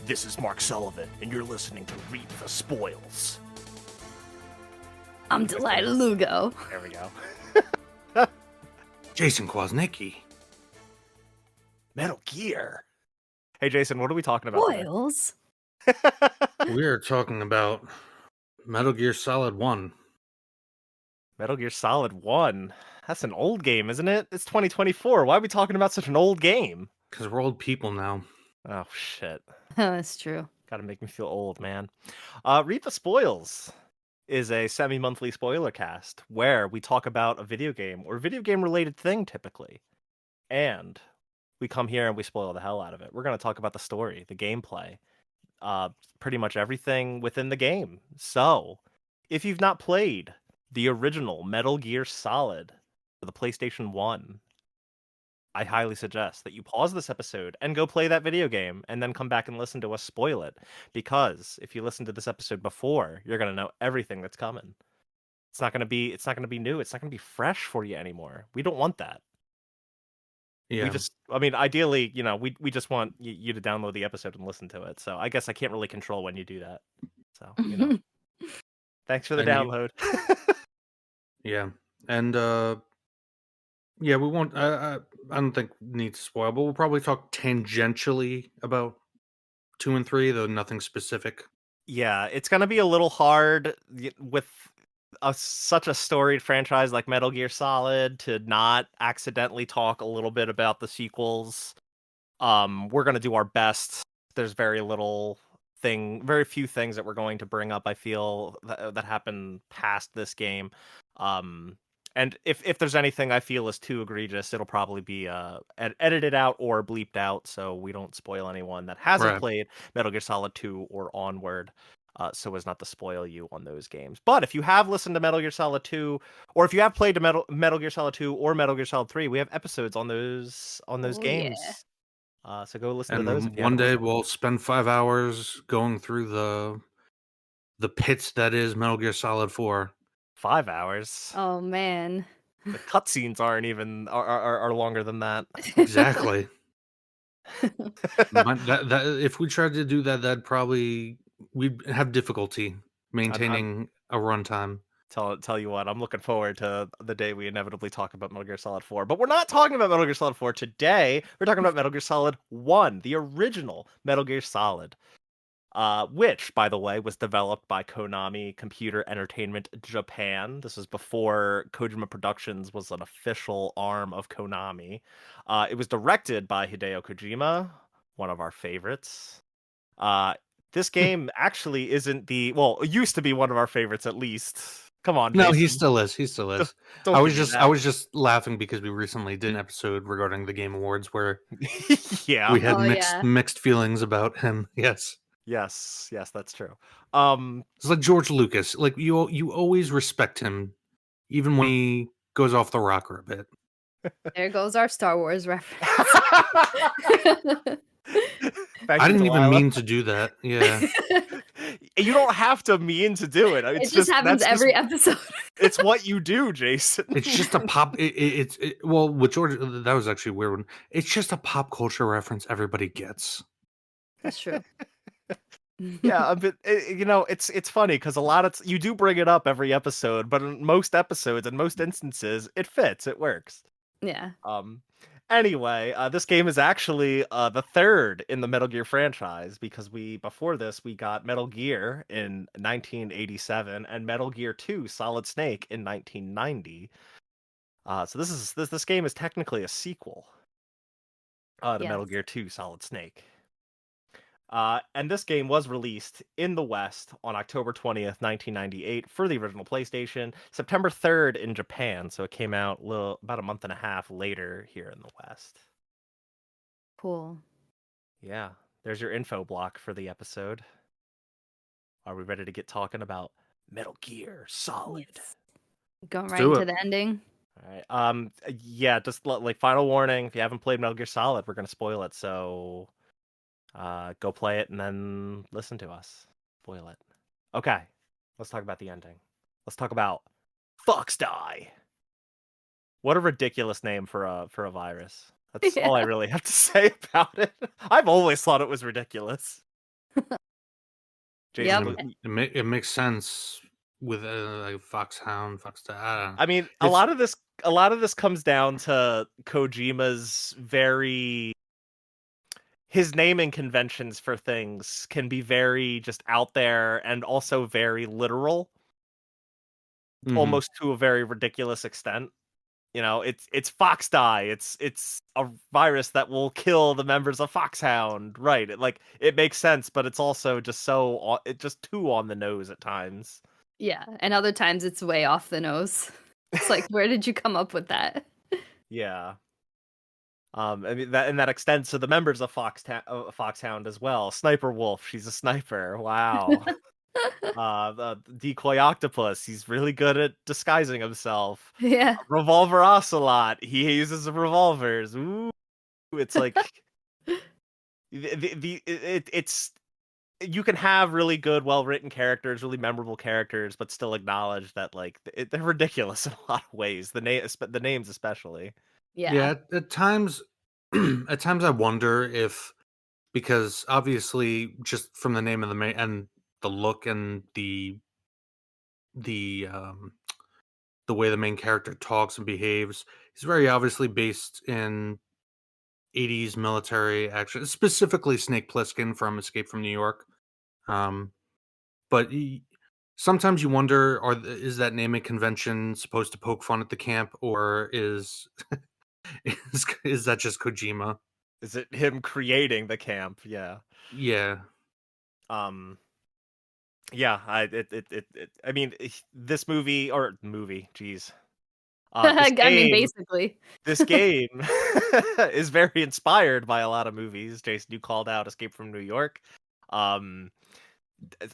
This is Mark Sullivan, and you're listening to Reap the Spoils. I'm Delilah Lugo. There we go. Jason Kwasnicki. Metal Gear. Hey, Jason, what are we talking about today? Spoils? We are talking about Metal Gear Solid 1. Metal Gear Solid 1. That's an old game, isn't it? It's 2024. Why are we talking about such an old game? Because we're old people now. Oh, shit. That's true. Gotta make me feel old, man. Reap the Spoils is a semi-monthly spoiler cast where we talk about a video game or video game related thing typically. And we come here and we spoil the hell out of it. We're going to talk about the story, the gameplay, pretty much everything within the game. So, if you've not played the original Metal Gear Solid for the PlayStation 1, I highly suggest that you pause this episode and go play that video game and then come back and listen to us spoil it. Because if you listen to this episode before, you're going to know everything that's coming. It's not going to be new. It's not going to be fresh for you anymore. We don't want that. Yeah. Ideally, we just want you to download the episode and listen to it. So I guess I can't really control when you do that. So, thanks for the download. Yeah. And, yeah, we won't, I don't think we need to spoil, but we'll probably talk tangentially about 2 and 3, though nothing specific. Yeah, it's going to be a little hard with such a storied franchise like Metal Gear Solid to not accidentally talk a little bit about the sequels. We're going to do our best. There's very few things that we're going to bring up, I feel, that happen past this game. And if there's anything I feel is too egregious, it'll probably be edited out or bleeped out, so we don't spoil anyone that hasn't played Metal Gear Solid 2 or onward, so as not to spoil you on those games. But if you have listened to Metal Gear Solid 2, or if you have played Metal Gear Solid 2 or Metal Gear Solid 3, we have episodes on those games. Yeah. So go listen And to those. If you one day listened. we'll spend 5 hours going through the pits that is Metal Gear Solid 4. 5 hours. Oh man. The cutscenes aren't even are longer than that. Exactly. If we tried to do that, we'd have difficulty maintaining a runtime. Tell you what, I'm looking forward to the day we inevitably talk about Metal Gear Solid 4. But we're not talking about Metal Gear Solid 4 today. We're talking about Metal Gear Solid 1, the original Metal Gear Solid. Which, by the way, was developed by Konami Computer Entertainment Japan. This was before Kojima Productions was an official arm of Konami. It was directed by Hideo Kojima, one of our favorites. This game actually it used to be one of our favorites at least. Come on, no, Jason. He still is. I was just laughing because we recently did an episode regarding the Game Awards where yeah, we had mixed feelings about him. Yes, that's true. It's like George Lucas. Like you always respect him, even when he goes off the rocker a bit. There goes our Star Wars reference. I didn't even mean to do that. Yeah. You don't have to mean to do it. It just happens every episode. It's what you do, Jason. It's just a pop. Well, with George, that was actually a weird one. It's just a pop culture reference everybody gets. That's true. Yeah, but it's funny because you do bring it up every episode, but in most episodes, in most instances, it fits, it works. Yeah. Anyway, this game is actually the third in the Metal Gear franchise because before this we got Metal Gear in 1987 and Metal Gear 2 Solid Snake in 1990. So this game is technically a sequel to Metal Gear 2 Solid Snake. And this game was released in the West on October 20th, 1998 for the original PlayStation, September 3rd in Japan, so it came out about a month and a half later here in the West. Cool. Yeah, there's your info block for the episode. Are we ready to get talking about Metal Gear Solid? Yes. Going right into the ending. All right. Yeah, just like final warning, if you haven't played Metal Gear Solid, we're going to spoil it, so go play it and then listen to us spoil it. Okay, let's talk about the ending. Let's talk about Fox Die. What a ridiculous name for a virus. That's all I really have to say about it. I've always thought it was ridiculous. Jason, Yep. It makes sense with like Foxhound, I mean, It's a lot of this comes down to Kojima's very his naming conventions for things can be very just out there and also very literal, mhm. almost to a very ridiculous extent. You know, it's fox die. It's a virus that will kill the members of Foxhound. Right. It makes sense, but it's also just it just too on the nose at times. Yeah, and other times it's way off the nose. It's like, where did you come up with that? Yeah. I mean that extends to the members of Foxhound as well. Sniper Wolf, she's a sniper. Wow. The decoy octopus, he's really good at disguising himself. Yeah. Revolver Ocelot, he uses revolvers. Ooh, it's like it's you can have really good, well-written characters, really memorable characters, but still acknowledge that they're ridiculous in a lot of ways. The names especially. Yeah. Yeah, at times at times I wonder if, because obviously just from the name of the main and the look and the the way the main character talks and behaves, he's very obviously based in 80s military action, specifically Snake Plissken from Escape from New York. Um, but sometimes you wonder, is that naming convention supposed to poke fun at the camp, or is that just Kojima? Is it him creating the camp? Yeah. Yeah. Um yeah, I mean, this movie, geez. This I mean, game basically. this game is very inspired by a lot of movies. Jason, you called out Escape from New York. Um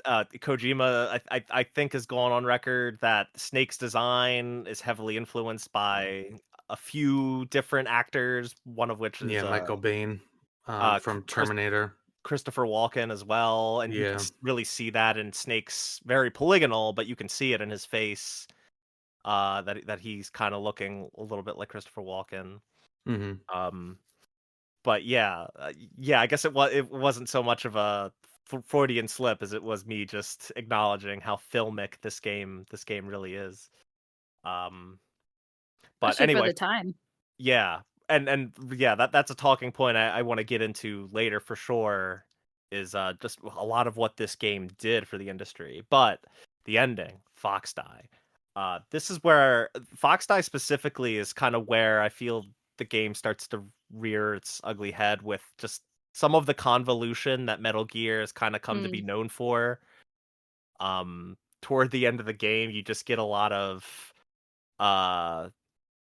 Kojima, I think, has gone on record that Snake's design is heavily influenced by a few different actors, one of which is Yeah, Michael Bain from Chris Terminator. Christopher Walken as well, and you can Yeah. really see that in Snake's very polygonal, but you can see it in his face, that he's kind of looking a little bit like Christopher Walken. Mhm. Um, but yeah, yeah, I guess it wasn't so much of a Freudian slip as it was me just acknowledging how filmic this game really is. Um, but Especially for anyway, the time. yeah, and yeah, that's a talking point I want to get into later for sure. Is just a lot of what this game did for the industry, but the ending, Fox Die. This is where Fox Die specifically is kind of where I feel the game starts to rear its ugly head with just some of the convolution that Metal Gear has kind of come to be Mm. known for. Toward the end of the game, you just get a lot of uh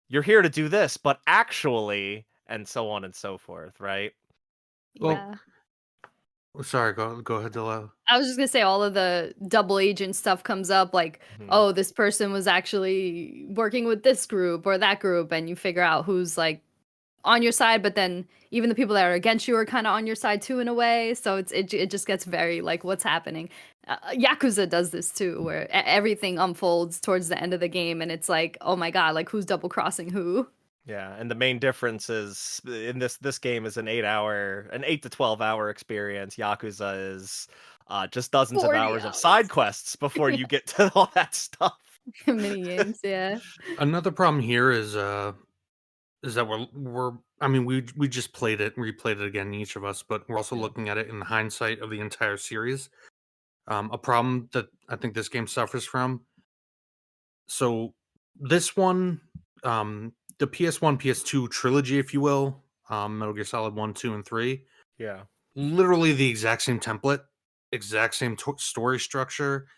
you're here to do this, but actually, and so on and so forth, right? Well, Yeah. sorry, go ahead, Delilah. I was just gonna say all of the double agent stuff comes up, like, Mhm. oh, this person was actually working with this group or that group, and you figure out who's like on your side, but then even the people that are against you are kind of on your side too in a way. So it just gets very like, what's happening? Yakuza does this too, where everything unfolds towards the end of the game, and it's like, oh my god, like who's double crossing who? Yeah, and the main difference is in this game is an 8 to 12 hour experience. Yakuza is just dozens of 40 hours of side hours. quests before you get to all that stuff. Mini games, yeah. Another problem here is that we're I mean, we just played it and replayed it again, each of us, but we're also Yeah. looking at it in the hindsight of the entire series. A problem that I think this game suffers from. So this one, the PS1, PS2 trilogy, if you will, Metal Gear Solid 1, 2, and 3, Yeah. literally the exact same template, exact same story structure.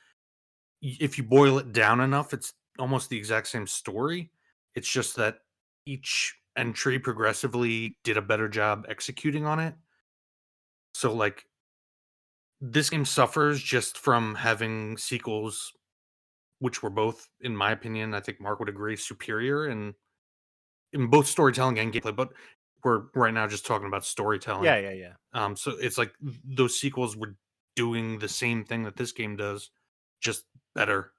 If you boil it down enough, it's almost the exact same story. It's just that each entry progressively did a better job executing on it. So, like, this game suffers just from having sequels, which were both, in my opinion, I think Mark would agree, superior in both storytelling and gameplay. But we're right now just talking about storytelling. Yeah, yeah, yeah. So it's like those sequels were doing the same thing that this game does, just better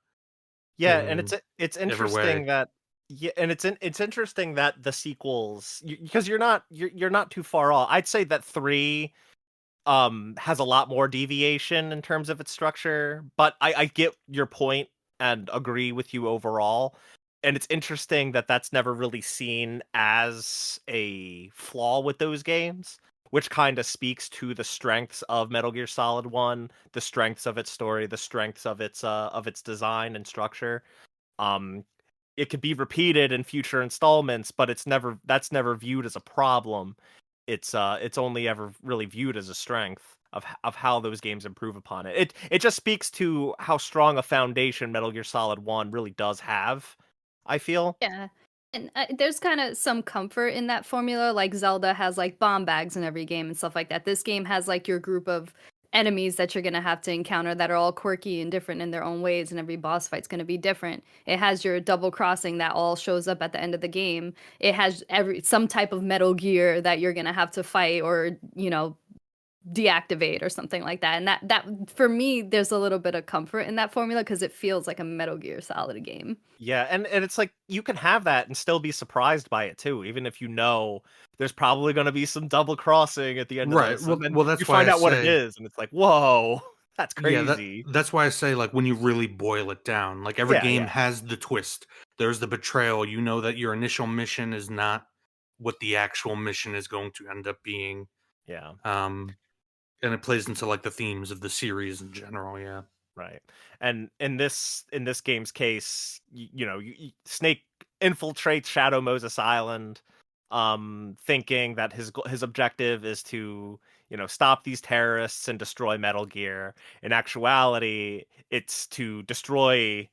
Yeah, and in it's every way. interesting that yeah, and it's interesting that the sequels because you're not too far off. I'd say that 3 has a lot more deviation in terms of its structure, but I get your point and agree with you overall. And it's interesting that that's never really seen as a flaw with those games, which kind of speaks to the strengths of Metal Gear Solid 1, the strengths of its story, the strengths of its design and structure. Um it could be repeated in future installments, but that's never viewed as a problem. It's only ever really viewed as a strength of how those games improve upon it. It just speaks to how strong a foundation Metal Gear Solid 1 really does have, I feel. Yeah. And there's kind of some comfort in that formula. Like Zelda has like bomb bags in every game and stuff like that. This game has like your group of enemies that you're going to have to encounter that are all quirky and different in their own ways, and every boss fight's going to be different. It has your double crossing that all shows up at the end of the game. It has some type of Metal Gear that you're going to have to fight or, deactivate or something like that. And that for me, there's a little bit of comfort in that formula because it feels like a Metal Gear Solid game. Yeah, and it's like you can have that and still be surprised by it too, even if you know there's probably going to be some double crossing at the end of Right. this, and then Well, you that's why find I out what it say, is, and it's like, whoa, that's yeah, crazy. that's why I say, like, when you really boil it down, like every Yeah, game yeah, has the twist. There's the betrayal. You know that your initial mission is not what the actual mission is going to end up being. yeah. Um, and it plays into like the themes of the series in general. Yeah. Right. And in this game's case, Snake infiltrates Shadow Moses Island, thinking that his objective is to, stop these terrorists and destroy Metal Gear. In actuality, it's to destroy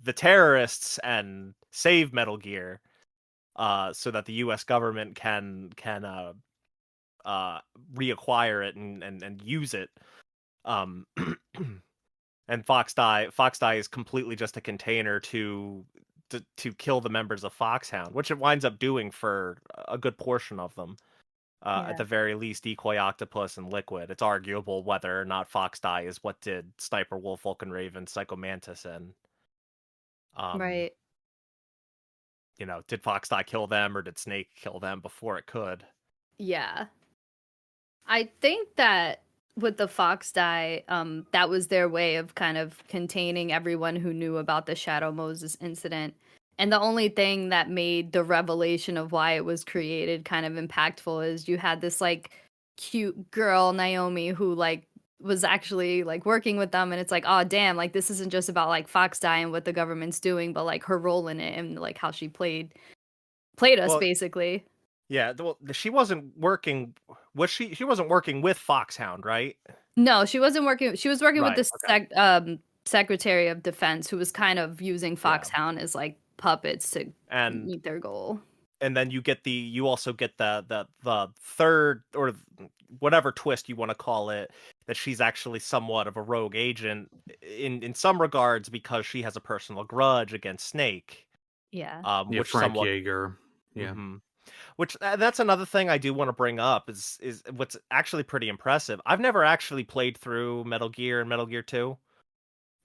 the terrorists and save Metal Gear, so that the U.S. government can reacquire it and use it. Um And Fox Die is completely just a container to kill the members of Foxhound, which it winds up doing for a good portion of them. At Yeah. the very least, Decoy Octopus and Liquid. It's arguable whether or not Fox Die is what did Sniper Wolf, Vulcan Raven, Psycho Mantis in. Um, Right. did Fox Die kill them or did Snake kill them before it could? Yeah. I think that with the Fox die, that was their way of kind of containing everyone who knew about the Shadow Moses incident. And the only thing that made the revelation of why it was created kind of impactful is you had this like cute girl, Naomi, who like was actually like working with them, and it's like, oh damn, like this isn't just about like Fox die and what the government's doing, but like her role in it and like how she played us Well, basically. yeah. Well, she wasn't working. Was she? She wasn't working with Foxhound, right? No, she wasn't working. She was working with Right. the Okay. Secretary of Defense, who was kind of using Yeah. Foxhound as like puppets to And meet their goal. then you also get the third or whatever twist you want to call it, that she's actually somewhat of a rogue agent in some regards because she has a personal grudge against Snake, Yeah. Yeah. which Frank somewhat Yeager. Yeah. hmm which that's another thing I do want to bring up is what's actually pretty impressive. I've never actually played through Metal Gear and Metal Gear 2.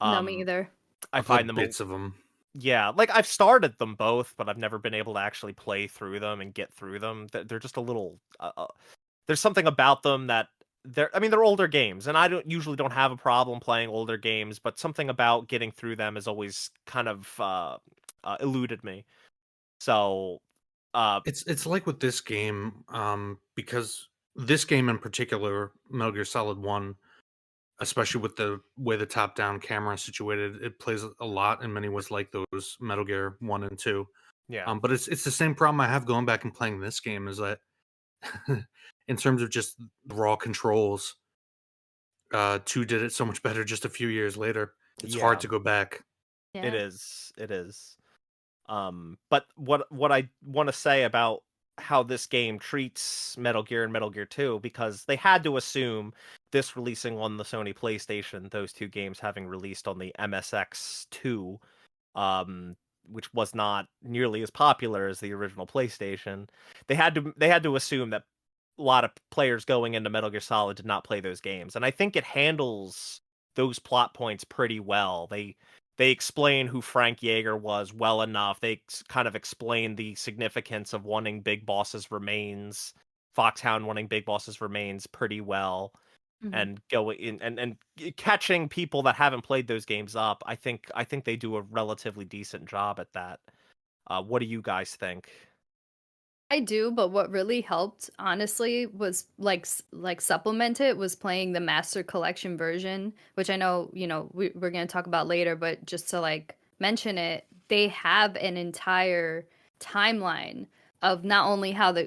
No, me um either. I I find played them bits of them. yeah, like I've started them both, but I've never been able to actually play through them and get through them. They're just a little. There's something about them that I mean, they're older games, and I don't have a problem playing older games, but something about getting through them has always kind of eluded me. So, uh, It's like with this game, because this game in particular, Metal Gear Solid 1, especially with the way the top-down camera is situated, it plays a lot in many ways like those Metal Gear 1 and 2. yeah, But it's the same problem I have going back and playing this game is that in terms of just raw controls, 2 did it so much better just a few years later. It's hard yeah, to go back. it Yeah. is, it is. But what I want to say about how this game treats Metal Gear and Metal Gear 2, because they had to assume this releasing on the Sony PlayStation, those two games having released on the MSX2, um, which was not nearly as popular as the original PlayStation. They had to assume that a lot of players going into Metal Gear Solid did not play those games, and I think it handles those plot points pretty well. They explain who Frank Yeager was well enough. They kind of explain the significance of wanting Big Boss's remains, Foxhound wanting Big Boss's remains pretty well. Mhm. and going in and catching people that haven't played those games up. I think they do a relatively decent job at that. What do you guys think? I do, but what really helped, honestly, was like supplement it was playing the Master Collection version, which I know, we're gonna talk about later, but just to like mention it, they have an entire timeline of not only how the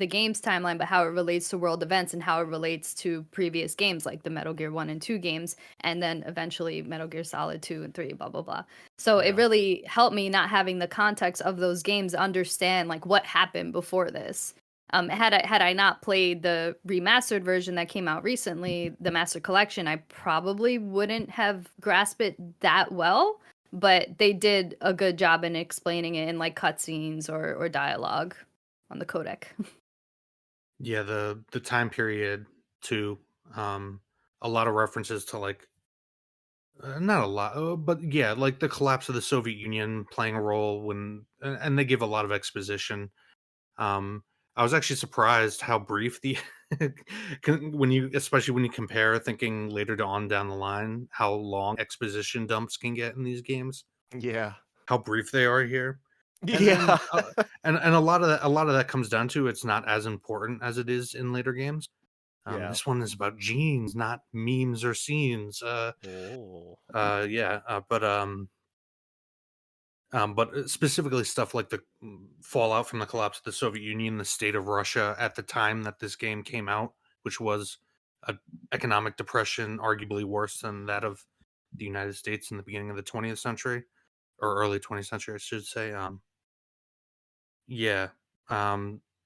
game's timeline, but how it relates to world events and how it relates to previous games like the Metal Gear 1 and 2 games, and then eventually Metal Gear Solid 2 and 3, blah blah blah. So it Yeah. really helped me not having the context of those games understand like what happened before this. Had I not played the remastered version that came out recently, the Master Collection, I probably wouldn't have grasped it that well. But they did a good job in explaining it in like cutscenes or dialogue on the codec. Yeah, the time period too. Um, a lot of references to like not a lot, but yeah, like the collapse of the Soviet Union playing a role and they give a lot of exposition. Um, I was actually surprised how brief the when you, especially when you compare thinking later on down the line, how long exposition dumps can get in these games. Yeah. How brief they are here, and Yeah. and a lot of that comes down to it's not as important as it is in later games. Yeah. This one is about genes, not memes or scenes. Oh. Yeah, but specifically stuff like the fallout from the collapse of the Soviet Union, the state of Russia at the time that this game came out, which was a economic depression, arguably worse than that of the United States in the beginning of the 20th century or early 20th century, I should say. Yeah,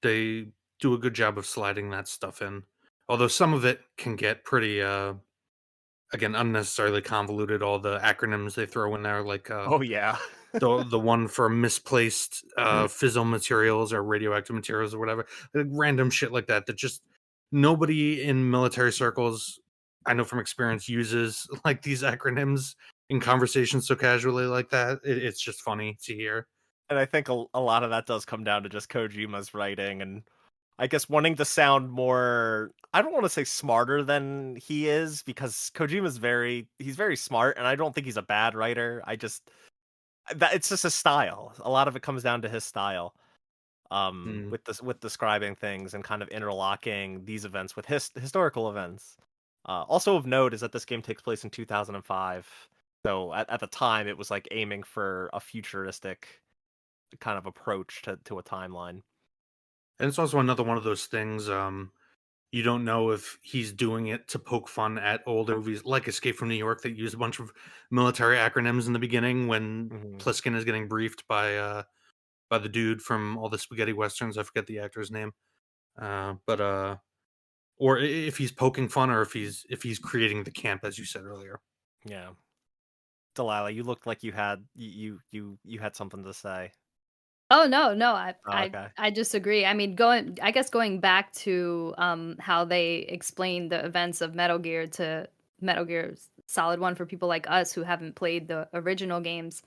they do a good job of sliding that stuff in, although some of it can get pretty, again, unnecessarily convoluted. All the acronyms they throw in there, like Oh yeah. the one for misplaced fissile materials or radioactive materials or whatever, like random shit like that. That just nobody in military circles, I know from experience, uses like these acronyms in conversations so casually like that. It's just funny to hear. And I think a lot of that does come down to just Kojima's writing and I guess wanting to sound more, I don't want to say smarter than he is because he's very smart and I don't think he's a bad writer. I just that it's just his style. A lot of it comes down to his style. Mm. With describing things and kind of interlocking these events with historical events. Also of note is that this game takes place in 2005. So at the time it was like aiming for a futuristic kind of approach to a timeline. And it's also another one of those things. You don't know if he's doing it to poke fun at older movies like Escape from New York that use a bunch of military acronyms in the beginning when Hmm. Pliskin is getting briefed by the dude from all the spaghetti westerns. I forget the actor's name. But or if he's poking fun or if he's creating the camp as you said earlier. Yeah. Delilah, you looked like you had something to say. Oh, no, no, I Oh, I okay. I disagree. I mean, going back to, how they explain the events of Metal Gear to Metal Gear Solid 1 for people like us who haven't played the original games,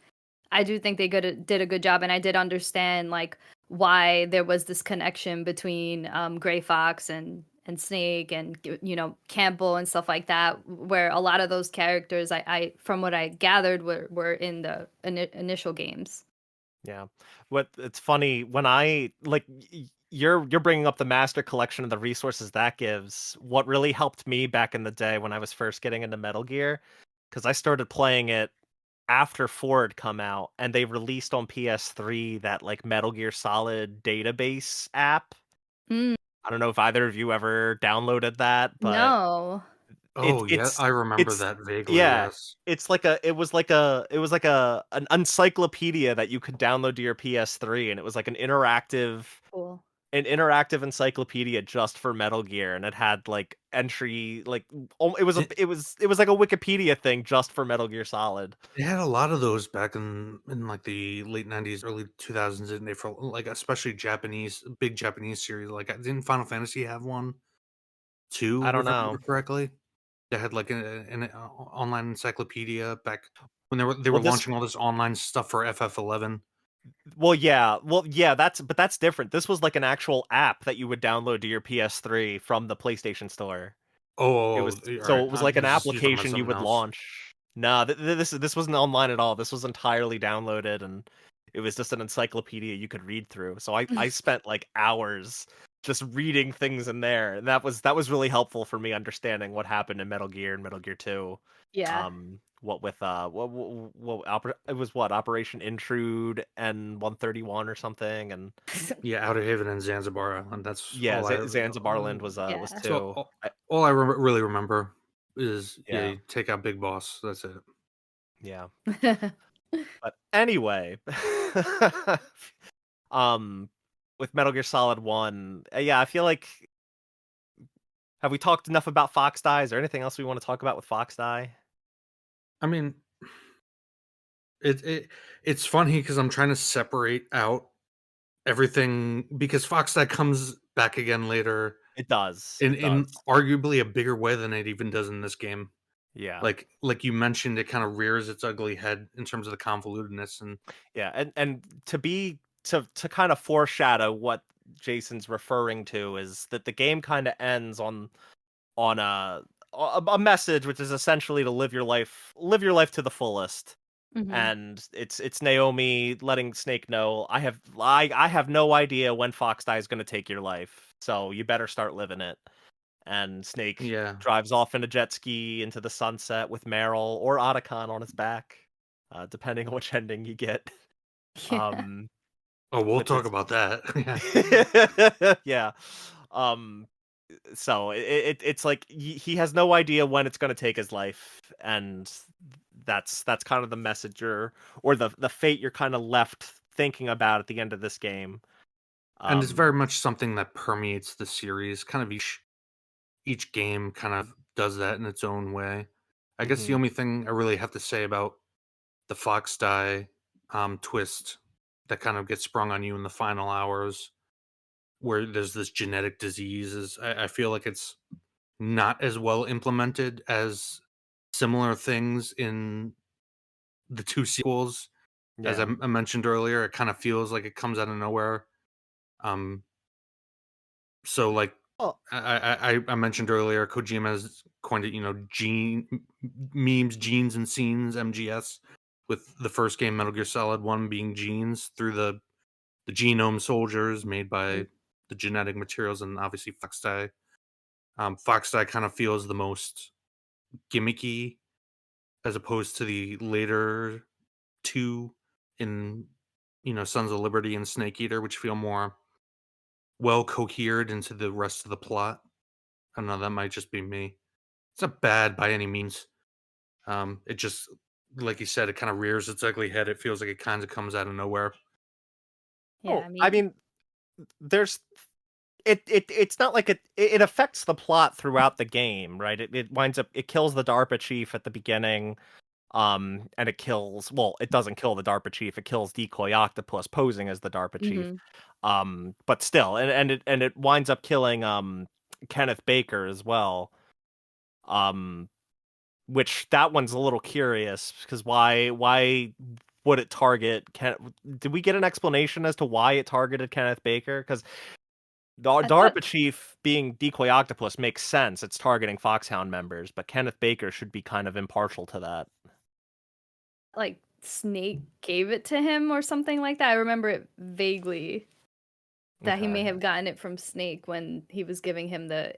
I do think they did a good job, and I did understand, like, why there was this connection between, Gray Fox and Snake and, Campbell and stuff like that, where a lot of those characters, I from what I gathered, were in the initial games. Yeah. What it's funny when I like you're bringing up the master collection and the resources that gives. What really helped me back in the day when I was first getting into Metal Gear, because I started playing it after 4 had come out, and they released on PS3 that like Metal Gear Solid database app. Mm, I don't know if either of you ever downloaded that, but no. Oh yeah, it's I remember it's that vaguely. yeah, Yes. it's like it was like a an encyclopedia that you could download to your PS3, and it was like Cool. an interactive encyclopedia just for Metal Gear, and it had like entry like it was It, it was like a Wikipedia thing just for Metal Gear Solid. it had a lot of those back in like the late 90s, early 2000s, didn't they? For like especially Japanese, big Japanese series. Like didn't Final Fantasy have one I too, don't if I remember know. correctly? They had like an online encyclopedia back when they were Well, this launching all this online stuff for FF11. well yeah, that's different. This was like an actual app that you would download to your PS3 from the PlayStation Store. Oh, It oh, was oh, all so right. it was like an You're talking about application you something would else. launch. No, this wasn't online at all. This was entirely downloaded, and it was just an encyclopedia you could read through. So I spent like hours just reading things in there, and that was really helpful for me understanding what happened in Metal Gear and Metal Gear 2. Yeah. What with it was what Operation Intrude and 131 or something, and Yeah, Outer Haven and Zanzibar, and that's yeah, all I. Zanzibarland was Yeah. So 2. all I really remember is Yeah, you take out Big Boss. That's it. yeah. But anyway, um, with Metal Gear Solid 1, yeah, I feel like have we talked enough about Fox Die? Is there anything else we want to talk about with Fox Die? I mean, it's funny because I'm trying to separate out everything because Foxdie comes back again later It does. in It does. arguably a bigger way than it even does in this game. Yeah. Like you mentioned, it kind of rears its ugly head in terms of the convolutedness and Yeah, and to kind of foreshadow what Jason's referring to is that the game kind of ends on a message which is essentially to live your life to the fullest. Hmm. And it's Naomi letting Snake know I have no idea when Fox Die is going to take your life, so you better start living it. And Snake yeah. drives off in a jet ski into the sunset with Meryl or Otacon on his back, depending on which ending you get. Yeah. Um, Oh, we'll which talk is about that. Yeah. yeah. Um, so it's like he has no idea when it's going to take his life, and that's kind of the message or the fate you're kind of left thinking about at the end of this game. And it's Um, very much something that permeates the series. Kind of each game kind of does that in its own way. I guess the mhm, only thing I really have to say about the Fox Die twist that kind of gets sprung on you in the final hours, where there's this genetic disease, is I feel like it's not as well implemented as similar things in the two sequels. As yeah. I mentioned earlier, it kind of feels like it comes out of nowhere. Um, so like Oh, I mentioned earlier, Kojima's coined it, memes, genes, and scenes (MGS), with the first game, Metal Gear Solid One, being genes through the genome soldiers made Mm. by the genetic materials, and obviously Foxdie. Foxdie kind of feels the most gimmicky as opposed to the later two in Sons of Liberty and Snake Eater, which feel more well cohered into the rest of the plot. I don't know, that might just be me. It's not bad by any means. It just, like you said, it kind of rears its ugly head. It feels like it kind of comes out of nowhere. Yeah. oh, I I mean, mean, there's it's not like it affects the plot throughout the game, right? It winds up it kills the DARPA chief at the beginning. And it doesn't kill the DARPA chief, it kills Decoy Octopus posing as the DARPA chief. hmm But still, and it winds up killing Kenneth Baker as well. Um, which that one's a little curious because why would it target Ken? Did we get an explanation as to why it targeted Kenneth Baker? Because the I thought DARPA chief being Decoy Octopus makes sense. It's targeting Foxhound members, but Kenneth Baker should be kind of impartial to that. like Snake gave it to him or something like that. I remember it vaguely that he Okay. may have gotten it from Snake when he was giving him the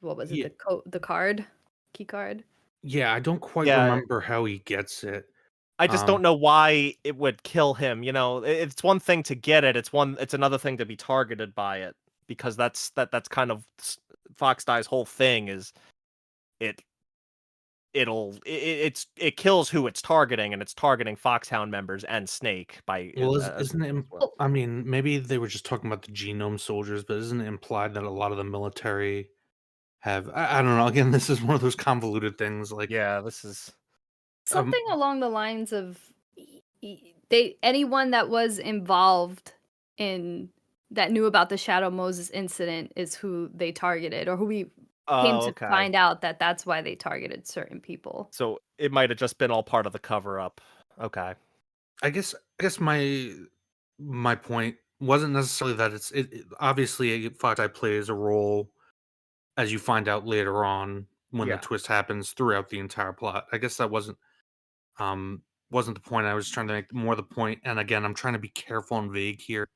what was it, Yeah, the card, key card. yeah. I don't quite Yeah, remember how he gets it. I just don't Um, know why it would kill him, It's one thing to get it, it's another thing to be targeted by it because that's kind of Fox Die's whole thing is it it kills who it's targeting, and it's targeting Foxhound members and Snake by well, as isn't it? as well. Well, I mean, maybe they were just talking about the genome soldiers, but isn't it implied that a lot of the military have? I don't know. Again, this is one of those convoluted things. Like, Yeah, this is um, something along the lines of they anyone that was involved in that knew about the Shadow Moses incident is who they targeted, or who we came oh, to okay. find out that that's why they targeted certain people. So it might have just been all part of the cover up. Okay. I guess my point wasn't necessarily that obviously Fox Eye plays a role as you find out later on when the Yeah. twist happens throughout the entire plot. I guess that um wasn't the point. I was trying to make more the point, and again, I'm trying to be careful and vague here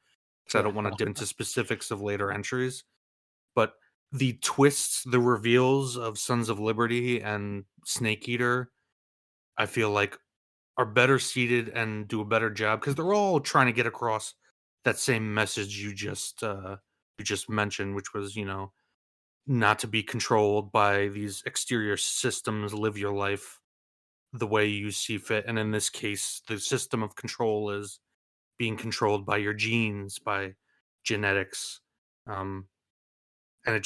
because I Yeah. don't want to dip into specifics of later entries. But the twists, the reveals of Sons of Liberty and Snake Eater, I feel like are better seated and do a better job because they're all trying to get across that same message you just mentioned, which was, not to be controlled by these exterior systems, live your life the way you see fit. And in this case, the system of control is being controlled by your genes, by genetics. Um, and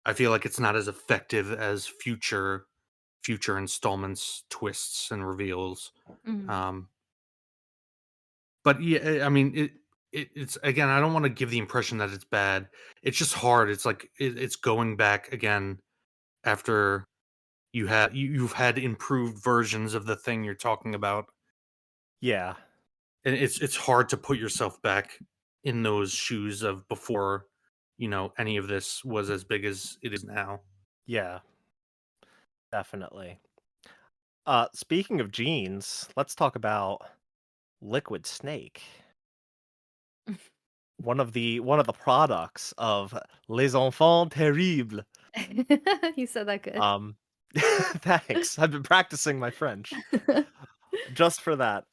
I feel like it's not as effective as future installments, twists and reveals. Mhm. Um, but yeah, I mean, it's again, I don't want to give the impression that it's bad. It's just hard. It's like it's going back again after you've had improved versions of the thing you're talking about, Yeah. and it's hard to put yourself back in those shoes of before, any of this was as big as it is now. Yeah. Definitely. Speaking of genes, let's talk about Liquid Snake. One of the products of Les Enfants Terribles. You said that good. Um, thanks. I've been practicing my French just for that.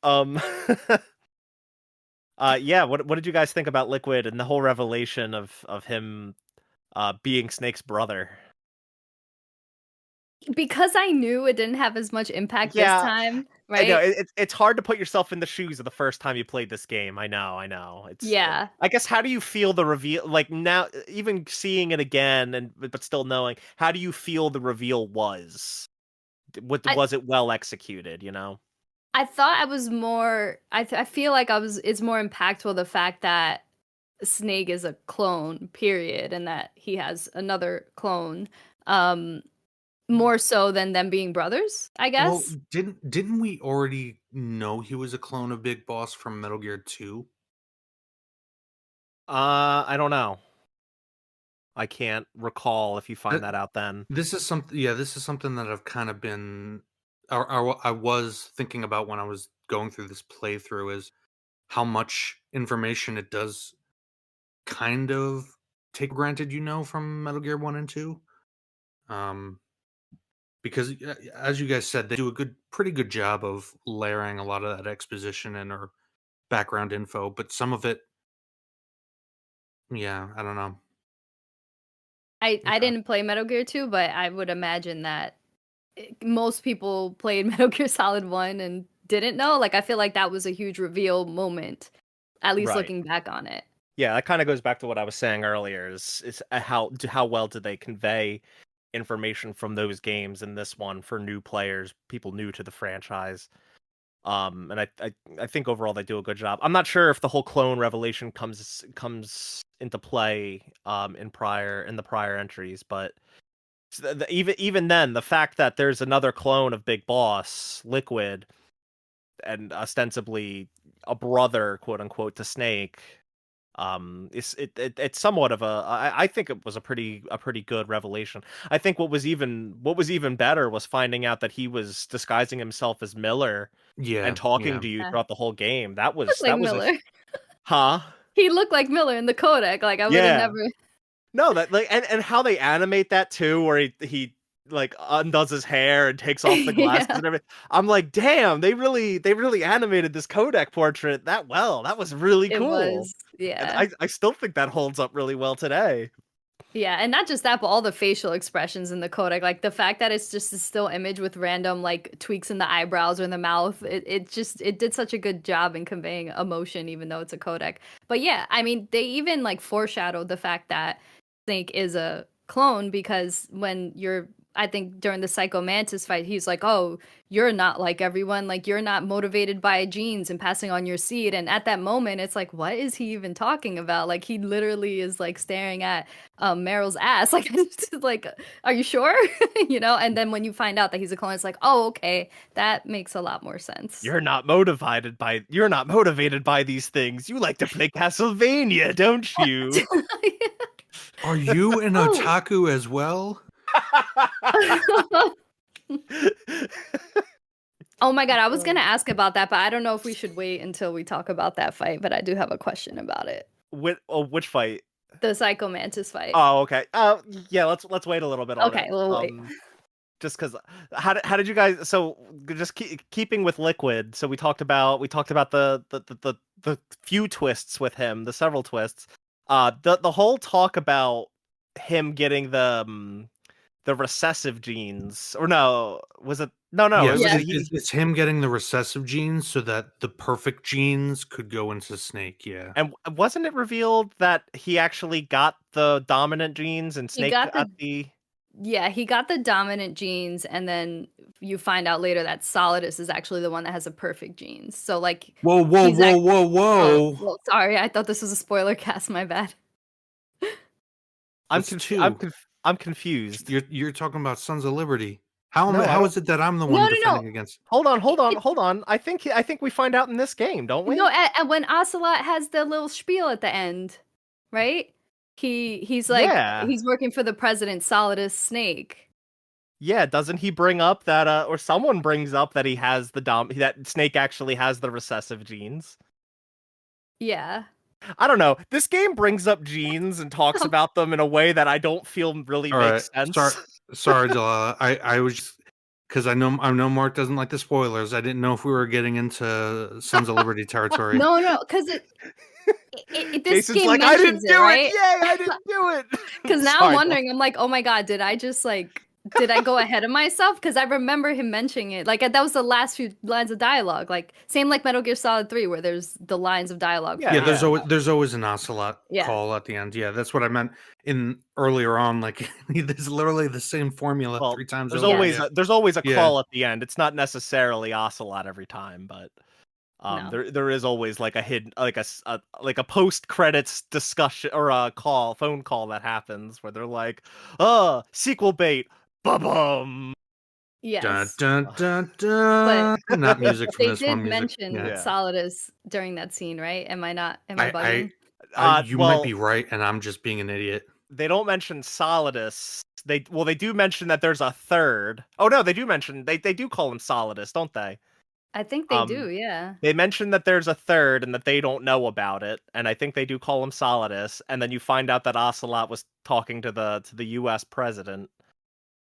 Yeah. What did you guys think about Liquid and the whole revelation of him being Snake's brother? Because I knew it didn't have as much impact this Yeah, time, I know right? it's hard to put yourself in the shoes of the first time you played this game. I know. Yeah. I guess how do you feel the reveal? Like now, even seeing it again, and but still knowing, how do you feel the reveal was? What I was it well executed? You know? I thought I was more I feel like it's more impactful the fact that Snake is a clone, period, and that he has another clone. Um More so than them being brothers, I Well, guess. didn't we already know he was a clone of Big Boss from Metal Gear 2? I don't know. I can't recall if you Uh, find that out then. This is something, yeah, this is something that I've kind of been, or I was thinking about when I was going through this playthrough is how much information it does kind of take for granted, from Metal Gear 1 and 2. Um, because as you guys said, they do a pretty good job of layering a lot of that exposition and or background info, but some of it, yeah, I don't know. I Okay. didn't play Metal Gear 2, but I would imagine that most people played Metal Gear Solid 1 and didn't know. Like I feel like that was a huge reveal moment, at least Right. looking back on it. Yeah, that kind of goes back to what I was saying earlier. Is how well did they convey information from those games in this one for new players, people new to the franchise? And I think overall they do a good job. I'm not sure if the whole clone revelation comes into play in the prior entries, but even then, the fact that there's another clone of Big Boss, Liquid, and ostensibly a brother, quote unquote, to Snake, it's somewhat of I think it was a pretty good revelation. I think what was even better was finding out that he was disguising himself as Miller and Yeah, talking yeah. to you Yeah. throughout the whole game. That He looked was like that was a Miller. huh? He looked like Miller in the codec. Like I would have Yeah. never. No, that like and how they animate that too, where he like undoes his hair and takes off the glasses Yeah, and everything. I'm like, damn, they really animated this Kodak portrait that well. That was really it cool. was. And Yeah. I still think that holds up really well today. Yeah, and not just that, but all the facial expressions in the codec, like the fact that it's just a still image with random like tweaks in the eyebrows or in the mouth, it did such a good job in conveying emotion, even though it's a codec. But yeah, I mean, they even like foreshadowed the fact that Snake is a clone because I think during the Psycho Mantis fight, he's like, "Oh, you're not like everyone. Like you're not motivated by genes and passing on your seed." And at that moment, it's like, what is he even talking about? Like he literally is like staring at Meryl's ass. Like, it's just like, are you sure? And then when you find out that he's a clone, it's like, oh, okay, that makes a lot more sense. You're not motivated by these things. You like to play Castlevania, don't you? Are you an Oh. otaku as well? Oh my god, I was gonna ask about that, but I don't know if we should wait until we talk about that fight, but I do have a question about it. Which fight? The Psycho Mantis fight. Oh, okay. Yeah, let's wait a little bit on Okay, it. we'll wait. Just because how did you guys? So just keeping with Liquid. So we talked about the few twists with him, the several twists. The whole talk about him getting the recessive genes, or no, was it? No, it Yes, was Yeah. it's him getting the recessive genes so that the perfect genes could go into Snake. Yeah. and wasn't it revealed that he actually got the dominant genes and He Snake got got the the Yeah, he got the dominant genes, and then you find out later that Solidus is actually the one that has the perfect genes. So like Whoa, whoa, he's whoa, act- whoa, Oh, whoa! well, sorry, I thought this was a spoiler cast, my bad. That's two. I'm confused. You're talking about Sons of Liberty. How No, I how don't. is it that I'm the No, one no, no. defending against? Hold on. I think we find out in this game, don't we? No, and when Ocelot has the little spiel at the end, right? He's like Yeah. he's working for the president, Solidus Snake. Yeah, doesn't he bring up that or someone brings up that he has that Snake actually has the recessive genes? Yeah. I don't know. This game brings up genes and talks about them in a way that I don't feel really All right, makes sense. sorry, Delilah. I was because I know Mark doesn't like the spoilers. I didn't know if we were getting into Sons of Liberty territory. No, no, because this Jason's game like, I mentions didn't it, do it. right? Yay, I didn't do it. Because now I'm Sorry, wondering, I'm like, oh my god, did I go ahead of myself? Because I remember him mentioning it. Like that was the last few lines of dialogue. Like same like Metal Gear Solid 3, where there's the lines of dialogue. Yeah, Yeah, from there's yeah. Ocelot. always an Ocelot Yeah. call at the end. Yeah, that's what I meant in earlier on. Like there's literally the same formula Well, 3 times there's over. always Yes. there's always a Yeah. call at the end. It's not necessarily Ocelot every time, but No. there is always like a hidden like a post credits discussion or a phone call that happens where they're like, sequel bait, ba-bum. Dun Yes. dun dun But dun. Not music from they this one. did Music. mention Yeah. Yeah. Solidus during that scene, right? Am I I bugging? you might Well, be right, and I'm just being an idiot. they don't mention Solidus. They do mention that there's a third. Oh no, they do call him Solidus, don't they? I think they do, Um, yeah. they mention that there's a third and that they don't know about it, and I think they do call him Solidus. And then you find out that Ocelot was talking to the U.S. president,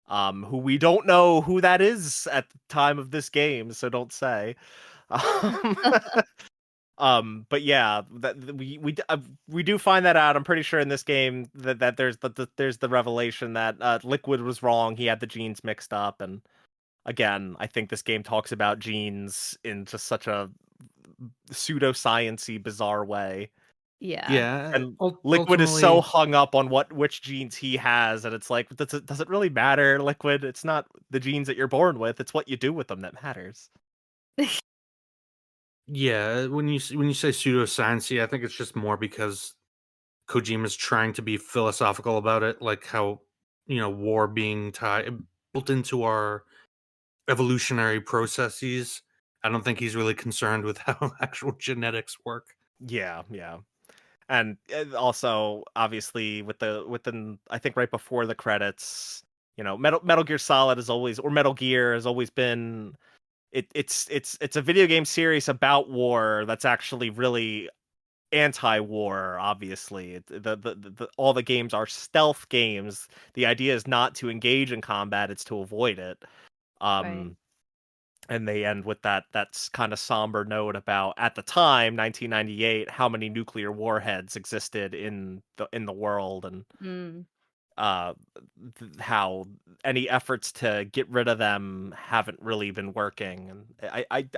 who we don't know who that is at the time of this game, so don't say. Um, but yeah, we do find that out. I'm pretty sure in this game that there's the revelation that Liquid was wrong. He had the genes mixed up, and again, I think this game talks about genes in just such a pseudosciency, bizarre way. Yeah. Yeah. And Liquid is so Ultimately, hung up on which genes he has, and it's like, does it really matter, Liquid? It's not the genes that you're born with; it's what you do with them that matters. yeah. When you say pseudoscience, I think it's just more because Kojima's trying to be philosophical about it, like how war being built into our evolutionary processes. I don't think he's really concerned with how actual genetics work. Yeah, yeah. And also, obviously, within I think right before the credits, Metal Gear Solid is always, or Metal Gear has always been, it's a video game series about war that's actually really anti-war. Obviously, all the games are stealth games. The idea is not to engage in combat; it's to avoid it. Right. Um, and they end with that's kind of somber note about, at the time, 1998, how many nuclear warheads existed in the world, and Mm. uh how any efforts to get rid of them haven't really been working. And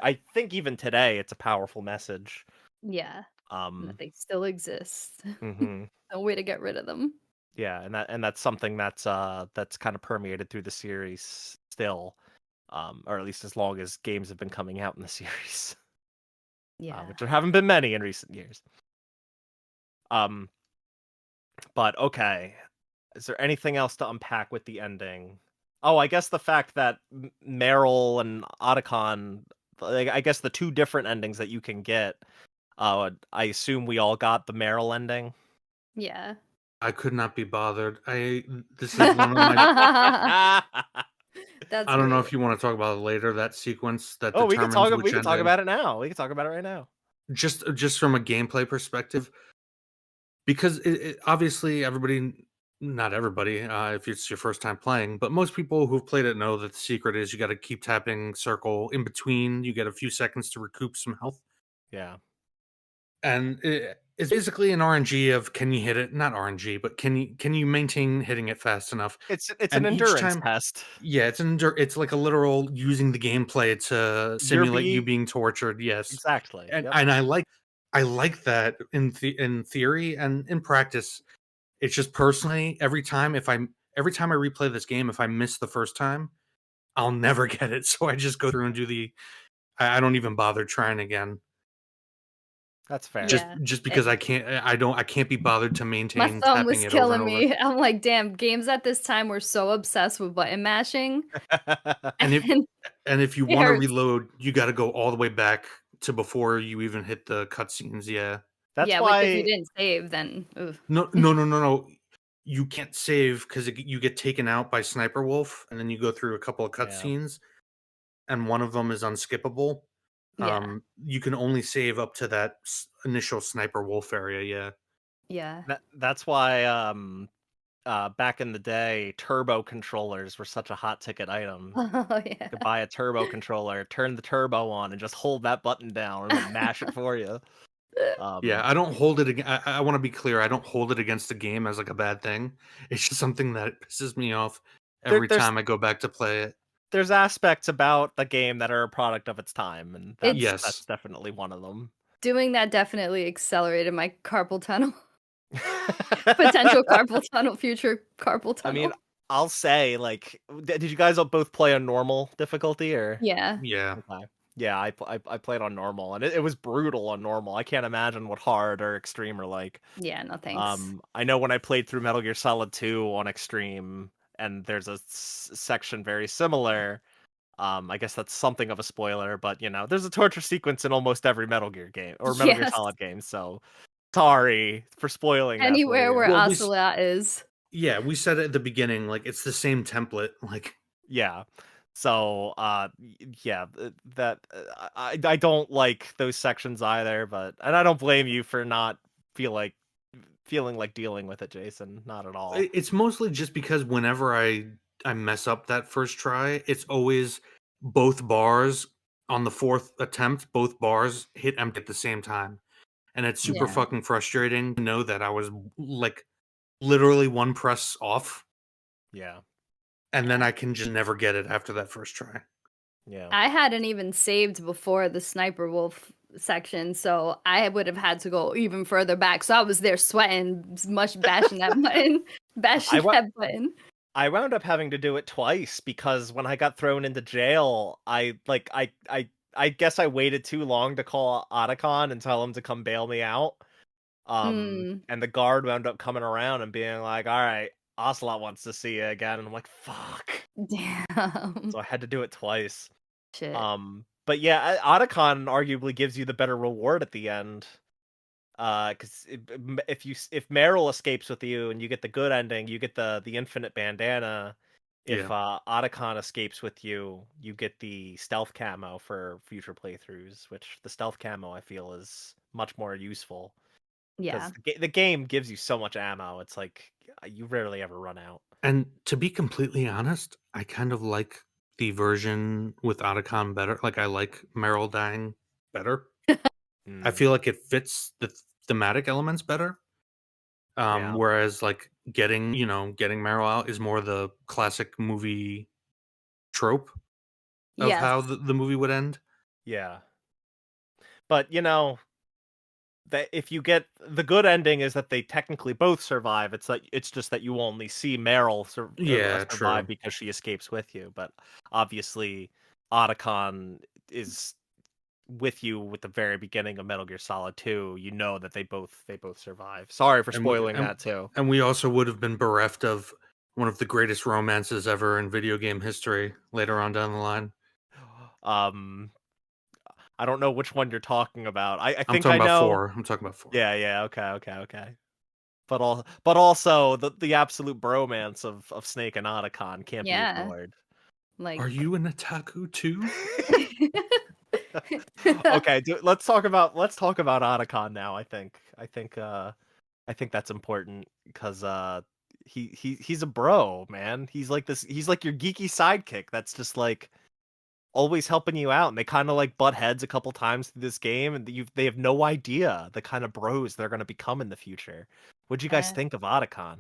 I think even today it's a powerful message. Yeah. And that um they still exist. mhm. No way to get rid of them. Yeah, and that's something that's kind of permeated through the series still, or at least as long as games have been coming out in the series. Yeah. Which there haven't been many in recent years. Um, but okay. Is there anything else to unpack with the ending? Oh, I guess the fact that Meryl and Otacon, like, I guess the two different endings that you can get. I assume we all got the Meryl ending. Yeah. I could not be bothered. This is one of my That's I don't know great. if you wanna talk about it later, that sequence that Oh, determines we which can talk ending. about it now. We can talk about it right now. Just from a gameplay perspective, because obviously everybody, not everybody, if it's your first time playing, but most people who've played it know that the secret is you gotta keep tapping circle in between, you get a few seconds to recoup some health, Yeah. and it's basically an RNG of can you hit it? Not RNG, but can you maintain hitting it fast enough? It's an And each endurance time, test. yeah, it's like a literal using the gameplay to You're simulate you be being tortured, yes. exactly. And Yep. and I like that in theory, and in practice. It's just personally, every time I replay this game, if I miss the first time, I'll never get it. So I just go through and do I don't even bother trying again. That's fair. Just Yeah. just Eh, because I can't be bothered to my maintain thumb tapping was it over and killing over. me. I'm like, damn, games at this time were so obsessed with button mashing, And if and and if you it want to hurts. reload, you got to go all the way back to before you even hit the cutscenes. Yeah. That's Yeah, which if you why didn't save, then oof. No, no, no, no, no. You can't save because you get taken out by Sniper Wolf, and then you go through a couple of yeah. cutscenes, and one of them is unskippable. Yeah, You can only save up to that initial Sniper Wolf area. Yeah, yeah. That's why back in the day turbo controllers were such a hot ticket item. Oh, You could yeah. buy a turbo controller, turn the turbo on, and just hold that button down and it'll mash it for you. yeah. Um I don't hold it. I want to be clear. I don't hold it against the game as like a bad thing. It's just something that pisses me off every there's time I go back to play it. there's aspects about the game that are a product of its time, and It's Yes, that's definitely one of them. doing that definitely accelerated my carpal tunnel. Potential carpal tunnel, future carpal I mean, tunnel. I'll say, like, did you guys all both play on normal difficulty or? Yeah. yeah. Okay. Yeah, I played on normal, and it was brutal on normal. I can't imagine what hard or extreme are like. Yeah, no thanks. I know when I played through Metal Gear Solid 2 on extreme, and there's a section very similar. I guess that's something of a spoiler, but there's a torture sequence in almost every Metal Gear game or Metal Gear Yes. Solid game. So sorry for spoiling that for Anywhere where you. Well, Ocelot is. yeah, we said it at the beginning. Like it's the same template. Like Yeah. So, yeah, that I don't like those sections either, and I don't blame you for not feel like feeling like dealing with it, Jason. Not at all. It's mostly just because whenever I mess up that first try, it's always both bars on the fourth attempt, both bars hit empty at the same time. And it's super Yeah. fucking frustrating to know that I was like literally one press off, Yeah. and then Yeah. I can just never get it after that first try. Yeah. I hadn't even saved before the Sniper Wolf section, so I would have had to go even further back. So I was there sweating, much bashing that button, I bashing wa- that button. I wound up having to do it twice because when I got thrown into jail, I guess I waited too long to call Otacon and tell him to come bail me out. Mm, And the guard wound up coming around and being like, "All right, Ocelot wants to see you again," and I'm like, "Fuck!" damn. So I had to do it twice. Shit. But yeah, Otacon arguably gives you the better reward at the end. Because if Meryl escapes with you and you get the good ending, you get the infinite bandana. If Yeah. Otacon escapes with you, you get the stealth camo for future playthroughs, which the stealth camo I feel is much more useful because Yeah. the game gives you so much ammo. It's like you rarely ever run out. And to be completely honest, I kind of like the version with Otacon better. Like I like Meryl dying better. I Mm, feel like it fits the thematic elements better. yeah, Whereas like getting Meryl out is more the classic movie trope of Yes. how the movie would end. yeah. But that if you get the good ending is that they technically both survive. It's just that you only see Meryl Yeah, survive true. because she escapes with you. But obviously, Otacon is with you with the very beginning of Metal Gear Solid 2. You know that they both survive. Sorry for And we spoiling that too. and we also would have been bereft of one of the greatest romances ever in video game history later on down the line. Um, I don't know which one you're talking about. I I'm think talking I about know. 4. I'm talking about 4. Yeah, yeah, okay. but also the absolute bromance of Snake and Otacon can't be Yeah, ignored. Are like. you an otaku too? Okay, let's talk about Otacon now. I think that's important because he's a bro, man. He's like this. He's like your geeky sidekick. That's just like always helping you out. And they kind of like butt heads a couple times through this game, and they have no idea the kind of bros they're gonna become in the future. What'd you guys Yeah. think of Otacon?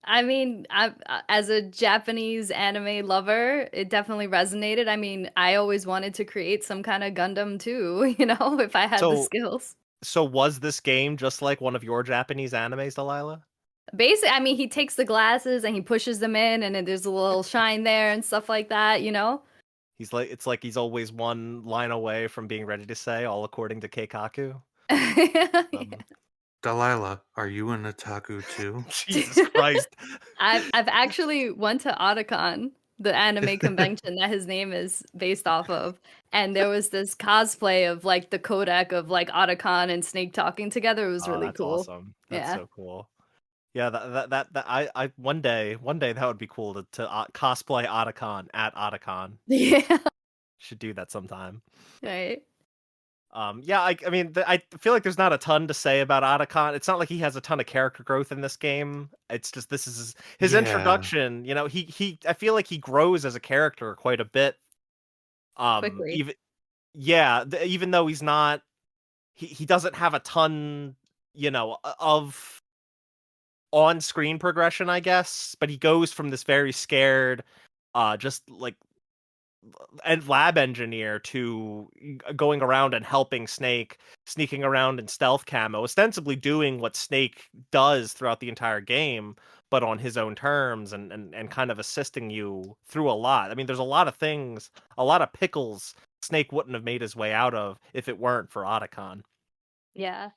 I mean, as a Japanese anime lover, it definitely resonated. I mean, I always wanted to create some kind of Gundam too, if I had the So skills. so was this game just like one of your Japanese animes, Delilah? Basically, I mean, he takes the glasses and he pushes them in, and then there's a little shine there and stuff like that. It's like he's always one line away from being ready to say, all according to Keikaku. Yeah. Um, Delilah, are you an otaku too? Jesus Christ. I've actually went to Otakon, the anime convention that his name is based off of, and there was this cosplay of like the codec of like Otakon and Snake talking together. It was Oh, really that's cool. awesome. That's Yeah. so cool. Yeah, that I one day that would be cool to cosplay Otacon at Otacon. Yeah. Should do that sometime. Right. Yeah, I mean, I feel like there's not a ton to say about Otacon. It's not like he has a ton of character growth in this game. It's just this is his Yeah. introduction. He I feel like he grows as a character quite a bit. Quickly. Even yeah, even though he's not, he doesn't have a ton, of on-screen progression, I guess. But he goes from this very scared, just like and lab engineer to going around and helping Snake, sneaking around in stealth camo, ostensibly doing what Snake does throughout the entire game, but on his own terms and kind of assisting you through a lot. I mean, there's a lot of things, a lot of pickles Snake wouldn't have made his way out of if it weren't for Otacon. Yeah.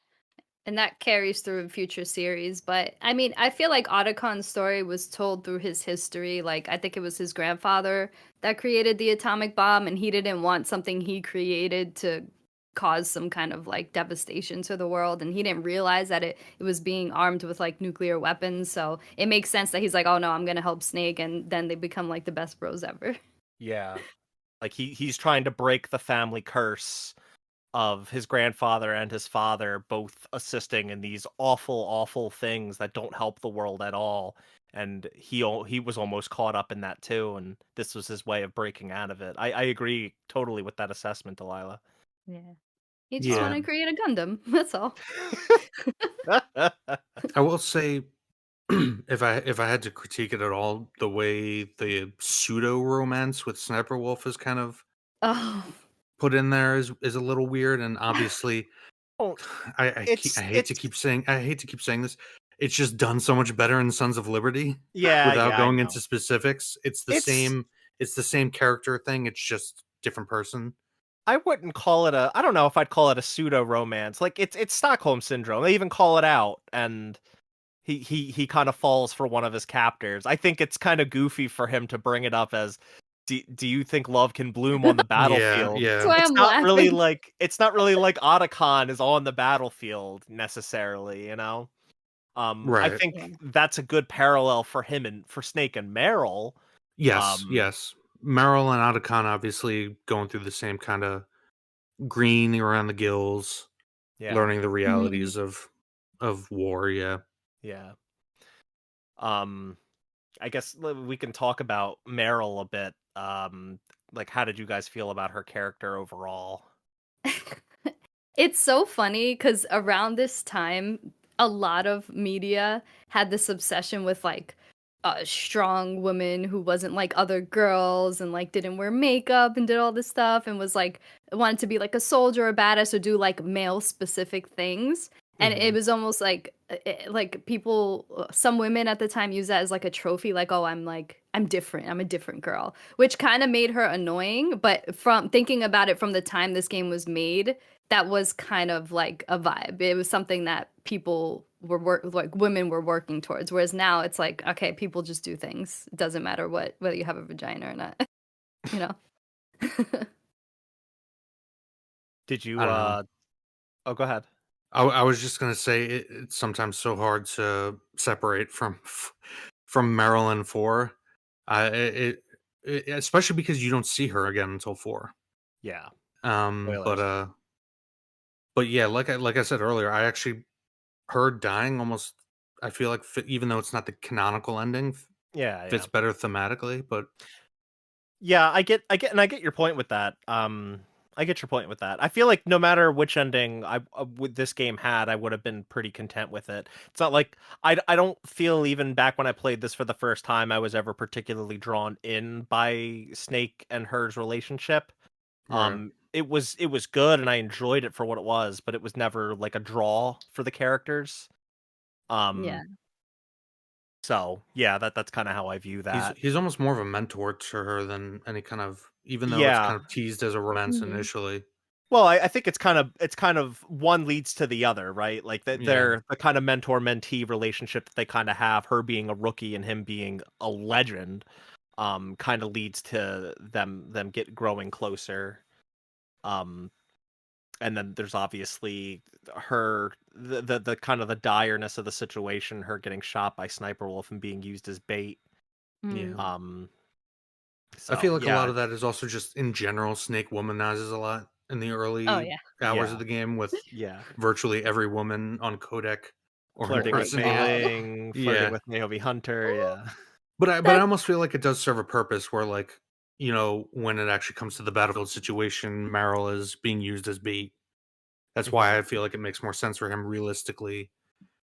And that carries through in future series. But I mean, I feel like Otacon's story was told through his history. Like, I think it was his grandfather that created the atomic bomb, and he didn't want something he created to cause some kind of like devastation to the world. And he didn't realize that it was being armed with like nuclear weapons. So it makes sense that he's like, oh no, I'm going to help Snake. And then they become like the best bros ever. Yeah. Like he's trying to break the family curse of his grandfather and his father both assisting in these awful, awful things that don't help the world at all. And he was almost caught up in that too, and this was his way of breaking out of it. I agree totally with that assessment, Delilah. Yeah. You just want Yeah. to create a Gundam. That's all. I will say if I had to critique it at all, the way the pseudo romance with Sniper Wolf is kind of Oh. put in there is a little weird, and obviously Oh, I hate to it's keep saying this. It's just done so much better in Sons of Liberty yeah, without yeah, I going know. into specifics. It's It's the same character thing. It's just different person. I wouldn't call it a I don't know if I'd call it a pseudo romance. Like it's Stockholm syndrome. They even call it out, and he kind of falls for one of his captors. I think it's kind of goofy for him to bring it up as, do you think love can bloom on the Yeah, battlefield? That's yeah, why I'm laughing. It's not really like Otacon is on the battlefield necessarily, I right. Yeah. think that's a good parallel for him and for Snake and Meryl. Yes, Um yes. Meryl and Otacon obviously going through the same kind of green around the gills, yeah, learning the Mhm. realities of war. Yeah. yeah. Um I guess we can talk about Meryl a bit. Like how did you guys feel about her character overall? It's so funny because around this time, a lot of media had this obsession with like a strong woman who wasn't like other girls and like didn't wear makeup and did all this stuff and was like wanted to be like a soldier or badass or do like male specific things. And it Mhm. was almost like people, some women at the time use that as like a trophy, like, oh, I'm different, I'm a different girl, which kind of made her annoying. But from thinking about it from the time this game was made, that was kind of like a vibe. It was something that people like women were working towards. Whereas now it's like, okay, people just do things. It doesn't matter whether you have a vagina or not, you know. Did I you don't know. oh, go ahead. I was just gonna say it's sometimes so hard to separate from Marilyn 4. Especially because you don't see her again until 4. Yeah, Um, but, spoilers. uh but yeah, like I said earlier, I actually her dying almost I feel like even though it's not the canonical ending, Yeah, fits yeah. better thematically, but Yeah, I get your point with that. I get your point with that. I feel like no matter which ending with this game had, I would have been pretty content with it. It's not like I don't feel even back when I played this for the first time I was ever particularly drawn in by Snake and her's relationship. right. It was good and I enjoyed it for what it was, but it was never like a draw for the characters. Yeah. Um, so yeah, that's kind of how I view that. He's almost more of a mentor to her than any kind of even though it's Yeah. kind of teased as a romance Mhm. initially. Well, I think it's kind of one leads to the other, right? Like that Yeah. they're the kind of mentor mentee relationship that they kind of have. Her being a rookie and him being a legend, kind of leads to them get growing closer. Um, and then there's obviously the kind of the direness of the situation, her getting shot by Sniper Wolf and being used as bait. Yeah. Mm. Um, I feel so like a lot yeah, of that is also just in general Snake womanizes a lot in the Oh early yeah. hours of yeah, the game with yeah. virtually every woman on codec or in Oh Flirting my with person. god. Mei flirting Yeah. with Naomi Hunter, yeah. But I almost feel like it does serve a purpose where like, when it actually comes to the battlefield situation, Meryl is being used as bait. That's why Mhm. I feel like it makes more sense for him realistically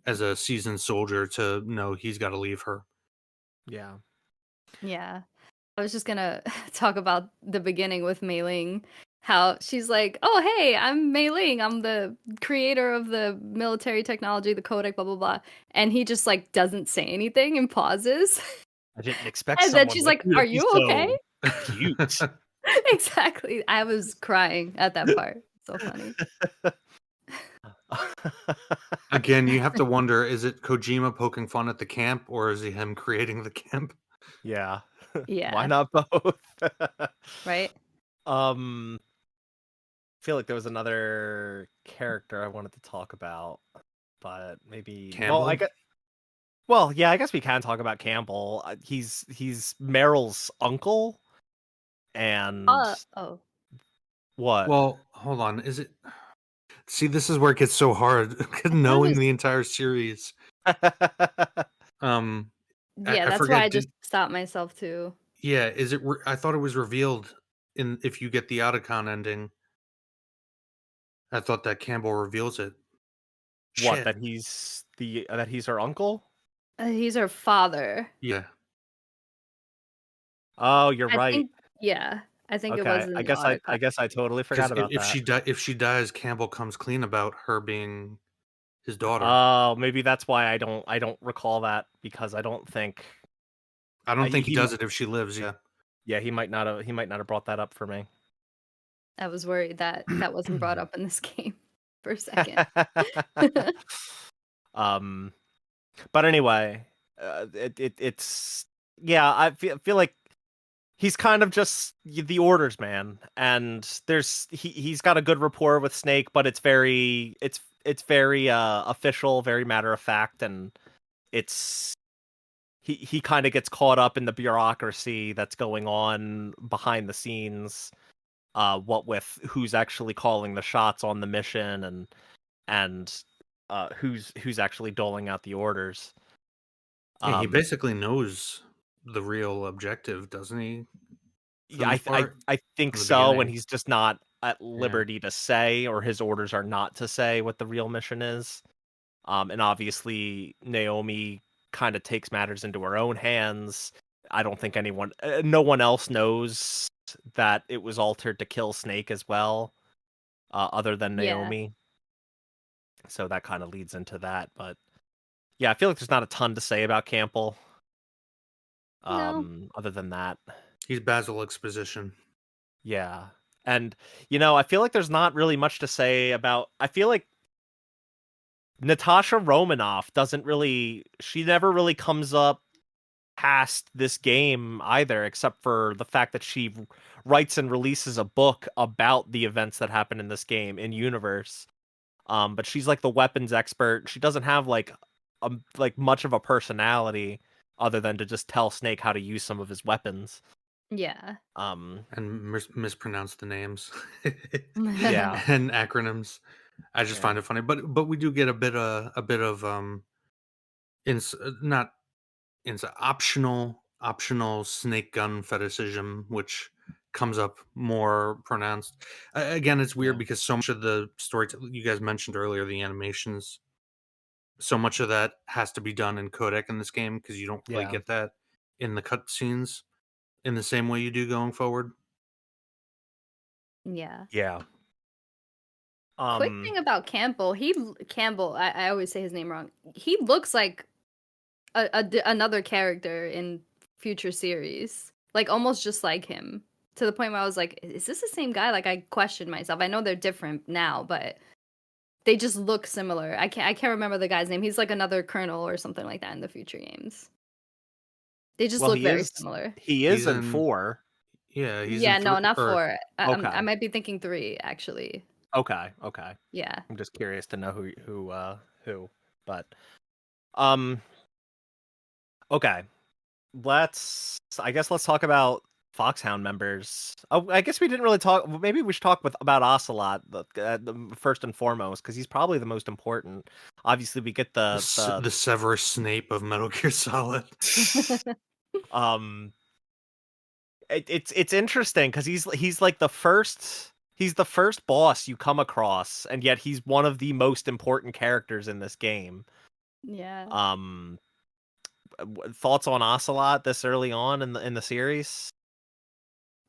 as a seasoned soldier to know he's got to leave her. Yeah. Yeah. I was just gonna talk about the beginning with Mei Ling. How she's like, "Oh, hey, I'm Mei Ling. I'm the creator of the military technology, the codec, blah blah blah." And he just like doesn't say anything and pauses. I didn't expect And then someone she's like like, you to "Are be you okay?" so cute. Exactly. I was crying at that part. So funny. Again, you have to wonder, is it Kojima poking fun at the camp or is he him creating the camp? Yeah. Why Yeah. not both? Right? I feel like there was another character I wanted to talk about, but maybe Campbell? yeah, I guess we can talk about Campbell. He's Meryl's uncle and Oh. what? Well, hold on. Is it See, this is where it gets so hard I thought it knowing was the entire series. Um yeah, I that's why I forget just did stopped myself too. yeah, is it I thought it was revealed in if you get the Otacon ending. I thought that Campbell reveals it. What, Shit. that he's her uncle? He's her father. Yeah. Oh, you're I right. think yeah. I think it was Okay, in the I autocut. guess I totally Because forgot about that. if she dies, Campbell comes clean about her being his daughter. Oh, maybe that's why I don't recall that because I don't think I don't think he he does it if she lives, yeah. yeah, he might not have brought that up for me. I was worried that that wasn't brought up in this game for a second. um, but anyway, it's yeah, feel like he's kind of just the orders man, and he's got a good rapport with Snake, but it's very official, very matter of fact, and it's he kind of gets caught up in the bureaucracy that's going on behind the scenes, what with who's actually calling the shots on the mission and who's actually doling out the orders. Yeah, he Um, basically knows the real objective, doesn't he? For the yeah, most part, I think from the so, and beginning. he's just not at Yeah. liberty to say, or his orders are not to say what the real mission is. And obviously Naomi kind of takes matters into her own hands. I don't think no one else knows that it was altered to kill Snake as well, other than Yeah. Naomi. So that kind of leads into that. But yeah, I feel like there's not a ton to say about Campbell. No. Other than that, He's Basil exposition. yeah. And I feel like there's not really much to say about. I feel like Natasha Romanoff doesn't really. She never really comes up past this game either, except for the fact that she writes and releases a book about the events that happen in this game in universe. But she's like the weapons expert. She doesn't have like much of a personality other than to just tell Snake how to use some of his weapons. Yeah. And mispronounce the names Yeah. and acronyms. I just Yeah. find it funny, but we do get a bit of not optional snake gun fetishism, which comes up more pronounced. Again, it's weird Yeah. because so much of the story you guys mentioned earlier, the animations, so much of that has to be done in codec in this game because you don't really Yeah. get that in the cutscenes in the same way you do going forward. Yeah. Yeah. Quick thing about Campbell, Campbell, I always say his name wrong. He looks like another character in future series, like almost just like him. To the point where I was like, is this the same guy? Like I questioned myself. I know they're different now, but they just look similar. I can't remember the guy's name. He's like another colonel or something like that in the future games. They just Well, look very similar. he He's is in in 4. Yeah, he's in Yeah, no, three not or 4. I Okay. might be thinking 3 actually. Okay. Yeah. I'm just curious to know who. But um okay. I guess let's talk about Foxhound members. Oh, I guess we didn't really talk. Maybe we should talk about Ocelot first and foremost because he's probably the most important. Obviously, we get the Severus Snape of Metal Gear Solid. um. It's interesting because he's like the first. He's the first boss you come across, and yet he's one of the most important characters in this game. Yeah. Um, thoughts on Ocelot this early on in the series?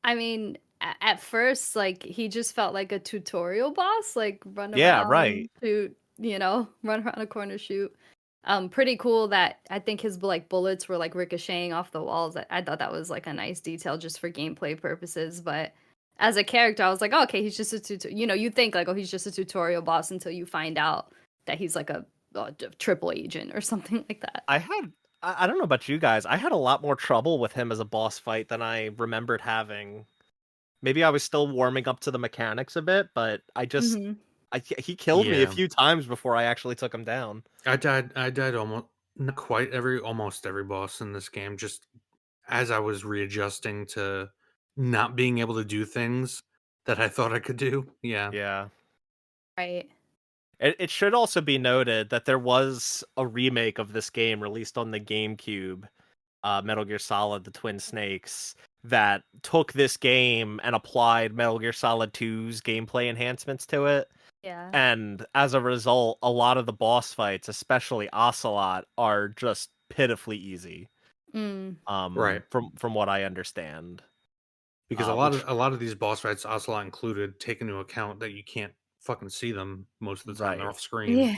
I mean, at first, like he just felt like a tutorial boss, like run Yeah, around, right. shoot, run around a corner, shoot. Pretty cool that I think his like bullets were like ricocheting off the walls. I thought that was like a nice detail just for gameplay purposes. But as a character, I was like, oh, okay, he's just a tutorial. You think like, oh, he's just a tutorial boss until you find out that he's like a triple agent or something like that. I don't know about you guys. I had a lot more trouble with him as a boss fight than I remembered having. Maybe I was still warming up to the mechanics a bit, but Hmm. he killed me a Yeah, few times before I actually took him down. I died almost not quite almost every boss in this game. Just as I was readjusting to not being able to do things that I thought I could do. Yeah, Yeah. Right. It should also be noted that there was a remake of this game released on the GameCube, Metal Gear Solid: The Twin Snakes, that took this game and applied Metal Gear Solid 2's gameplay enhancements to it. Yeah. And as a result, a lot of the boss fights, especially Ocelot, are just pitifully easy. Mm. right. From what I understand. Because Which a lot of these boss fights, Ocelot included, take into account that you can't fucking see them most of the time. They're right. off screen. Yeah.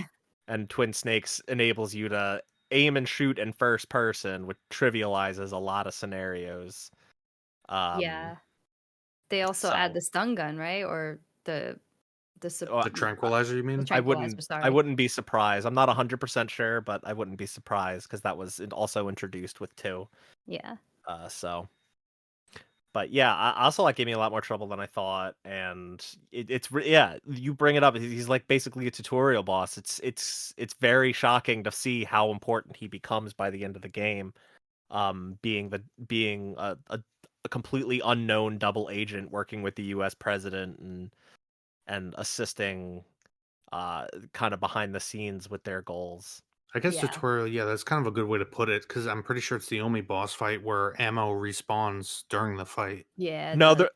And Twin Snakes enables you to aim and shoot in first person, which trivializes a lot of scenarios. Um Yeah. They also add so the stun gun, right? Or the sup- uh, The tranquilizer, you the mean? tranquilizer, I sorry. wouldn't be surprised. I'm not 100% sure, but I wouldn't be surprised because that was also introduced with 2. Yeah. So but yeah, Ocelot gave me a lot more trouble than I thought, and yeah. You bring it up. He's like basically a tutorial boss. It's very shocking to see how important he becomes by the end of the game. Being a completely unknown double agent working with the U.S. president and assisting, kind of behind the scenes with their goals. I guess Yeah. tutorial, yeah, that's kind of a good way to put it because I'm pretty sure it's the only boss fight where ammo respawns during the fight. Yeah, it No, does.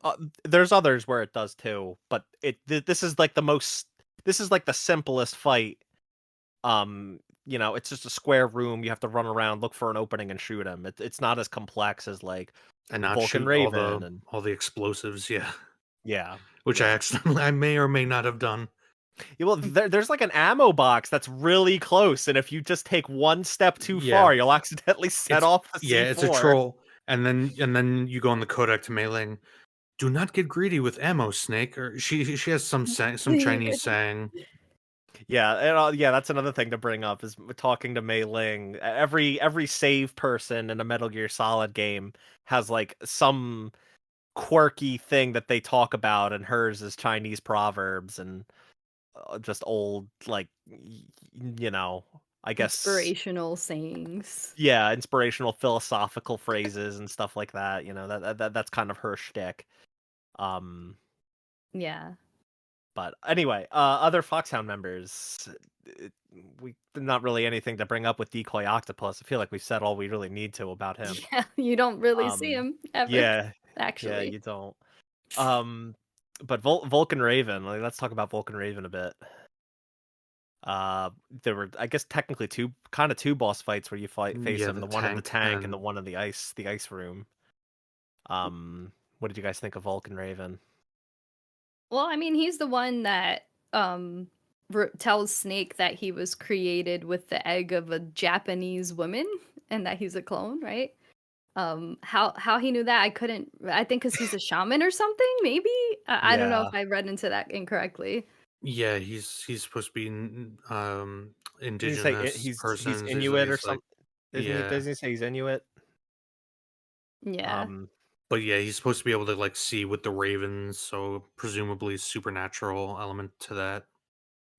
there's others where it does too, but this is like this is like the simplest fight. It's just a square room. You have to run around, look for an opening, and shoot him. It's not as complex as like And not Vulcan shoot Raven and all the explosives, yeah. yeah, Which I yeah. accidentally I may or may not have done. Yeah, well, there's like an ammo box that's really close, and if you just take one step too Yeah. far, you'll accidentally set It's off the yeah, it's a C4. troll. And then you go on the codec to mailing. Do not get greedy with ammo, Snake. Or she has some Chinese saying. Yeah, and yeah, that's another thing to bring up is talking to Mei Ling. Every save person in a Metal Gear Solid game has like some quirky thing that they talk about, and hers is Chinese proverbs, and just old like I guess Inspirational sayings. yeah, inspirational philosophical phrases and stuff like that. That's kind of her shtick. Um, Yeah. but anyway, other Foxhound members. uh, We not really anything to bring up with Decoy Octopus. I feel like we said all we really need to about him. Yeah, you don't really see Um, him ever, yeah, yeah, actually. you don't. Um, but Vulcan Raven. Like, let's talk about Vulcan Raven a bit. There were, I guess, technically two boss fights where you face Yeah, him. the The one in the tank tank and the and one in the ice room. What did you guys think of Vulcan Raven? Well, I mean, he's the one that um tells Snake that he was created with the egg of a Japanese woman and that he's a clone, right? How he knew that I think because he's a shaman or something, maybe. I don't know if Yeah, I read into that incorrectly. yeah, he's supposed to be did he say indigenous he's persons. Inuit or He's like something? Isn't he? yeah, Doesn't he say he's Inuit? Yeah, Um, but yeah, he's supposed to be able to like see with the ravens, so presumably supernatural element to that.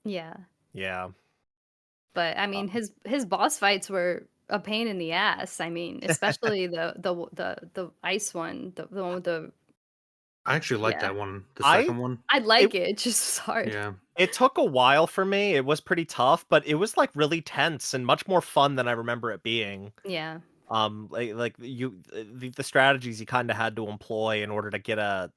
yeah. yeah. But I Uh, mean, his boss fights were a pain in the ass. I mean, especially the ice one, the one with the I actually like yeah. that one, the I second one. I'd it like it. It's just hard. Yeah, it took a while for me. It was pretty tough, but it was like really tense and much more fun than I remember it being. Yeah. The strategies you kind of had to employ in order to get a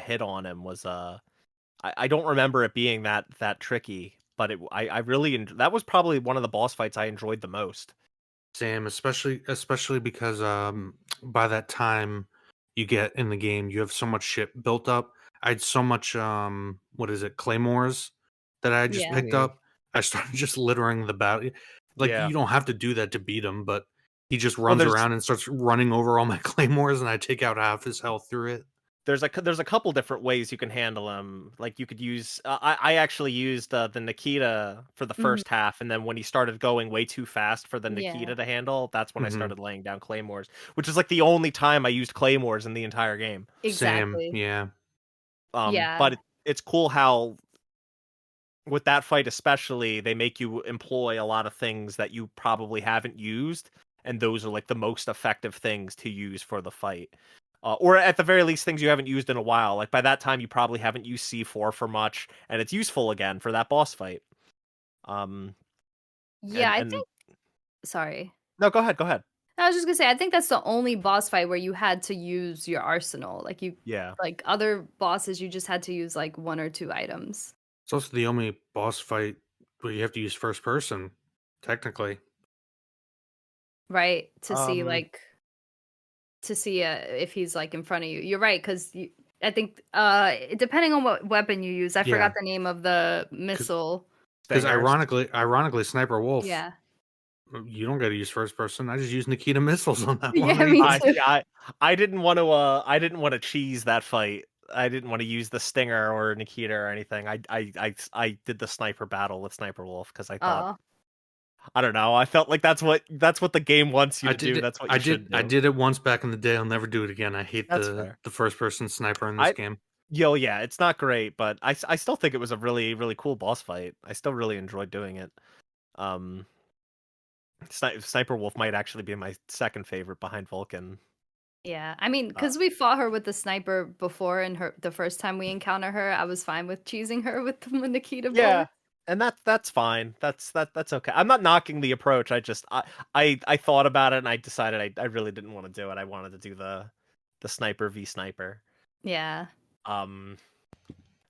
hit on him was I don't remember it being that tricky, but I really that was probably one of the boss fights I enjoyed the most. Sam, especially because by that time you get in the game, you have so much shit built up. I had so much what is it, claymores that I just Yeah. picked Mhm. up. I started just littering the battle. Like Yeah. you don't have to do that to beat him, but he just Well, runs around and starts running over all my claymores, and I take out half his health through it. there's a couple different ways you can handle him. Like you could use I actually used the Nikita for the Mhm. first half, and then when he started going way too fast for the Yeah. Nikita to handle, that's when I Hmm. started laying down claymores, which is like the only time I used claymores in the entire game. Sam, Exactly. yeah, Yeah. But it's cool how with that fight especially, they make you employ a lot of things that you probably haven't used, and those are like the most effective things to use for the fight. Or at the very least, things you haven't used in a while. Like by that time, you probably haven't used C4 for much, and it's useful again for that boss fight. Um, Yeah, I and think sorry. no, go ahead, go ahead. I was just gonna say, I think that's the only boss fight where you had to use your arsenal. Yeah, Like other bosses, you just had to use like one or two items, it's also the only boss fight where you have to use first person, technically. right? um, To see if he's like in front of you. You're right, because I think depending on what weapon you use, I Yeah, forgot the name of the missile. because stingers. ironically, Sniper Wolf, Yeah. you don't got to use first person. I just use Nikita missiles on that one. Yeah, What do you me think? too. I didn't want to I didn't want to cheese that fight. I didn't want to use the Stinger or Nikita or anything. I did the sniper battle with Sniper Wolf because I thought Oh, I don't know. I felt like that's what the game wants you I to did do. it. That's what you should I do. did it once back in the day. I'll never do it again. I hate That's fair. the first person sniper in this I game. yeah, it's not great, but I still think it was a really really cool boss fight. I still really enjoyed doing it. Um, Sniper Wolf might actually be my second favorite behind Vulcan. yeah. I mean, Uh, because we fought her with the sniper before, and the first time we encounter her, I was fine with cheesing her with the Nikita Yeah, bullet. and that's fine. That's okay. I'm not knocking the approach. I thought about it and I decided I really didn't want to do it. I wanted to do the sniper v sniper. Yeah, Um,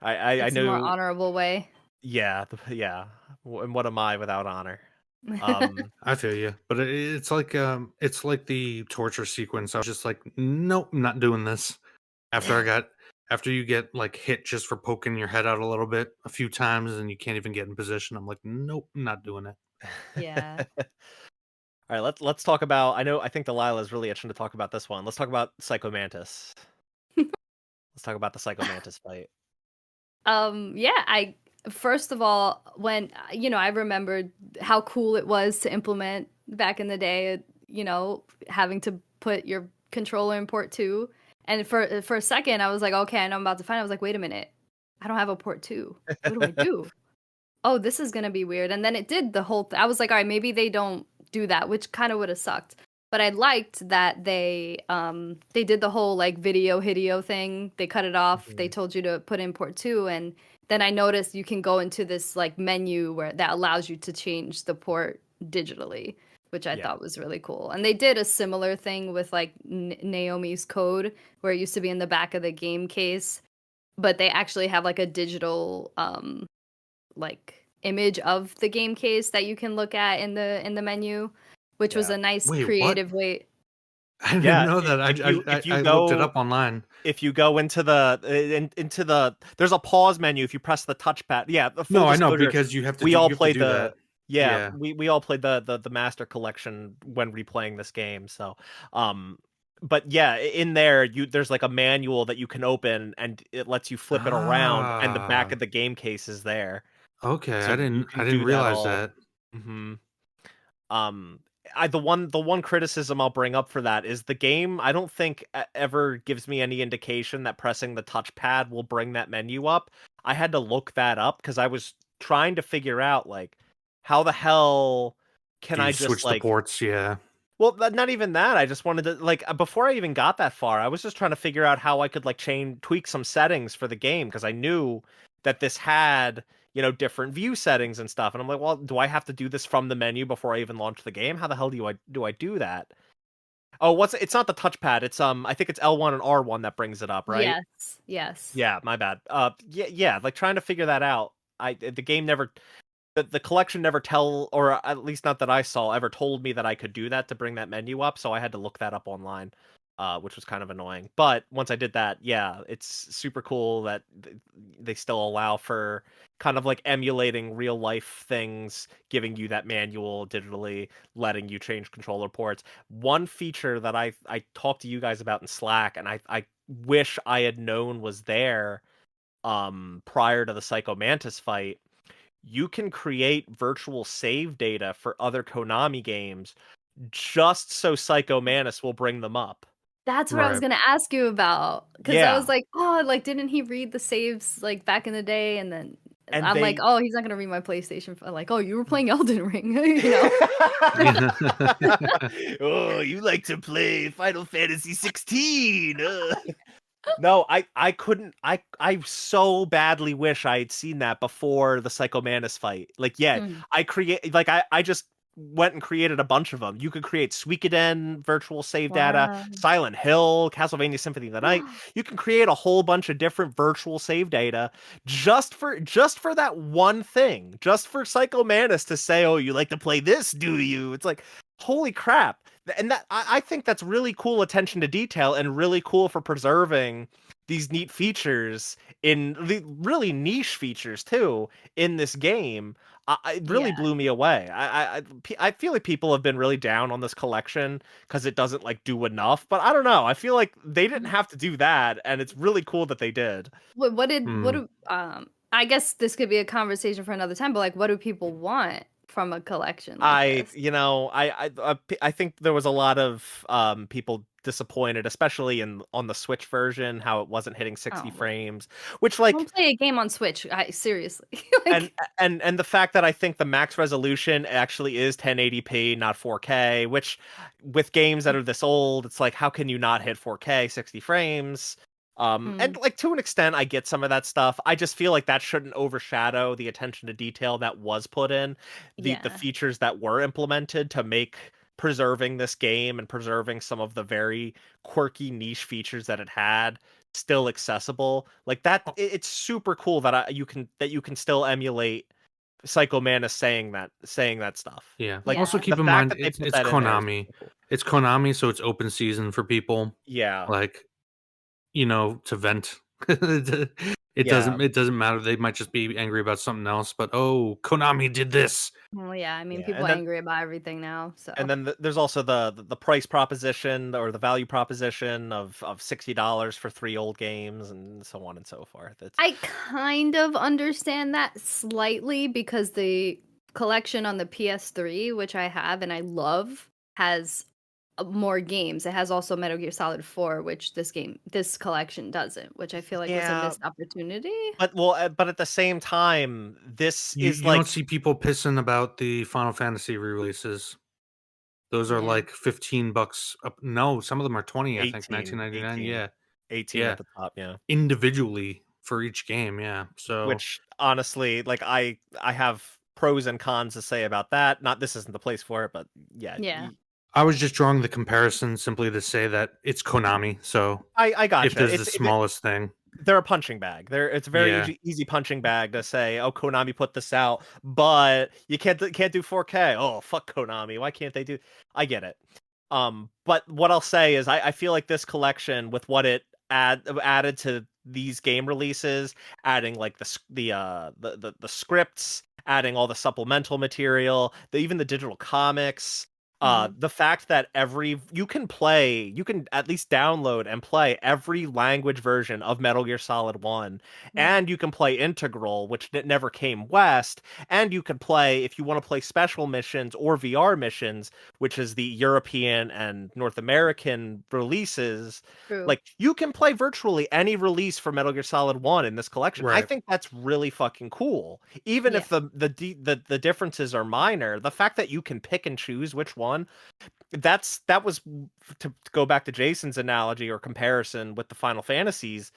I it's a more know. honorable way. Yeah, yeah. And what am I without honor? Um, I feel you, but it's like the torture sequence. I was just like, nope, I'm not doing this. After I got after you get like hit just for poking your head out a little bit a few times and you can't even get in position, I'm like, nope, I'm not doing it. Yeah. all right, let's talk about. I think Delilah is really itching to talk about this one. Let's talk about Psycho Mantis. Let's talk about the Psycho Mantis fight. Yeah, I first of all, when I remembered how cool it was to implement back in the day, having to put your controller in port 2. And for a second I was like, okay, I know I'm about to find. I was like, wait a minute. I don't have a port 2. What do I do? Oh, this is gonna be weird. And then it did the whole I was like, all right, maybe they don't do that, which kind of would have sucked. But I liked that they did the whole like video hideo thing. They cut it off. They Mhm. told you to put in port 2, and then I noticed you can go into this like menu where that allows you to change the port digitally, which I Yeah. thought was really cool. And they did a similar thing with like Naomi's code, where it used to be in the back of the game case, but they actually have like a digital like image of the game case that you can look at in the menu, which was Yeah. a nice Wait, what? creative way. I didn't Yeah, know that. if you I looked it go up online. if you go into into the there's a pause menu if you press the touchpad. Yeah, the full No, I know disclosure, because you have to do that. yeah, Yeah. we all played the master collection when replaying this game. So, um but yeah, in there there's like a manual that you can open and it lets you flip it around and the back Ah, of the game case is there. okay. So you I can didn't do that realize all. that. Mhm. Um, the one criticism I'll bring up for that is the game. I don't think ever gives me any indication that pressing the touchpad will bring that menu up. I had to look that up because I was trying to figure out like how the hell can Do you I just switch the like ports? Yeah. well, not even that. I just wanted to like before I even got that far, I was just trying to figure out how I could like tweak some settings for the game because I knew that this had, different view settings and stuff. And I'm like, well, do I have to do this from the menu before I even launch the game? How the hell do I do that? Oh, it's not the touchpad. It's I think it's L1 and R1 that brings it up, right? Yes, yes. Yeah, my bad. Yeah, like trying to figure that out. The game never the collection never or at least not that I saw, ever told me that I could do that to bring that menu up, so I had to look that up online, which was kind of annoying. But once I did that, yeah, it's super cool that they still allow for kind of like emulating real life things, giving you that manual digitally, letting you change controller ports. One feature that I talked to you guys about in Slack, and I wish I had known was there prior to the Psycho Mantis fight. You can create virtual save data for other Konami games just so Psycho Mantis will bring them up. That's what I was Right. gonna ask you about, because I was Yeah. like, oh, like didn't he read the saves like back in the day? And then And I'm like, they oh, he's not gonna read my PlayStation. Like, oh, you were playing Elden Ring, you know? Oh, you like to play Final Fantasy 16. No, I couldn't I so badly wish I had seen that before the Psycho Mantis fight. Like, yeah, Mm. I just went and created a bunch of them. You could create Suikoden virtual save data, Wow. Silent Hill, Castlevania Symphony of the Night. You can create a whole bunch of different virtual save data just for that one thing. Just for Psycho Mantis to say, "Oh, you like to play this, do you?" It's like, holy crap. And that I think that's really cool attention to detail and really cool for preserving these neat features in the really niche features too in this game. It really Yeah. blew me away. I feel like people have been really down on this collection because it doesn't like do enough, but I don't know. I feel like they didn't have to do that, and it's really cool that they did. What Hmm. do I guess this could be a conversation for another time, but like what do people want from a collection like this? I think there was a lot of people disappointed, especially in on the Switch version, how it wasn't hitting 60 Oh, well, frames, which like don't play a game on Switch. I seriously. and Like and the fact that I think the max resolution actually is 1080p, not 4K, which with games that are this old, it's like how can you not hit 4K 60 frames? And mm, like to an extent, I get some of that stuff. I just feel like that shouldn't overshadow the attention to detail that was put in, the yeah. features that were implemented to make preserving this game and preserving some of the very quirky niche features that it had still accessible. Like that, it's super cool that you can still emulate Psycho Mantis saying that stuff. Yeah. Like Also Yeah. the keep in fact mind that they put it's that in there is Konami. super cool. It's Konami, so it's open season for people. Yeah, Like, to vent. yeah, It doesn't matter. They might just be angry about something else, but oh, Konami did this. Well, yeah, I mean, yeah, people are angry about everything now, so. and then there's also the price proposition or the value proposition of $60 for 3 old games and so on and so forth. It's I kind of understand that slightly because the collection on the PS3, which I have and I love, has more games. It has also Metal Gear Solid 4, which this collection doesn't, which I feel like was a Yeah, missed opportunity. but at the same time, this is You don't like see people pissing about the Final Fantasy re-releases. Those are Yeah. like $15 up. No, some of them are 20, I think, 18, 19.99. 18, Yeah. 18 Yeah. at the top, yeah. Individually for each game, yeah. So Which honestly, like I have pros and cons to say about that. Not this isn't the place for it, but yeah, Yeah. I was just drawing the comparison simply to say that it's Konami. So I if gotcha. there's the smallest thing, They're a punching bag. It's a very yeah. easy punching bag to say, "Oh, Konami put this out, but you can't do 4K." Oh, fuck Konami. Why can't they do? I get it. But what I'll say is, I feel like this collection with what it added to these game releases, adding like the scripts, adding all the supplemental material, even the digital comics. Mhm. The fact that you can at least download and play every language version of Metal Gear Solid 1, Yeah. and you can play Integral, which never came west, and you can play, if you want to play special missions or VR missions, which is the European and North American releases, True. like you can play virtually any release for Metal Gear Solid 1 in this collection. I Right. think that's really fucking cool. Even Yeah. if the differences are minor, the fact that you can pick and choose which one, that was to go back to Jason's analogy or comparison with the Final Fantasies,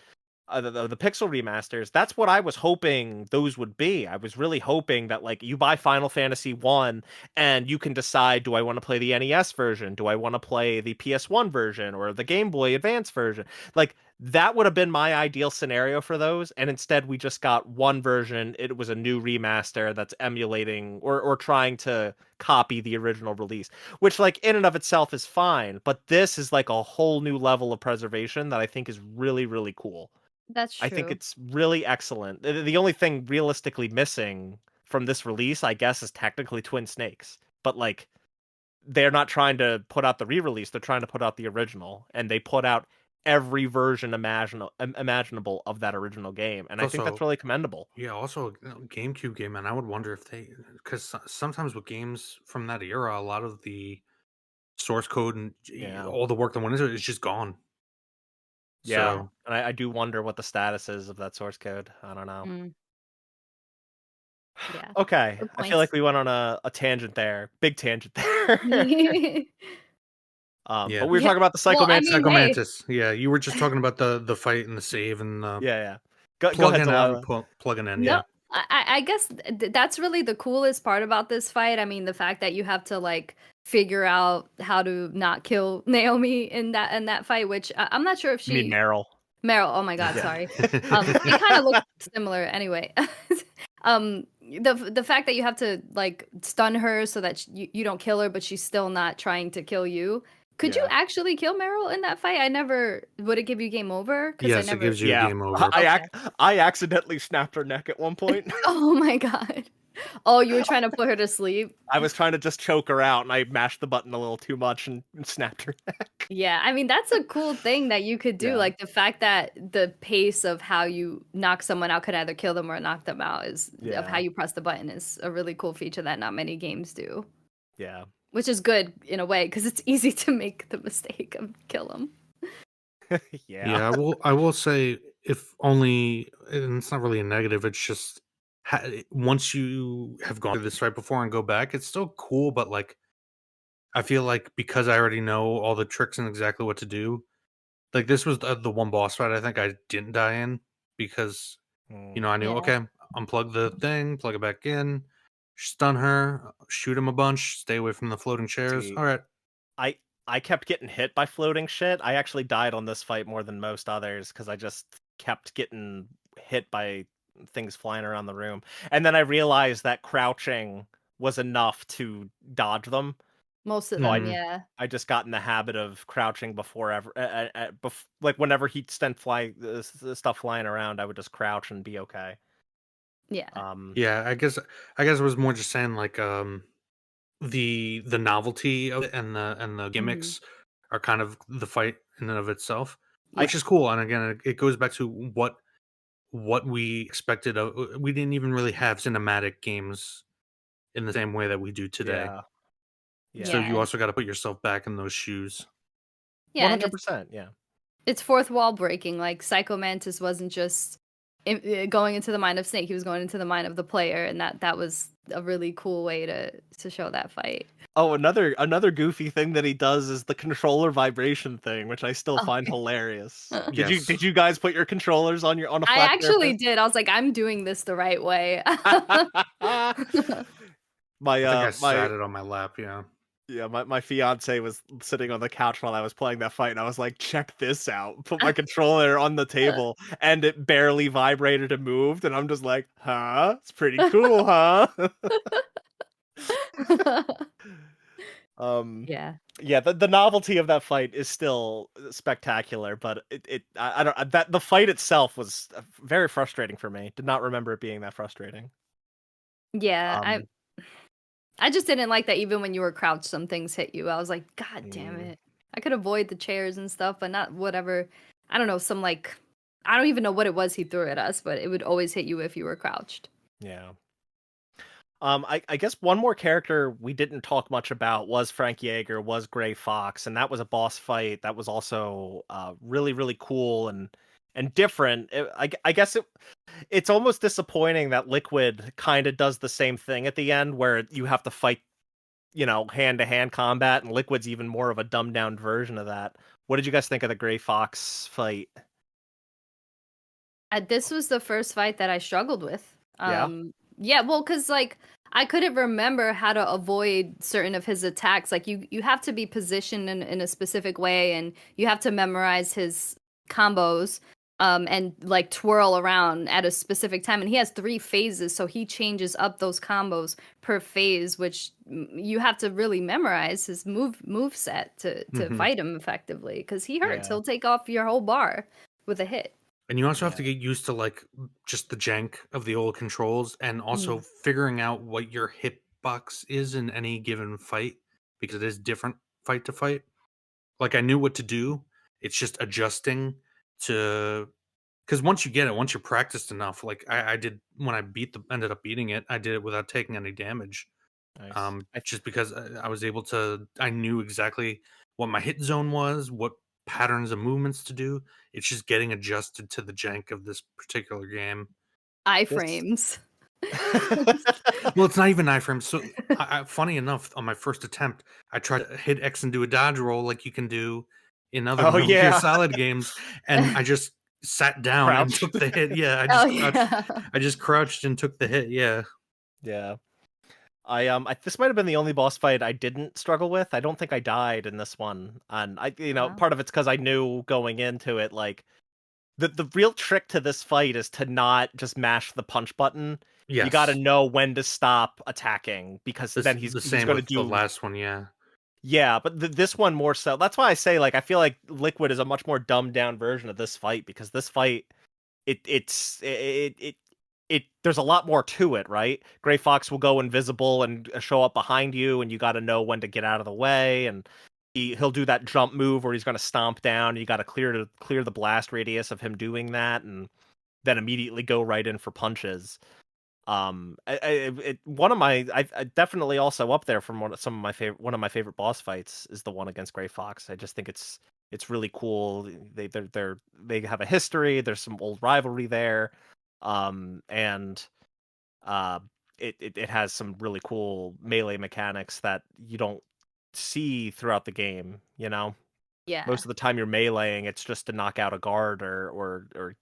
the pixel remasters. That's what I was hoping those would be. I was really hoping that like you buy Final Fantasy 1 and you can decide, do I want to play the NES version, do I want to play the PS1 version or the Game Boy Advance version. Like that would have been my ideal scenario for those, and instead we just got one version. It was a new remaster that's emulating or trying to copy the original release, which like in and of itself is fine, but this is like a whole new level of preservation that I think is really really cool. That's I think true. it's really excellent. The only thing realistically missing from this release, I guess, is technically Twin Snakes. But like they're not trying to put out the re-release, they're trying to put out the original, and they put out every version imaginable of that original game, and It's I think that's also, really commendable. yeah, also a GameCube game, and I would wonder if because sometimes with games from that era, a lot of the source code and Yeah. all the work that went into it is just gone. Yeah. Yeah. So And I do wonder what the status is of that source code. I don't know. Mm. Yeah. Okay. Good I feel like points. we went on a tangent there. Big tangent there. But yeah, we were Yeah. talking about the Well, I Psychomantic. mean, Psycho hey, Mantis. Yeah, you were just talking about the fight and the save and Yeah, yeah. Go ahead, plugging out and Delilah. plugging in. no, Yeah, I guess that's really the coolest part about this fight. I mean, the fact that you have to like figure out how to not kill Naomi in that fight, which I'm not sure if You mean she Meryl? Meryl. Oh my God, Yeah. sorry. They kind of look similar anyway. The fact that you have to like stun her so that you don't kill her, but she's still not trying to kill you. Could you Yeah. actually kill Meryl in that fight? I never. Would it give you game over? Because I yes, it never. gives you a Yeah. game over. Okay. I accidentally snapped her neck at one point. Oh my God. Oh, you were trying to put her to sleep? I was trying to just choke her out, and I mashed the button a little too much and snapped her neck. Yeah, I mean, that's a cool thing that you could do. Yeah. Like the fact that the pace of how you knock someone out could either kill them or knock them out is of how Yeah. you press the button is a really cool feature that not many games do. Yeah. Which is good in a way because it's easy to make the mistake of kill them. Yeah. Yeah, I will say if only, and it's not really a negative. It's just once you have gone through this fight before and go back, it's still cool. But like, I feel like because I already know all the tricks and exactly what to do. Like this was the one boss fight I think I didn't die in because Mm. I knew, Yeah. okay, unplug the thing, plug it back in, stun her, shoot him a bunch, stay away from the floating chairs. See, All right. I I kept getting hit by floating shit. I actually died on this fight more than most others because I just kept getting hit by things flying around the room. And then I realized that crouching was enough to dodge them. Most of So them, Mhm. yeah. I just got in the habit of crouching before ever, like whenever he sent stuff flying around, I would just crouch and be okay. Yeah. Um, Yeah, I guess it was more just saying like the novelty of it and the Hmm. gimmicks are kind of the fight in and of itself, I which Yeah. is cool. And again, it goes back to what we expected of. We didn't even really have cinematic games in the same way that we do today. yeah. Yeah. So you Yeah. also got to put yourself back in those shoes. Yeah, and 100%. Yeah. it's fourth wall breaking. Like Psycho Mantis wasn't just going into the mind of Snake; he was going into the mind of the player, and that was a really cool way to show that fight. Oh, another goofy thing that he does is the controller vibration thing, which I still Oh. find hilarious. Did you Yes. did you guys put your controllers on a I flat actually did. I was like, I'm doing this the right way. surface? my I think uh I my sat it on my lap. Yeah. yeah, my fiance was sitting on the couch while I was playing that fight, and I was like, check this out. Put my controller on the table, and it barely vibrated and moved, and I'm just like, huh? It's pretty cool, huh? um Yeah. yeah, the novelty of that fight is still spectacular, but I don't that the fight itself was very frustrating for me. Did not remember it being that frustrating. Yeah, Um I just didn't like that even when you were crouched, some things hit you. I was like, God damn mm, it. I could avoid the chairs and stuff, but not whatever. I don't know, some like, I don't even know what it was he threw at us, but it would always hit you if you were crouched. yeah. I guess one more character we didn't talk much about was Frank Yeager, was Gray Fox, and that was a boss fight that was also really really cool and different. I guess it's almost disappointing that Liquid kind of does the same thing at the end, where you have to fight, hand to hand combat, and Liquid's even more of a dumbed down version of that. What did you guys think of the Gray Fox fight? This was the first fight that I struggled with. Yeah, Yeah, well, because like I couldn't remember how to avoid certain of his attacks. Like you have to be positioned in a specific way, and you have to memorize his combos, and like twirl around at a specific time. And he has 3 phases, so he changes up those combos per phase, which you have to really memorize his move set to Hmm. fight him effectively. Because he hurts, yeah, he'll take off your whole bar with a hit. And you also have yeah. to get used to like just the jank of the old controls, and also Mm. figuring out what your hitbox is in any given fight, because it is different fight to fight. Like I knew what to do. It's just adjusting to, because once you get it, once you're practiced enough, like I did when I ended up beating it, I did it without taking any damage. Nice. Just because I was able to, I knew exactly what my hit zone was, what patterns of movements to do. It's just getting adjusted to the jank of this particular game. This. Iframes. Well, it's not even iframes. So, funny enough, on my first attempt, I tried to hit X and do a dodge roll like you can do in other Oh Metal Gear yeah, Solid games, and I just sat down and crouch. took the hit. Yeah, I Oh just crouched. yeah. I just crouched and took the hit. Yeah. Yeah. This might have been the only boss fight I didn't struggle with. I don't think I died in this one. And Wow. part of it's because I knew going into it, like the real trick to this fight is to not just mash the punch button. You got to Yes. know when to stop attacking, because then The he's same going to with the do. last one. Yeah. Yeah, but this one more so. That's why I say, like, I feel like Liquid is a much more dumbed down version of this fight, because this fight, it there's a lot more to it, right? Gray Fox will go invisible and show up behind you, and you got to know when to get out of the way, and he'll do that jump move where he's going to stomp down, and you got to clear the blast radius of him doing that, and then immediately go right in for punches. One of my, I definitely also up there from one of my favorite boss fights is the one against Gray Fox. I just think it's really cool. They have a history. There's some old rivalry there, and uh, it has some really cool melee mechanics that you don't see throughout the game. Yeah. Most of the time you're meleeing, it's just to knock out a guard or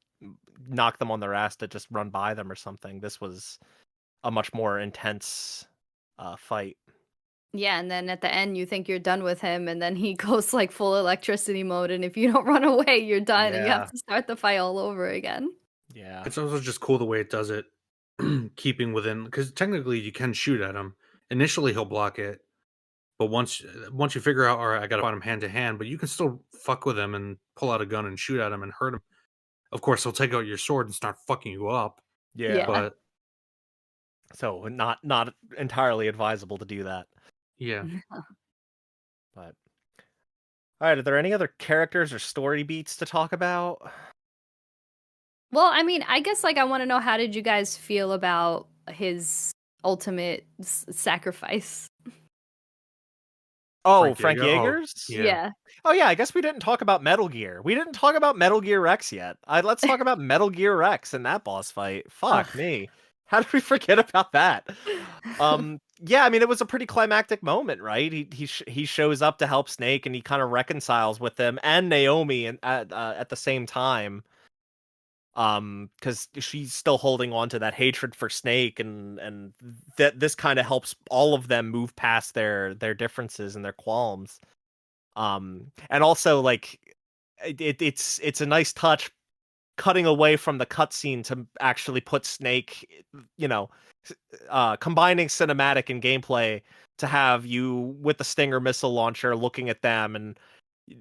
knock them on their ass to just run by them or something. This was a much more intense fight. Yeah, and then at the end you think you're done with him, and then he goes like full electricity mode, and if you don't run away, you're done and you have Yeah, to start the fight all over again. yeah, It's also just cool the way it does it, keeping within, because technically you can shoot at him. Initially, he'll block it, but once you figure out, all right, I got to fight him hand to hand, but you can still fuck with him and pull out a gun and shoot at him and hurt him. Of course, he'll take out your sword and start fucking you up, yeah. Yeah. but So not entirely advisable to do that. yeah. But all right, are there any other characters or story beats to talk about? Well, I mean, I guess like I want to know, how did you guys feel about his ultimate sacrifice? Oh, Frank Frank Yeager. Oh, Yeager's? yeah. Yeah. Oh yeah, I guess we didn't talk about Metal Gear. We didn't talk about Metal Gear Rex yet. Let's talk about Metal Gear Rex and that boss fight. Fuck Ugh. me. How did we forget about that? Yeah, I mean it was a pretty climactic moment, right? He shows up to help Snake and he kind of reconciles with them and Naomi and at the same time. Because she's still holding on to that hatred for Snake and that this kind of helps all of them move past their differences and their qualms. And also like it's a nice touch cutting away from the cutscene to actually put Snake, you know, combining cinematic and gameplay to have you with the Stinger missile launcher looking at them and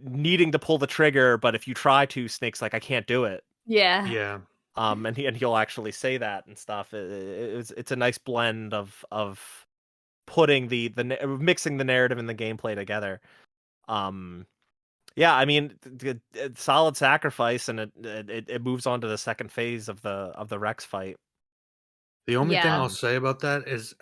needing to pull the trigger, but if you try to, Snake's like, I can't do it. Yeah. Yeah. And he'll actually say that and stuff. It's a nice blend of putting mixing the narrative and the gameplay together. Yeah, I mean, solid sacrifice, and it moves on to the second phase of the Rex fight. The only thing Yeah. I'll say about that is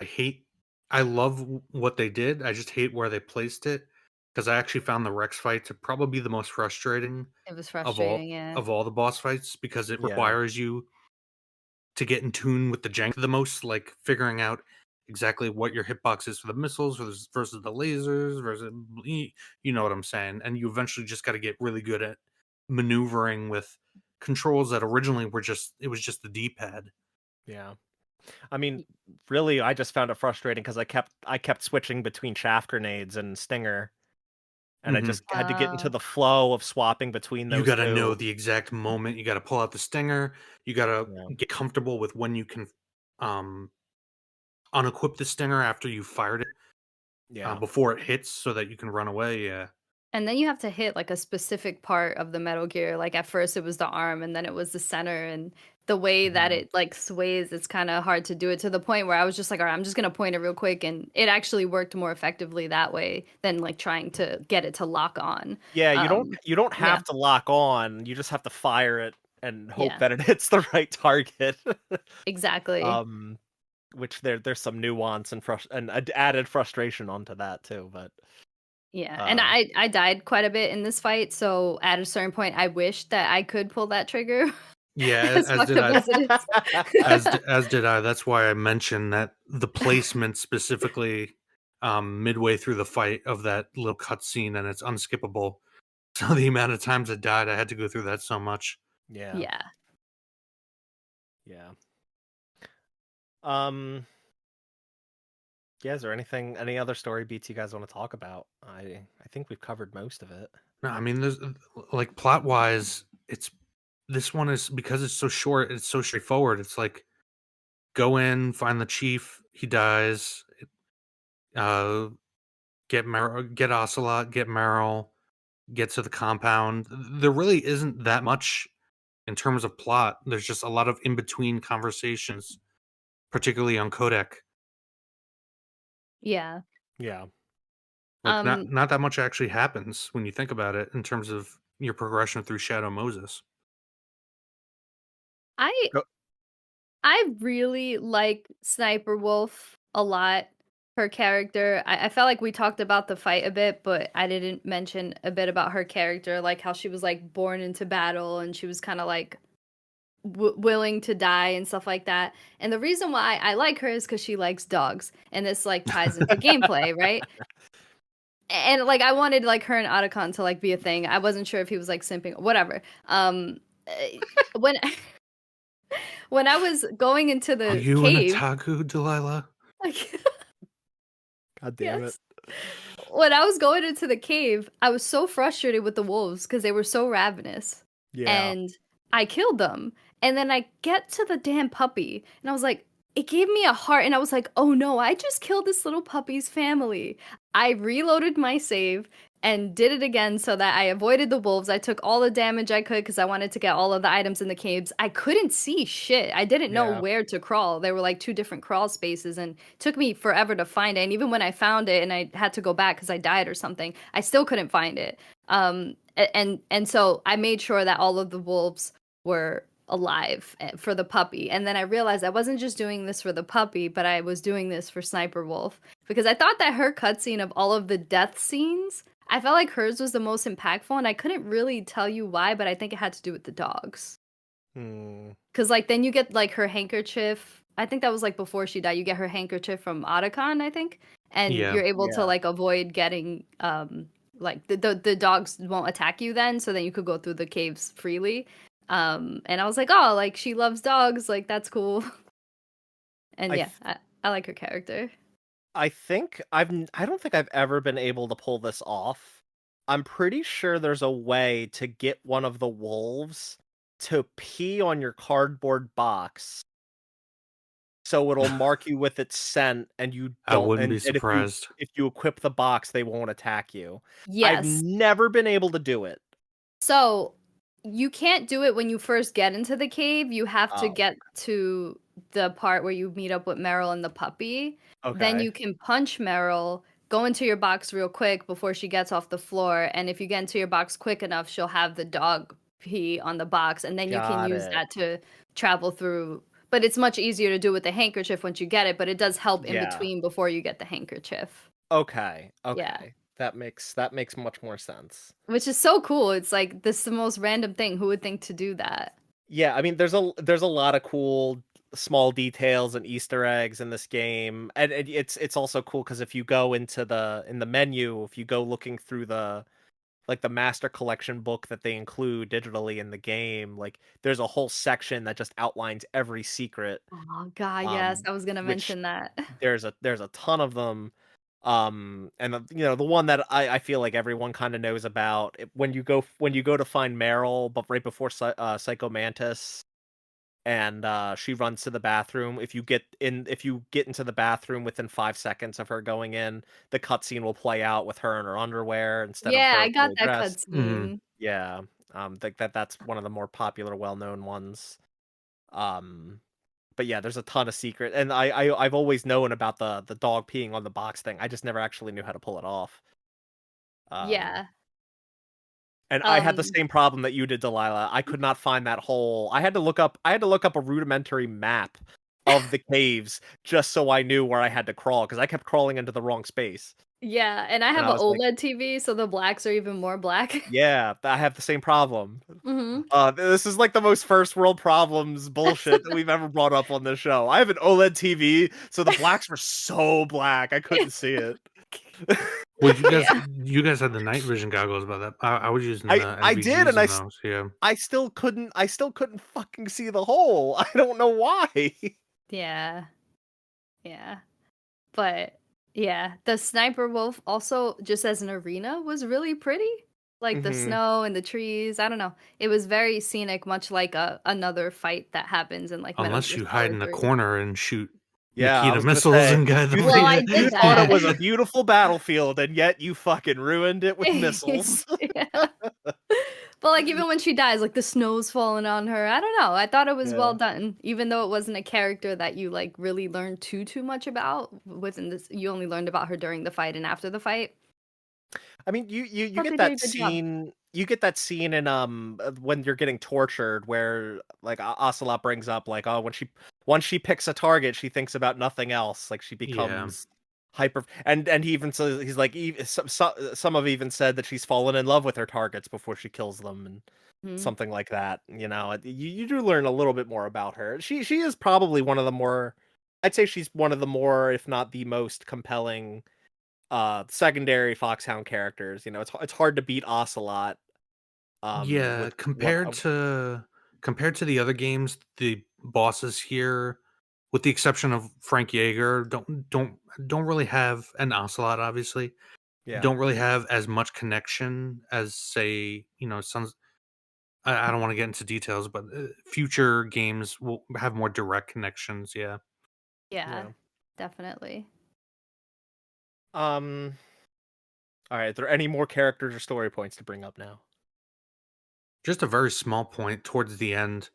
I love what they did. I just hate where they placed it because I actually found the Rex fight to probably be the most frustrating It was of frustrating, all yeah. of all the boss fights because it Yeah, requires you to get in tune with the jank the most, like figuring out exactly what your hitbox is for the missiles versus the lasers versus you know what I'm saying, and you eventually just got to get really good at maneuvering with controls that originally were just it was just the D-pad. yeah. I mean, really, I just found it frustrating because I kept switching between chaff grenades and Stinger, and I hmm just had to get into the flow of swapping between You those got to know two. the exact moment. You got to pull out the stinger. You got to Yeah, get comfortable with when you can um, unequip the stinger after you fired it yeah, before it hits, so that you can run away. Yeah, And then you have to hit like a specific part of the Metal Gear. Like at first it was the arm and then it was the center and the way that mhm. it like sways, it's kind of hard to do it to the point where I was just like, all right, I'm just going to point it real quick. And it actually worked more effectively that way than like trying to get it to lock on. Yeah. You don't Um, you don't yeah, have to lock on. You just have to fire it and hope yeah, that it hits the right target. exactly. um, which there's some nuance and added frustration onto that too. But Yeah. And uh, I died quite a bit in this fight. So at a certain point, I wish that I could pull that trigger yeah. as As fucked did up I. as it is. As did I. That's why I mentioned that the placement specifically midway through the fight of that little cutscene, and it's unskippable. So the amount of times I died, I had to go through that so much. yeah, Yeah. yeah. Yeah, is there any other story beats you guys want to talk about? I think we've covered most of it. No, I mean, there's like plot wise, it's this one is because it's so short, it's so straightforward. It's like go in, find the chief, he dies, uh, get Ocelot, get Meryl, get to the compound. There really isn't that much in terms of plot. There's just a lot of in between conversations, particularly on Codec. Yeah. Yeah. Like Um, not that much actually happens when you think about it in terms of your progression through Shadow Moses. I Go- I really like Sniper Wolf a lot. Her character. I felt like we talked about the fight a bit, but I didn't mention a bit about her character, like how she was like born into battle and she was kind of like willing to die and stuff like that. And the reason why I like her is because she likes dogs, and this like ties into gameplay, right? And like I wanted like her and Otacon to like be a thing. I wasn't sure if he was like simping, whatever. When when I was going into Are the you an cave, otaku, Delilah? like God damn it. yes, when I was going into the cave, I was so frustrated with the wolves because they were so ravenous. Yeah. And I killed them. And then I get to the damn puppy, and I was like, it gave me a heart, and I was like, oh no, I just killed this little puppy's family. I reloaded my save and did it again so that I avoided the wolves. I took all the damage I could because I wanted to get all of the items in the caves. I couldn't see shit. I didn't know Yeah. where to crawl. There were like two different crawl spaces, and it took me forever to find it. And even when I found it and I had to go back because I died or something, I still couldn't find it. And so I made sure that all of the wolves were alive for the puppy. And then I realized I wasn't just doing this for the puppy, but I was doing this for Sniper Wolf because I thought that her cutscene of all of the death scenes, I felt like hers was the most impactful, and I couldn't really tell you why, but I think it had to do with the dogs. Hmm. Because like then you get like her handkerchief. I think that was like before she died. You get her handkerchief from Otacon, I think, and Yeah. you're able to Yeah. like avoid getting like the dogs won't attack you then, so then you could go through the caves freely. And I was like, oh, like she loves dogs, like that's cool. And I yeah, th- I like her character. I think I don't think I've ever been able to pull this off. I'm pretty sure there's a way to get one of the wolves to pee on your cardboard box so it'll mark you with its scent and you I don't wouldn't be and surprised. if you equip the box they won't attack you. I've Yes. never been able to do it. So you can't do it when you first get into the cave. You have to Oh, get to the part where you meet up with Meryl and the puppy. Then okay. you can punch Meryl, go into your box real quick before she gets off the floor. And if you get into your box quick enough, she'll have the dog pee on the box. And then you can Got use it. that to travel through. But it's much easier to do with the handkerchief once you get it. But it does help in Yeah. between before you get the handkerchief. Okay. Yeah. Okay. That makes much more sense. Which is so cool. It's like this is the most random thing. Who would think to do that? Yeah, I mean there's a lot of cool small details and Easter eggs in this game. And it's also cool because if you go into the menu, if you go looking through the like the master collection book that they include digitally in the game, like there's a whole section that just outlines every secret. Oh god, yes, I was gonna Which mention that. there's a ton of them. And the one that I feel like everyone kind of knows about when you go to find Meryl, but right before Psycho Mantis, and she runs to the bathroom. If you get into the bathroom within 5 seconds of her going in, the cutscene will play out with her in her underwear instead of Yeah, her I got fully that dressed. Mhm. cutscene. Yeah, think that's one of the more popular, well-known ones. Um, but yeah, there's a ton of secret, and I've always known about the dog peeing on the box thing. I just never actually knew how to pull it off. Um, Yeah. and I had the Um, same problem that you did, Delilah. I could not find that hole. I had to look up a rudimentary map of the caves just so I knew where I had to crawl because I kept crawling into the wrong space. yeah, and I And have I an was like, OLED TV, so the blacks are even more black. yeah, I have the same problem. Mhm. This is like the most first world problems bullshit that we've ever brought up on this show. I have an OLED TV, so the blacks were so black I couldn't see it. Well, Yeah. you guys had the night vision goggles about that. I was using the I did, NVGs and in those. Yeah. I still couldn't fucking see the hole. I don't know why. Yeah. Yeah. But yeah, the Sniper Wolf also just as an arena was really pretty. Like the Hmm. snow and the trees. I don't know. It was very scenic, much like another fight that happens in like Metal Unless Gear you hide Solid in a 3. corner and shoot Yeah, I Nikita was gonna missiles say and guide the you Well, I you did thought it that. was a beautiful battlefield, and yet you fucking ruined it with missiles. Yeah. But like even when she dies, like the snow's falling on her. I don't know. I thought it was well Yeah. done, even though it wasn't a character that you like really learned too much about. Within this, you only learned about her during the fight and after the fight. I mean, you Thought get they did a that good job. scene. You get that scene in when you're getting tortured, where like Ocelot brings up like, oh, when she once she picks a target, she thinks about nothing else. Like she Yeah. becomes hyper. And he even says he's like some have even said that she's fallen in love with her targets before she kills them and Mhm. something like that. You do learn a little bit more about her. She is probably one of the more. I'd say she's one of the more, if not the most compelling secondary Foxhound characters. It's hard to beat Ocelot Yeah, with what compared to the other games, the bosses here, with the exception of Frank Yeager, don't really have an Ocelot, obviously. yeah. Don't really have as much connection as say, Sons. I don't want to get into details, but future games will have more direct connections. Yeah. Yeah, Yeah. definitely. Um all right, are there any more characters or story points to bring up now? Just a very small point towards the end,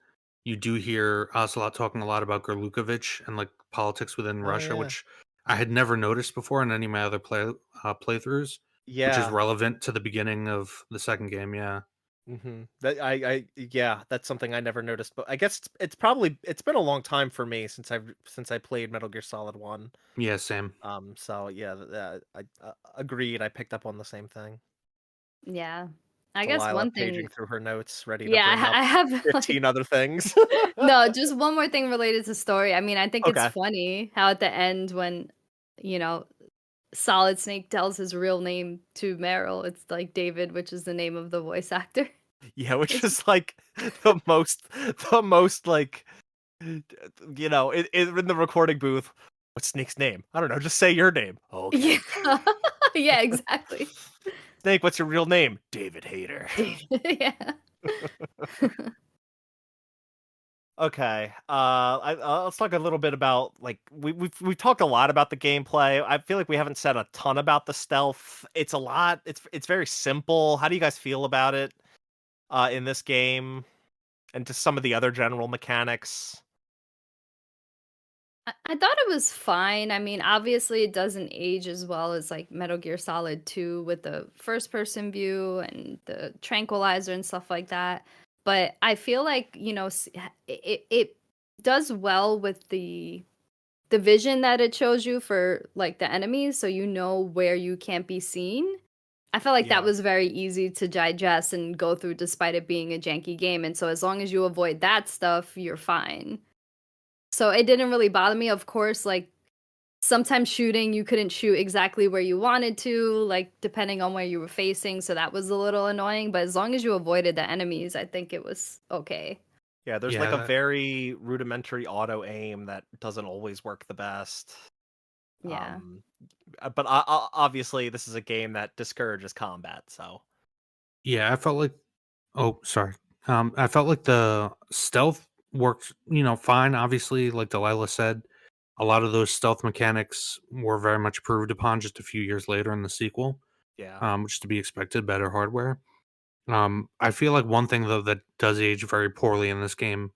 you do hear Ocelot talking a lot about Gerlukovich and like politics within Oh Russia, yeah. which I had never noticed before in any of my other playthroughs, which is Yeah. relevant to the beginning of the second game. Yeah, Yeah, that's something I never noticed, but I guess it's probably it's been a long time for me since I played Metal Gear Solid 1. Yeah, same. So yeah, I agreed. I picked up on the same thing. Yeah. I guess Delilah one thing paging through her notes, ready to yeah, bring up I have, like 15 other things. no, just one more thing related to story. I mean, I think it's Okay. funny how at the end when, you know, Solid Snake tells his real name to Meryl, it's like David, which is the name of the voice actor. Yeah, which It's is like the most like in the recording booth. What's Snake's name? I don't know. Just say your name. yeah. Okay. Yeah, exactly. Snake, what's your real name? David Hayter. David, yeah. Okay. Let's talk a little bit about like we've talked a lot about the gameplay. I feel like we haven't said a ton about the stealth. It's a lot. It's very simple. How do you guys feel about it in this game and just some of the other general mechanics? I thought it was fine. I mean, obviously it doesn't age as well as like Metal Gear Solid 2 with the first person view and the tranquilizer and stuff like that. But I feel like, it does well with the vision that it shows you for like the enemies so you know where you can't be seen. I felt like that Yeah. was very easy to digest and go through despite it being a janky game. And so as long as you avoid that stuff, you're fine. So it didn't really bother me. Of course, like sometimes shooting, you couldn't shoot exactly where you wanted to, like depending on where you were facing. So that was a little annoying. But as long as you avoided the enemies, I think it was okay. Yeah, there's like Yeah, a very rudimentary auto aim that doesn't always work the best. Yeah. Um, but obviously, this is a game that discourages combat. So yeah. I felt like. Oh, sorry. I felt like the stealth worked, fine. Obviously, like Delilah said, a lot of those stealth mechanics were very much improved upon just a few years later in the sequel, yeah, which is to be expected. Better hardware. I feel like one thing though that does age very poorly in this game,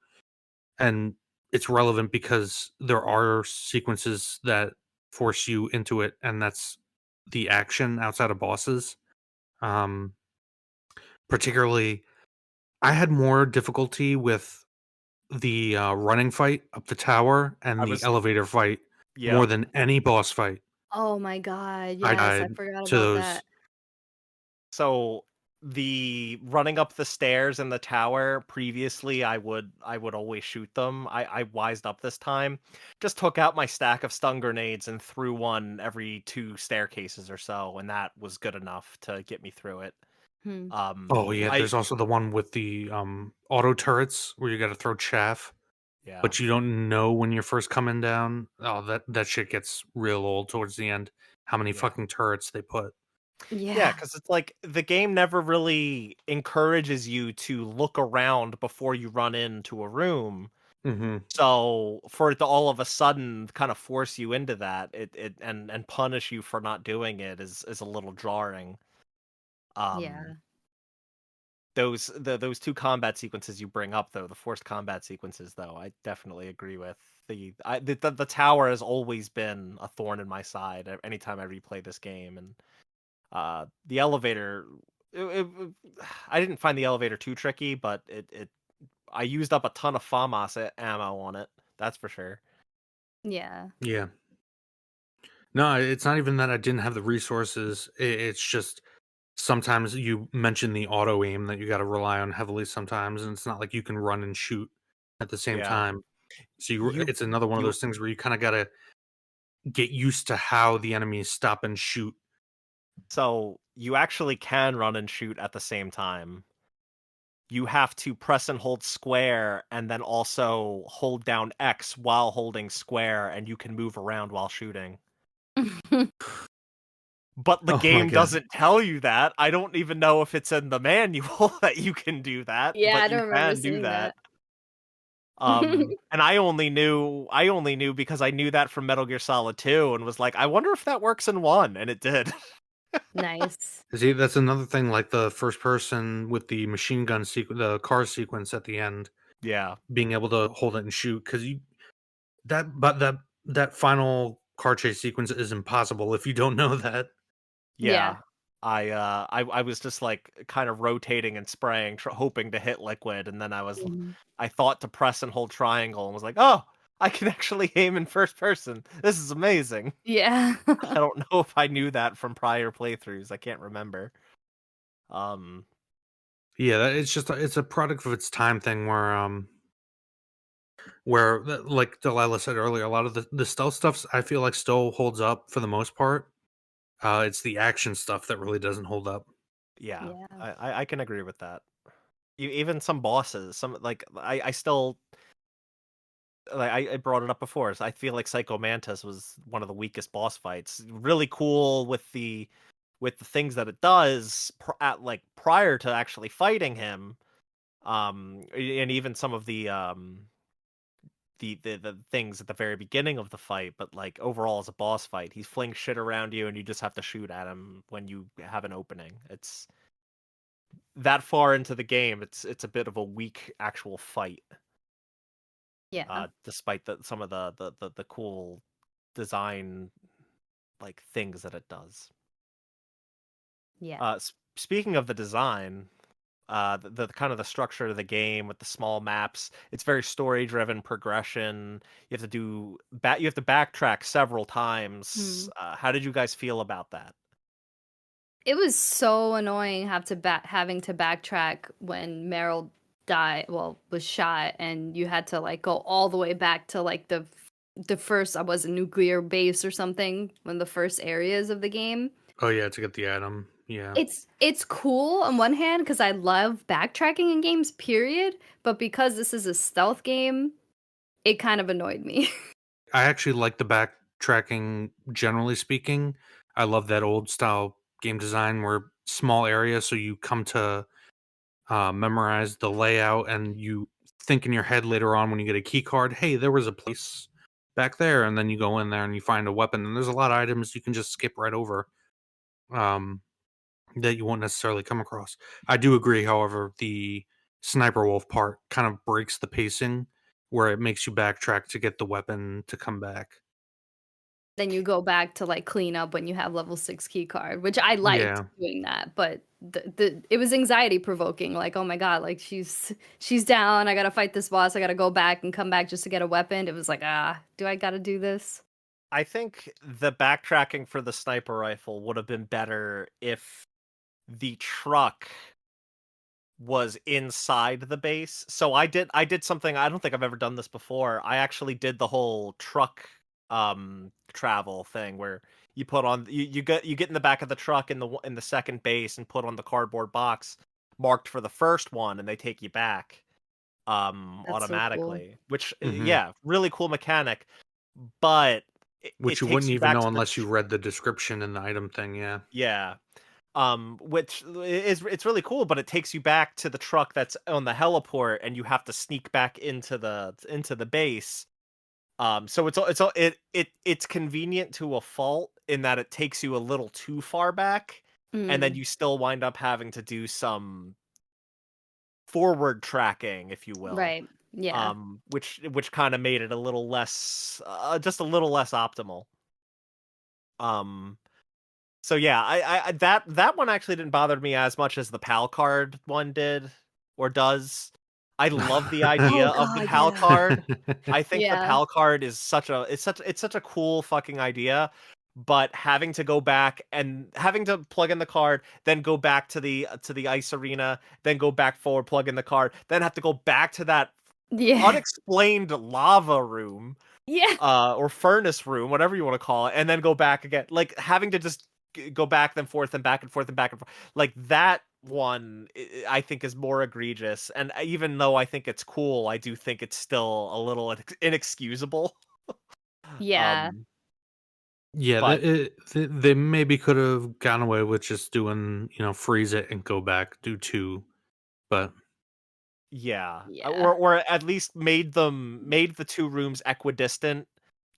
and it's relevant because there are sequences that force you into it, and that's the action outside of bosses. Um, Particularly, I had more difficulty with the running fight up the tower I and the was. elevator fight more Yep. than any boss fight. Oh my God. I Yes, I died forgot to about those. that. So the running up the stairs in the tower previously I would always shoot them. I wised up this time. Just took out my stack of stun grenades and threw one every two staircases or so, and that was good enough to get me through it. Hmm. Oh yeah, I there's also the one with the auto turrets where you got to throw chaff, Yeah. but you don't know when you're first coming down. Oh, that shit gets real old towards the end. How many Yeah. fucking turrets they put? Yeah, Yeah. because it's like the game never really encourages you to look around before you run into a room. Hmm. So for it to all of a sudden kind of force you into that, and punish you for not doing it is a little jarring. Um, Yeah. those two combat sequences you bring up though, the forced combat sequences though, I definitely agree with. The tower has always been a thorn in my side anytime I replay this game, and the elevator. I didn't find the elevator too tricky, but I used up a ton of FAMAS ammo on it. That's for sure. Yeah. Yeah. No, it's not even that I didn't have the resources. It's just sometimes you mentioned the auto aim that you got to rely on heavily sometimes, and it's not like you can run and shoot at the same Yeah. time. So You it's another one of you those things where you kind of got to get used to how the enemies stop and shoot. So you actually can run and shoot at the same time. You have to press and hold square and then also hold down X while holding square, and you can move around while shooting. But the Oh my game god! doesn't tell you that. I don't even know if it's in the manual that you can do that, Yeah, but I you don't remember can do seeing that. that. And I only knew because I knew that from Metal Gear Solid 2 and was like, I wonder if that works in 1, and it did. Nice. See, that's another thing. Like the first person with the machine gun sequence, the car sequence at the end, Yeah. being able to hold it and shoot because you that final car chase sequence is impossible if you don't know that. Yeah. Yeah. I was just like kind of rotating and spraying, hoping to hit liquid, and then Mhm. I thought to press and hold triangle, and was like, oh, I can actually aim in first person. This is amazing. Yeah. I don't know if I knew that from prior playthroughs. I can't remember. Um, Yeah, it's just it's a product of its time thing where like Delilah said earlier, a lot of the stealth stuff I feel like still holds up for the most part. It's the action stuff that really doesn't hold up. yeah, Yeah. I can agree with that. Even some bosses, some like I still like I brought it up before. So I feel like Psycho Mantis was one of the weakest boss fights. Really cool with the things that it does at like prior to actually fighting him. And even some of the things at the very beginning of the fight, but like overall as a boss fight, he flings shit around you and you just have to shoot at him when you have an opening. It's that far into the game, it's a bit of a weak actual fight, Yeah. despite some of the cool design like things that it does. Yeah. Speaking of the design, the kind of the structure of the game with the small maps, it's very story driven progression. You have to backtrack several times. Hmm. How did you guys feel about that? It was so annoying having to backtrack when Meryl was shot, and you had to like go all the way back to like the first I was a nuclear base or something, one of the first areas of the game. Oh yeah, to get the item. Yeah. It's cool on one hand because I love backtracking in games, period. But because this is a stealth game, it kind of annoyed me. I actually like the backtracking generally speaking. I love that old style game design where small areas so you come to memorize the layout and you think in your head later on when you get a key card, hey, there was a place back there, and then you go in there and you find a weapon and there's a lot of items you can just skip right over. Um that you won't necessarily come across. I do agree, however, the sniper wolf part kind of breaks the pacing where it makes you backtrack to get the weapon to come back. Then you go back to like clean up when you have level 6 key card, which I liked Yeah. doing that, but the it was anxiety provoking. Like, oh my god, like she's down. I gotta fight this boss. I gotta go back and come back just to get a weapon. It was like, do I gotta do this? I think the backtracking for the sniper rifle would have been better if the truck was inside the base. So I did something I don't think I've ever done this before. I actually did the whole truck travel thing where you get in the back of the truck in in the second base and put on the cardboard box marked for the first one and they take you back That's so cool. automatically, which Hmm. yeah, really cool mechanic, but it Which you takes wouldn't you even back know to the unless you read the description in the item thing. Yeah. yeah. Which is it's really cool, but it takes you back to the truck that's on the heliport, and you have to sneak back into the base. So it's convenient to a fault in that it takes you a little too far back, and then Mm, you still wind up having to do some forward tracking, if you will. right. Yeah. Which kind of made it a little less, just a little less optimal. Um, So yeah, that one actually didn't bother me as much as the PAL card one did or does. I love the idea Oh of the god, PAL yeah. card. I think the Yeah. PAL card is it's such a cool fucking idea, but having to go back and having to plug in the card, then go back to the ice arena, then go back forward, plug in the card, then have to go back to that Yeah. unexplained lava room Yeah. or furnace room, whatever you want to call it, and then go back again. Like having to just go back and forth and back and forth and back and forth. Like that one, I think is more egregious. And even though I think it's cool, I do think it's still a little inexcusable. Yeah. Um, Yeah, but they maybe could have gone away with just doing, freeze it and go back, do two. But yeah, Yeah. or at least made the two rooms equidistant,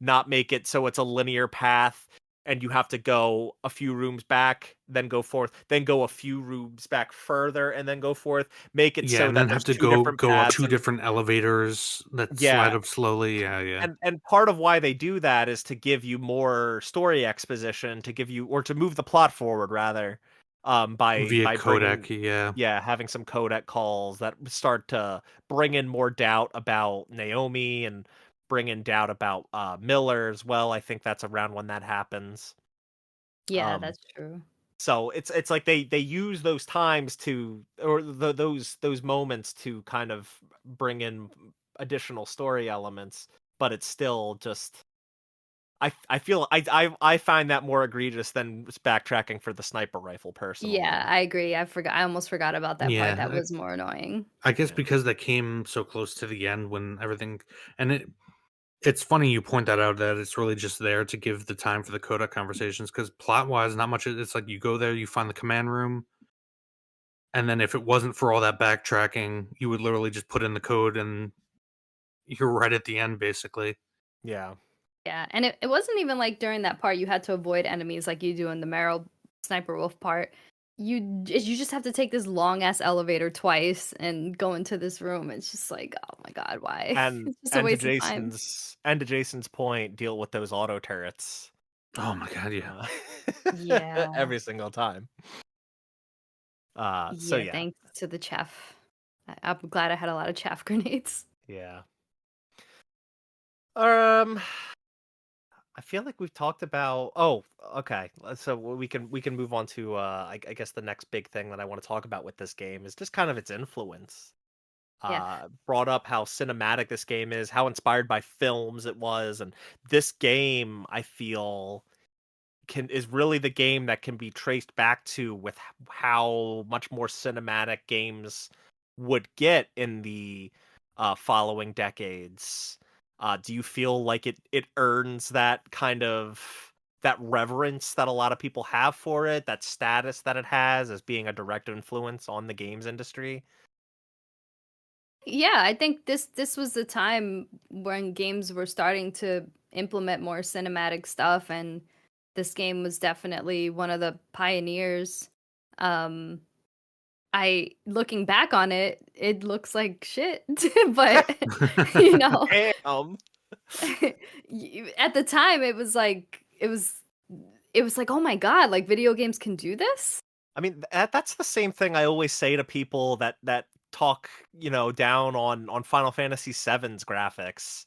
not make it so it's a linear path and you have to go a few rooms back, then go forth, then go a few rooms back further and then go forth. Make it yeah, so and that then have there's to two go different go up paths two and different elevators that slide yeah, up slowly. Yeah, yeah. and part of why they do that is to give you more story exposition, to give you or to move the plot forward rather. Via by codec, bringing yeah. yeah, having some codec calls that start to bring in more doubt about Naomi and bring in doubt about, Miller as well. I think that's around when that happens. Yeah, Um, that's true. so it's like they use those times to or those moments to kind of bring in additional story elements, but it's still just I feel I find that more egregious than backtracking for the sniper rifle Yeah, personally. I agree. I almost forgot about that part. That Yeah, was more annoying. I guess Yeah. because they came so close to the end when everything and it's funny you point that out that it's really just there to give the time for the Coda conversations because plot wise, not much. It's like you go there, you find the command room, and then if it wasn't for all that backtracking, you would literally just put in the code and you're right at the end, basically. Yeah. Yeah, and it wasn't even like during that part you had to avoid enemies like you do in the Meryl Sniper Wolf part. You just have to take this long ass elevator twice and go into this room. It's just like, oh my god, why? And It's just a waste of time. To Jason's point, deal with those auto turrets, Oh my god, yeah. uh, Yeah. every single time. So Yeah, yeah. thanks to the chaff. I'm glad I had a lot of chaff grenades. Yeah. Um, I feel like we've talked about okay. So we can move on to I guess the next big thing that I want to talk about with this game is just kind of its influence. Yeah. Brought up how cinematic this game is, how inspired by films it was, and this game I feel can is really the game that can be traced back to with how much more cinematic games would get in the following decades. Do you feel like it earns that kind of that reverence that a lot of people have for it, that status that it has as being a direct influence on the games industry? Yeah, I think this was the time when games were starting to implement more cinematic stuff, and this game was definitely one of the pioneers. Um I looking back on it, it looks like shit, but you know, Damn. at the time it was like, "Oh my god, like video games can do this?" I mean, that's the same thing I always say to people that talk, down on Final Fantasy VII's graphics.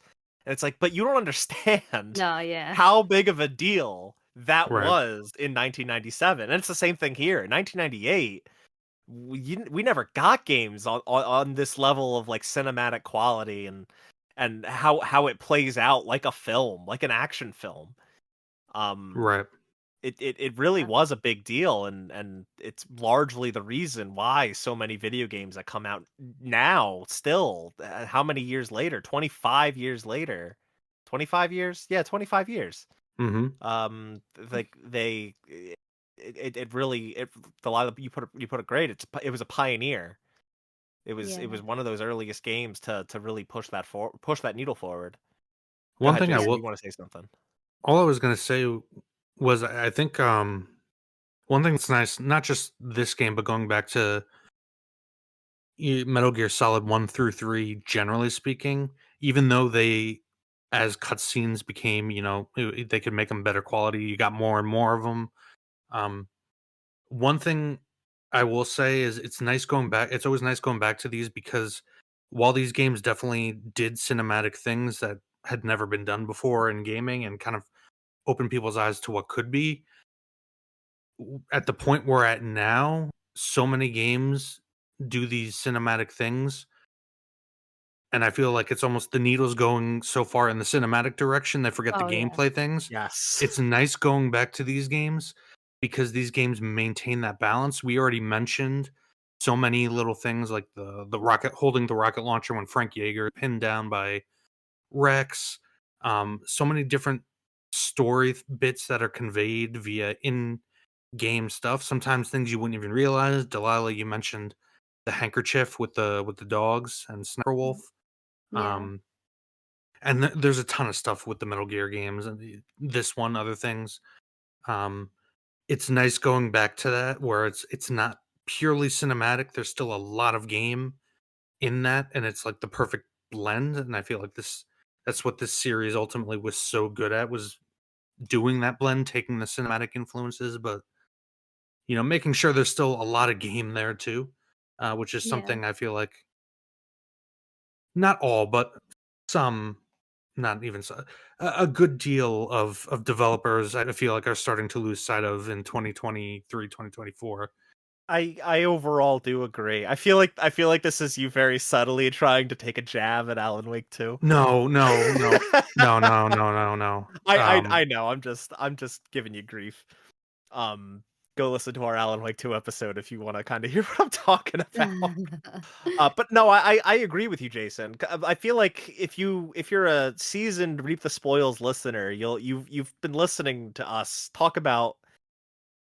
And it's like, but you don't understand No, yeah. how big of a deal that Right, was in 1997. And it's the same thing here. In 1998, we never got games on this level of like cinematic quality and how it plays out like a film, like an action film. Um right. it really Yeah. was a big deal, and it's largely the reason why so many video games that come out now still, how many years later? 25 years later. 25 years? Yeah, 25 years. Mhm. Like it really a lot of you put it great. It was a pioneer. It was Yeah. one of those earliest games to really push that needle forward. Go One ahead, thing I Jason. will You want to say something? all I was gonna say was I think, one thing that's nice, not just this game, but going back to Metal Gear Solid 1 through 3, generally speaking, even though they as cutscenes became, they could make them better quality, you got more and more of them. Um, one thing I will say is it's always nice going back to these because while these games definitely did cinematic things that had never been done before in gaming and kind of opened people's eyes to what could be, at the point we're at now, so many games do these cinematic things, and I feel like it's almost the needle's going so far in the cinematic direction, they forget the Oh, yeah. gameplay things. Yes. It's nice going back to these games because these games maintain that balance. We already mentioned so many little things like the rocket holding the rocket launcher when Frank Yeager pinned down by Rex. So many different bits that are conveyed via in-game stuff. Sometimes things you wouldn't even realize. Delilah, you mentioned the handkerchief with the dogs and Sniper Wolf. Yeah. Um, and there's a ton of stuff with the Metal Gear games and this one, other things. Um, it's nice going back to that where it's not purely cinematic. There's still a lot of game in that, and it's like the perfect blend. And I feel like that's what this series ultimately was so good at was doing that blend, taking the cinematic influences, but making sure there's still a lot of game there too, which is Yeah. something I feel like not all, but some, not even so, a good deal of developers I feel like are starting to lose sight of in 2023, 2024. I overall do agree. I feel like this is you very subtly trying to take a jab at Alan Wake 2. No, no, no, no, no, no, no, no. I know. I'm just giving you grief. Um, Go listen to our Alan Wake 2 episode if you want to kind of hear what I'm talking about. But no, I agree with you, Jason. I feel like if you're a seasoned Reap the Spoils listener, you've been listening to us talk about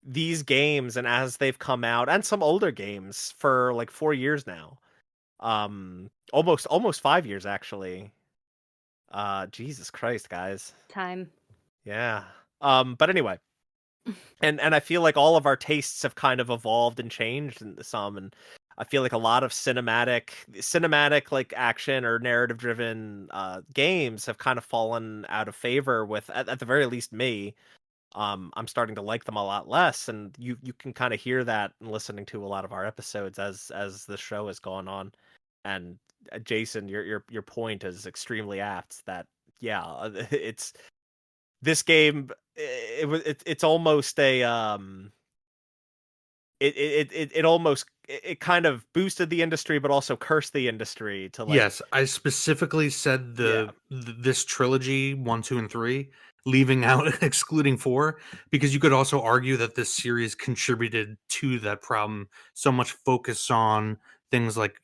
these games and as they've come out and some older games for like 4 years now. Almost 5 years actually. Jesus Christ, guys. Time. Yeah. But anyway, and I feel like all of our tastes have kind of evolved and changed in some, and I feel like a lot of cinematic like action or narrative driven games have kind of fallen out of favor with at the very least me. I'm starting to like them a lot less, and you can kind of hear that in listening to a lot of our episodes as the show has gone on. And Jason, your point is extremely apt. That yeah, it's this game. It's almost a it almost it kind of boosted the industry, but also cursed the industry to like Yes, I specifically said yeah this trilogy 1, 2, and 3, leaving out excluding 4, because you could also argue that this series contributed to that problem. So much focus on things like,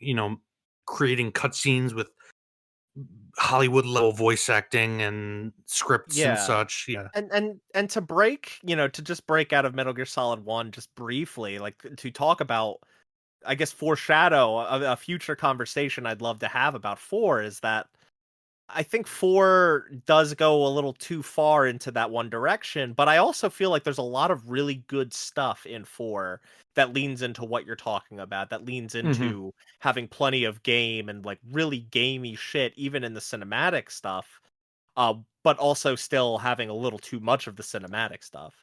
creating cutscenes with Hollywood level voice acting and scripts and yeah. such. Yeah. And to break, to just break out of Metal Gear Solid 1 just briefly, like to talk about, I guess, foreshadow a future conversation I'd love to have about 4 is that I think 4 does go a little too far into that one direction, but I also feel like there's a lot of really good stuff in 4 that leans into what you're talking about, that leans Mhm. into having plenty of game and like really gamey shit even in the cinematic stuff. But also still having a little too much of the cinematic stuff.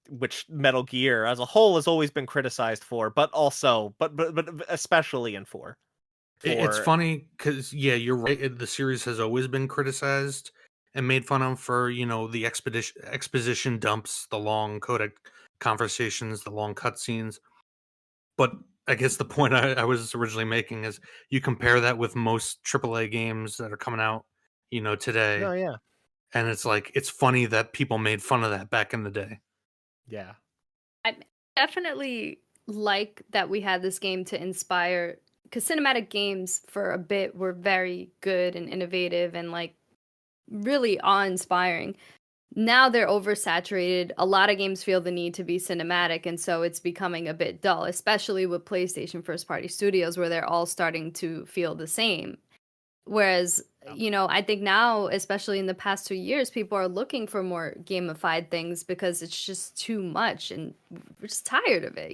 Which Metal Gear as a whole has always been criticized for, but also but especially in 4. It's For funny because, yeah, you're right. The series has always been criticized and made fun of for, the exposition dumps, the long codec conversations, the long cutscenes. But I guess the point I was originally making is you compare that with most AAA games that are coming out, no, today, yeah. and it's like it's funny that people made fun of that back in the day. Yeah. I definitely like that we had this game to inspire, because cinematic games for a bit were very good and innovative and like really awe-inspiring. Now they're oversaturated. A lot of games feel the need to be cinematic, and so it's becoming a bit dull, especially with PlayStation first party studios where they're all starting to feel the same. Whereas, I think now, especially in the past 2 years, people are looking for more gamified things because it's just too much and we're just tired of it.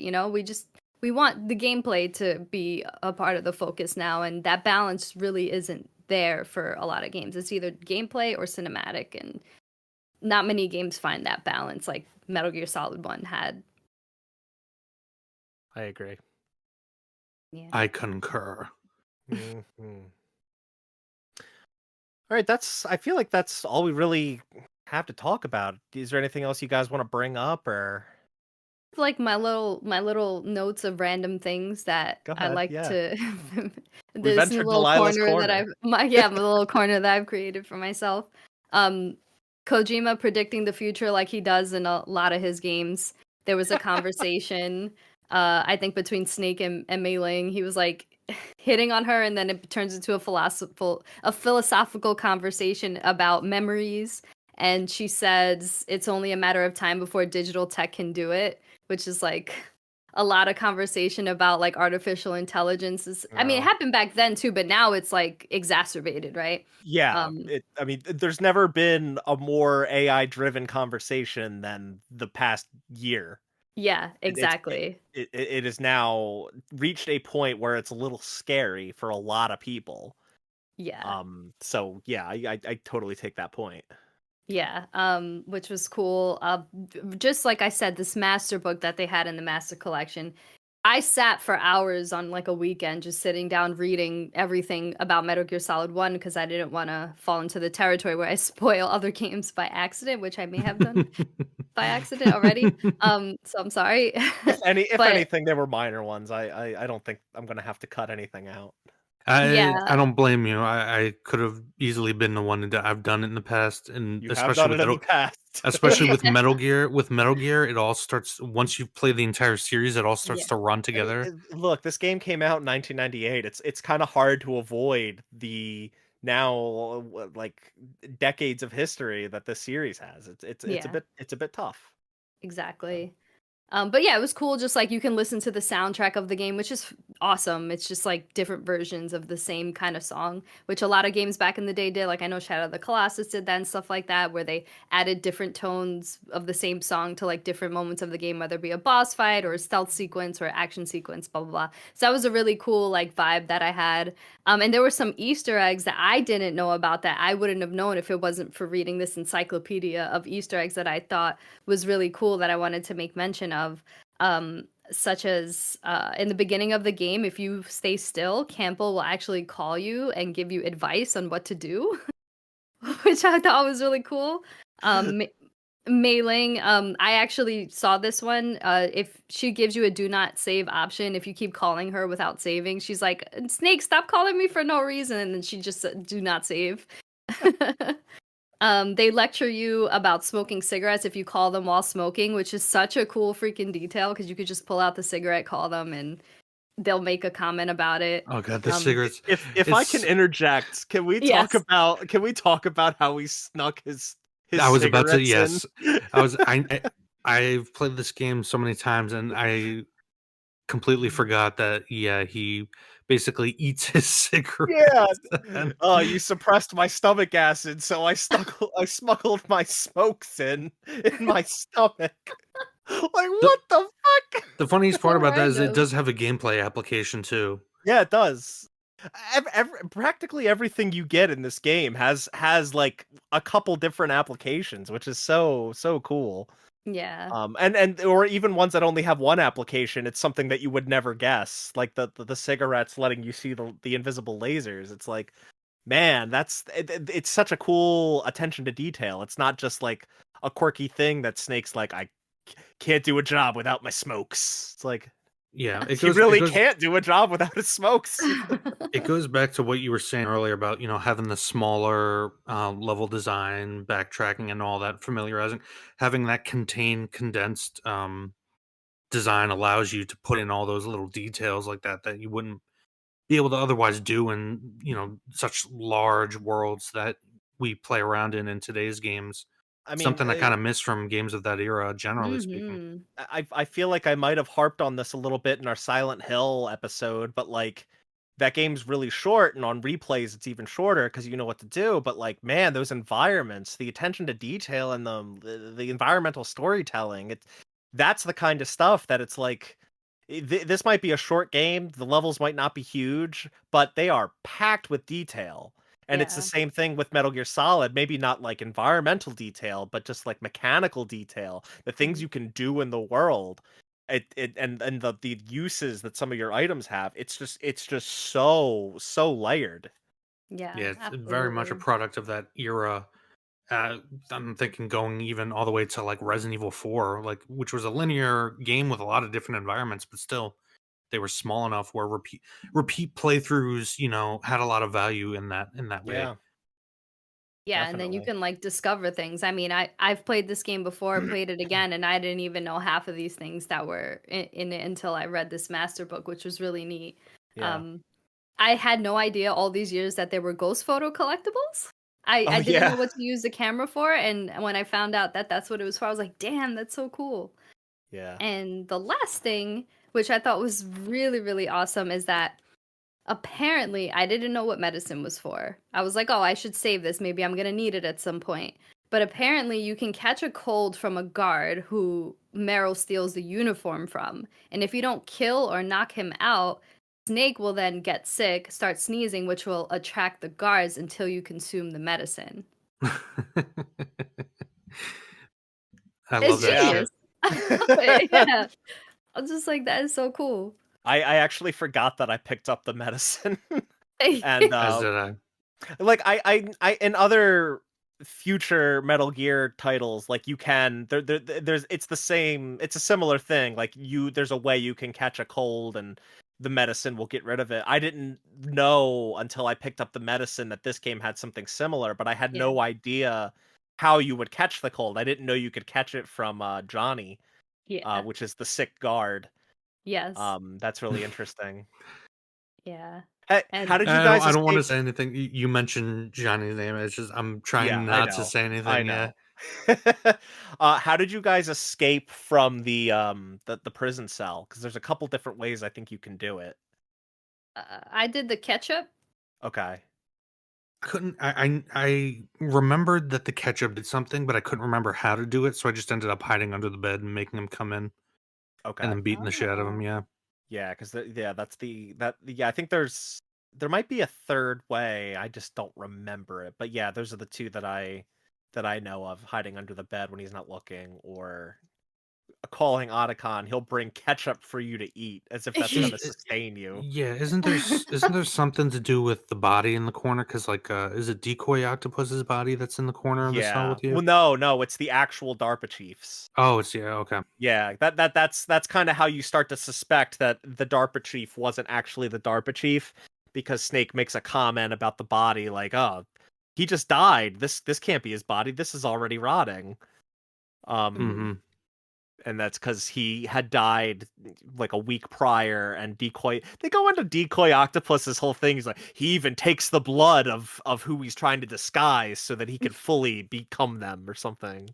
We want the gameplay to be a part of the focus now, and that balance really isn't there for a lot of games. It's either gameplay or cinematic, and not many games find that balance like Metal Gear Solid 1 had. I agree. Yeah. I concur. Mhm. All right, I feel like that's all we really have to talk about. Is there anything else you guys want to bring up or Like my little notes of random things that go I ahead? like Yeah. to We've this new entered little Delilah's corner that corner. my little corner that I've created for myself. Um Kojima predicting the future like he does in a lot of his games. There was a conversation I think between Snake and Mei Ling. He was like hitting on her, and then it turns into a philosophical conversation about memories, and she says it's only a matter of time before digital tech can do it, which is like a lot of conversation about like artificial intelligence. I mean, it Oh. happened back then too, but now it's like exacerbated, right? Yeah, Um, I mean, there's never been a more AI driven conversation than the past year. yeah, It, it's it, exactly. it has now reached a point where it's a little scary for a lot of people. Yeah. So yeah, I totally take that point. Yeah, which was cool. Just like I said, this master book that they had in the master collection, I sat for hours on like a weekend just sitting down reading everything about Metal Gear Solid 1 because I didn't want to fall into the territory where I spoil other games by accident, which I may have done by accident already. So I'm sorry. If But anything, they were minor ones. I don't think I'm gonna have to cut anything out. I yeah, don't blame you. I could have easily been the one that I've done it in the past, and You have especially done with it in the Metal, past. especially with Metal Gear. With Metal Gear, it all starts once you play the entire series. It all starts yeah, to run together. Look, this game came out in 1998. It's kind of hard to avoid the now like decades of history that this series has. yeah, It's a bit tough. So, exactly. But yeah, it was cool. Just like you can listen to the soundtrack of the game, which is awesome. It's just like different versions of the same kind of song, which a lot of games back in the day did. Like I know Shadow of the Colossus did that and stuff like that, where they added different tones of the same song to like different moments of the game, whether it be a boss fight or a stealth sequence or action sequence, blah blah blah. So that was a really cool like vibe that I had. And there were some Easter eggs that I didn't know about that I wouldn't have known if it wasn't for reading this encyclopedia of Easter eggs that I thought was really cool that I wanted to make mention of. Such as in the beginning of the game, if you stay still, Campbell will actually call you and give you advice on what to do, which I thought was really cool. Ma- Mailing, I actually saw this one. If she gives you a do not save option, if you keep calling her without saving, she's like, Snake, stop calling me for no reason. And then she just do not save. They lecture you about smoking cigarettes if you call them while smoking, which is such a cool freaking detail because you could just pull out the cigarette, call them, and they'll make a comment about it. Oh god, the Um, cigarettes. if I can It's. interject, yes. can we talk about how he snuck his I was about to. cigarettes in? Yes, I was. I've played this game so many times, and I completely forgot that. Yeah, he basically eats his Yeah. cigarettes. And Oh, you suppressed my stomach acid, so I smuggled my smokes in my stomach. Like the what the fuck? the funniest part So about that is it random. does have a gameplay application too. Yeah, it does. Practically everything you get in this game has like a couple different applications, which is so cool. Yeah. And or even ones that only have one application, it's something that you would never guess, like the cigarettes letting you see the invisible lasers. It's like, man, it's such a cool attention to detail. It's not just like a quirky thing that Snake's like, I can't do a job without my smokes. It's like Yeah, he really can't do a job without his smokes. it goes back to what you were saying earlier about having the smaller level design, backtracking, and all that, familiarizing, having that contained, condensed design allows you to put in all those little details like that you wouldn't be able to otherwise do in such large worlds that we play around in today's games. I mean, Something I kind of miss from games of that era, generally speaking. Hmm. I feel like I might have harped on this a little bit in our Silent Hill episode, but like that game's really short, and on replays it's even shorter because you know what to do. But like, man, those environments, the attention to detail, and the environmental storytelling, that's the kind of stuff that it's like. This might be a short game. The levels might not be huge, but they are packed with detail. And it's the Yeah. same thing with Metal Gear Solid. Maybe not like environmental detail, but just like mechanical detail. The things Mhm. you can do in the world. And the uses that some of your items have. It's just so layered. Yeah, Yeah, it's very much a absolutely. product of that era. I'm thinking going even all the way to like Resident Evil 4, like which was a linear game with a lot of different environments, but still they were small enough where repeat playthroughs, had a lot of value in that way. Yeah, Yeah, and then you definitely. can like discover things. I mean, I've played this game before, played it again, and I didn't even know half of these things that were in it until I read this master book, which was really neat. Yeah. Um, I had no idea all these years that there were ghost photo collectibles. I Oh didn't know yeah. what to use the camera for, and when I found out that that's what it was for, I was like, "Damn, that's so cool." Yeah. And the last thing, which I thought was really, really awesome, is that apparently I didn't know what medicine was for. I was like, oh, I should save this. Maybe I'm going to need it at some point. But apparently, you can catch a cold from a guard who Meryl steals the uniform from. And if you don't kill or knock him out, Snake will then get sick, start sneezing, which will attract the guards until you consume the medicine. I love It's that Yeah. shit. genius. I love it. Yeah. I'm just like, that is so cool. I actually forgot that I picked up the medicine. And As did I. like I in other future Metal Gear titles, like you can there's it's the same, it's a similar thing. Like there's a way you can catch a cold and the medicine will get rid of it. I didn't know until I picked up the medicine that this game had something similar, but I had Yeah. no idea how you would catch the cold. I didn't know you could catch it from Johnny, Yeah. which is the sick guard. Yes. That's really interesting. Yeah. How And did you I don't. guys I don't want to escape? say anything. You mentioned Johnny's name. It's just I'm Yeah, trying I not to know. say I anything. Yeah. know. How did you guys escape from the prison cell? Because there's a couple different ways I think you can do it. I did the ketchup. Okay. Couldn't. I remembered that the ketchup did something, but I couldn't remember how to do it. So I just ended up hiding under the bed and making him come in, and Okay. then beating the shit out of him. Oh. Yeah. Yeah, because yeah, yeah. I think there might be a third way. I just don't remember it. But yeah, those are the two that I know of: hiding under the bed when he's not looking, or calling Otacon. He'll bring ketchup for you to eat, as if that's Is gonna sustain you. Yeah, isn't there something to do with the body in the corner? Because like, is it Decoy Octopus's body that's in the corner of the cell Yeah. with you? Well, no, it's the actual DARPA chiefs. Oh, it's yeah, okay. Yeah, that's kind of how you start to suspect that the DARPA chief wasn't actually the DARPA chief, because Snake makes a comment about the body, like, "Oh, he just died. This can't be his body. This is already rotting." Um, Mm-hmm. and that's because he had died like a week prior, and they go into Decoy Octopus's whole thing. He's like, he even takes the blood of who he's trying to disguise so that he could fully become them or something.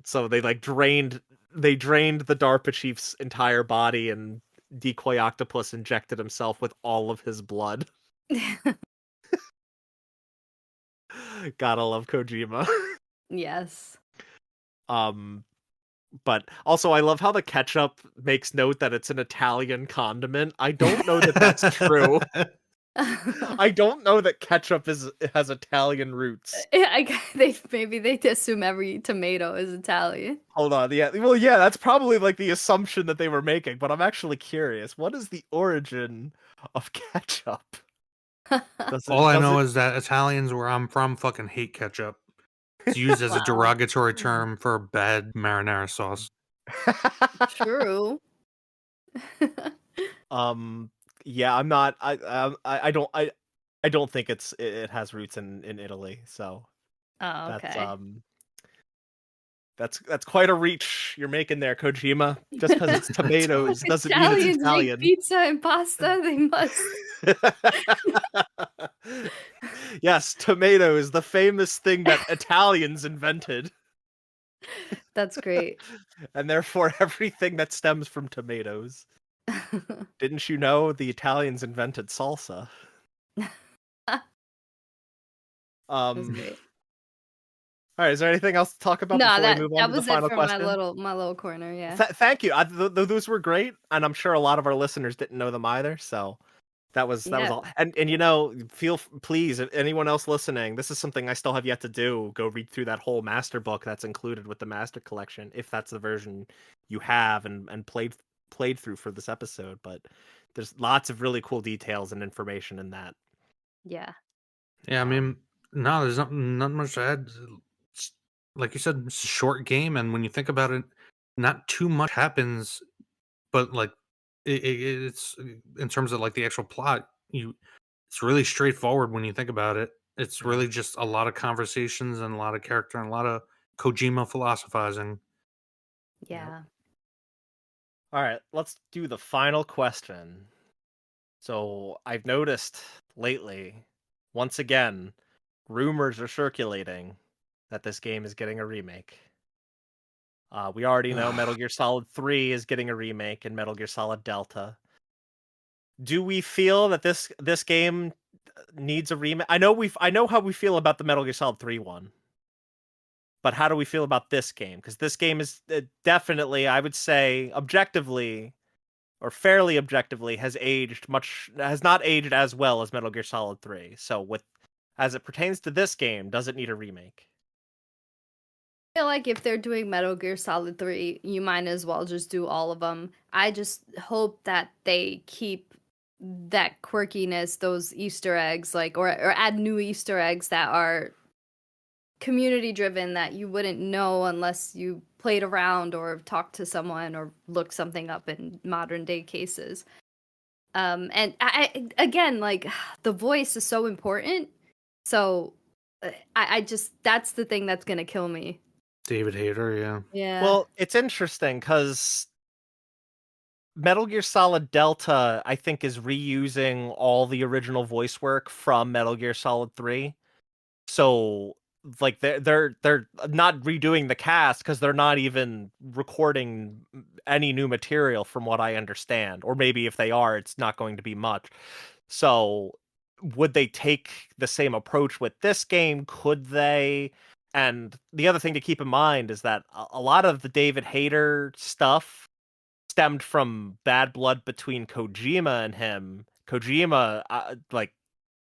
So they drained the DARPA chief's entire body, and Decoy Octopus injected himself with all of his blood. Gotta love Kojima. Yes. um but also I love how the ketchup makes note that it's an Italian condiment. I don't know that that's true. I don't know that ketchup has Italian roots. Maybe they assume every tomato is Italian. Hold on. Yeah. Well, yeah, that's probably like the assumption that they were making, but I'm actually curious. What is the origin of ketchup? Does All it I does know it is that Italians, where I'm from, fucking hate ketchup. It's used as a Wow. derogatory term for bad marinara sauce. True. um yeah, I'm not I don't think it has roots in Italy, so Oh, that's okay. that's quite a reach you're making there, Kojima. Just because it's tomatoes doesn't mean it's Italians make Italian. pizza and pasta. They must. Yes, tomatoes, the famous thing that Italians invented, That's great. and therefore everything that stems from tomatoes. Didn't you know the Italians invented salsa? That's Um, great. all right, is there anything else to talk about No, before we that move on that to the was it final for my question? little corner. Yeah. Thank you. Those were great, and I'm sure a lot of our listeners didn't know them either. So that was Yeah. all. And please, if anyone else listening, this is something I still have yet to do. Go read through that whole master book that's included with the master collection, if that's the version you have and played through for this episode. But there's lots of really cool details and information in that. Yeah. Yeah, I Um, mean, no, there's not much to add. Like you said, it's a short game, and when you think about it, not too much happens. But like, it's in terms of like the actual plot, it's really straightforward when you think about it. It's mhm. really just a lot of conversations and a lot of character and a lot of Kojima philosophizing. Yep. Yeah. All right, let's do the final question. So I've noticed lately, once again, rumors are circulating that this game is getting a remake. We already know Metal Gear Solid 3 is getting a remake, and Metal Gear Solid Delta. Do we feel that this game needs a remake? I know how we feel about the Metal Gear Solid 3 one, but how do we feel about this game? Because this game is definitely, I would say, objectively or fairly objectively, has not aged as well as Metal Gear Solid 3. So as it pertains to this game, does it need a remake? feel like if they're doing Metal Gear Solid 3, you might as well just do all of them. I just hope that they keep that quirkiness, those Easter eggs, like, or add new Easter eggs that are community driven that you wouldn't know unless you played around or talked to someone or looked something up in modern day cases. And I again, like, the voice is so important. So I just, that's the thing that's gonna kill me. David Hayter, yeah. Yeah. Well, it's interesting because Metal Gear Solid Delta, I think, is reusing all the original voice work from Metal Gear Solid 3. So, like, they're not redoing the cast because they're not even recording any new material, from what I understand. Or maybe if they are, it's not going to be much. So, would they take the same approach with this game? Could they? And the other thing to keep in mind is that a lot of the David Hayter stuff stemmed from bad blood between Kojima and him. Kojima, like,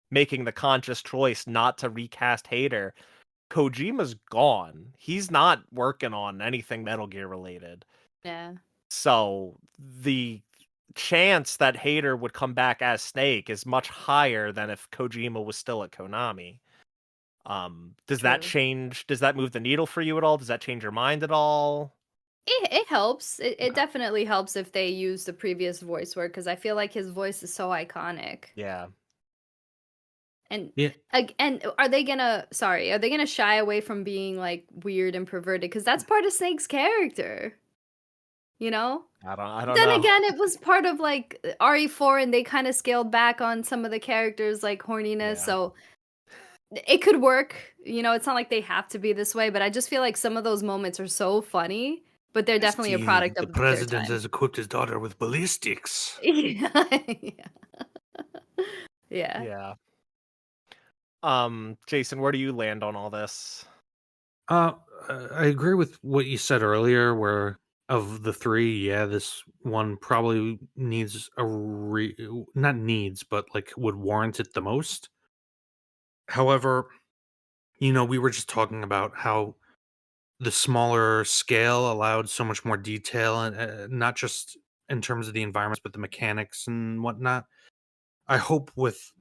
making the conscious choice not to recast Hayter. Kojima's gone. He's not working on anything Metal Gear related. Yeah. So the chance that Hayter would come back as Snake is much higher than if Kojima was still at Konami. Does that True. change? Does that move the needle for you at all? Does that change your mind at all? It helps. It definitely helps if they use the previous voice work, because I feel like his voice is so iconic. Yeah. And Yeah. and are they gonna shy away from being like weird and perverted? Because that's part of Snake's character, you know? I don't Then know. again, it was part of like RE4, and they kind of scaled back on some of the characters like horniness, Yeah. so it could work. You know, it's not like they have to be this way, but I just feel like some of those moments are so funny, but they're definitely a product The of their president time. has equipped his daughter with ballistics. Yeah. Yeah. Yeah. Jason, where do you land on all this? I agree with what you said earlier, where of the three, yeah, this one probably needs not needs, but like would warrant it the most. However, we were just talking about how the smaller scale allowed so much more detail, and not just in terms of the environments, but the mechanics and whatnot. I hope with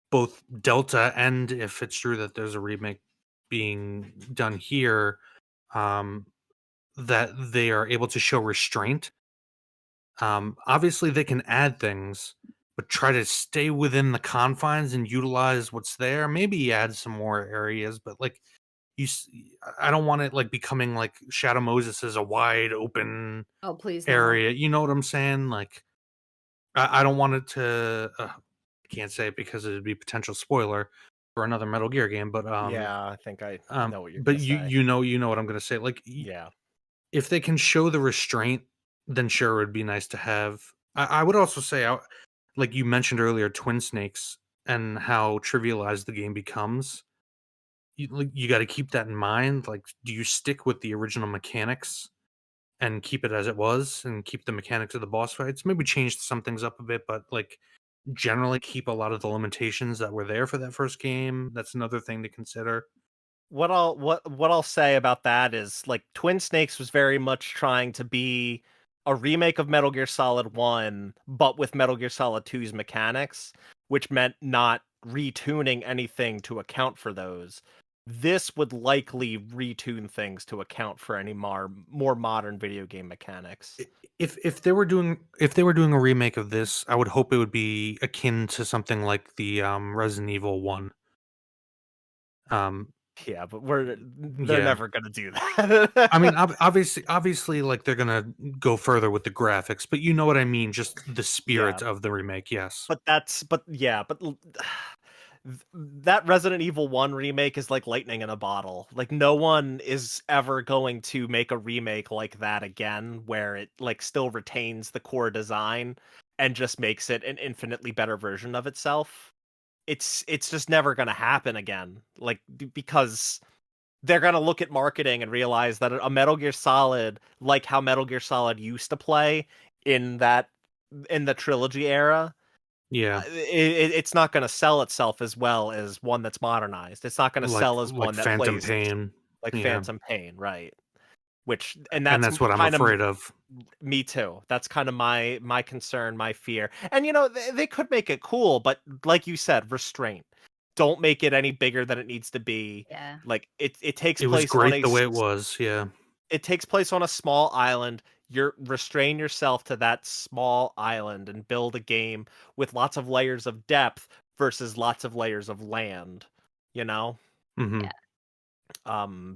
both Delta and if it's true that there's a remake being done here, um, that they are able to show restraint. Obviously, they can add things, but try to stay within the confines and utilize what's there. Maybe add some more areas, but like I don't want it like becoming like Shadow Moses is a wide open Oh, please no. area. You know what I'm saying? Like I don't want it to. I can't say it because it'd be potential spoiler for another Metal Gear game, but Yeah, I think I know what you're but gonna say. you know what I'm gonna say. Like Yeah. if they can show the restraint, then sure, it would be nice to have. I would also say, like you mentioned earlier, Twin Snakes and how trivialized the game becomes. You got to keep that in mind. Like, do you stick with the original mechanics and keep it as it was, and keep the mechanics of the boss fights? Maybe change some things up a bit, but like generally keep a lot of the limitations that were there for that first game. That's another thing to consider. What I'll say about that is, like, Twin Snakes was very much trying to be a remake of Metal Gear Solid 1, but with Metal Gear Solid 2's mechanics, which meant not retuning anything to account for those. This would likely retune things to account for any more modern video game mechanics. If they were doing a remake of this, I would hope it would be akin to something like the Resident Evil 1. Um Yeah, but they're yeah. never gonna do I mean, that. obviously, like they're gonna go further with the graphics, but you know what I mean. Just the Yeah. spirit of the remake. Yes. But yeah, but that Resident Evil 1 remake is like lightning in a bottle. Like, no one is ever going to make a remake like that again, where it like still retains the core design and just makes it an infinitely better version of itself. It's just never going to happen again. Like, because they're going to look at marketing and realize that a Metal Gear Solid, like how Metal Gear Solid used to play in the trilogy era, Yeah. it's not going to sell itself as well as one that's modernized. It's not going to Like sell as like one that Phantom plays. Pain. like Yeah, Phantom Pain, right? Which and and that's that's what I'm kind of afraid of. me too. That's kind of my concern, my fear. And they could make it cool, but like you said, restraint. Don't make it any bigger than it needs to be. Yeah. Like it takes It was place on great the way it was. Yeah. it takes place on a small island. You're restrain yourself to that small island and build a game with lots of layers of depth versus lots of layers of land, you know? Hmm. Yeah.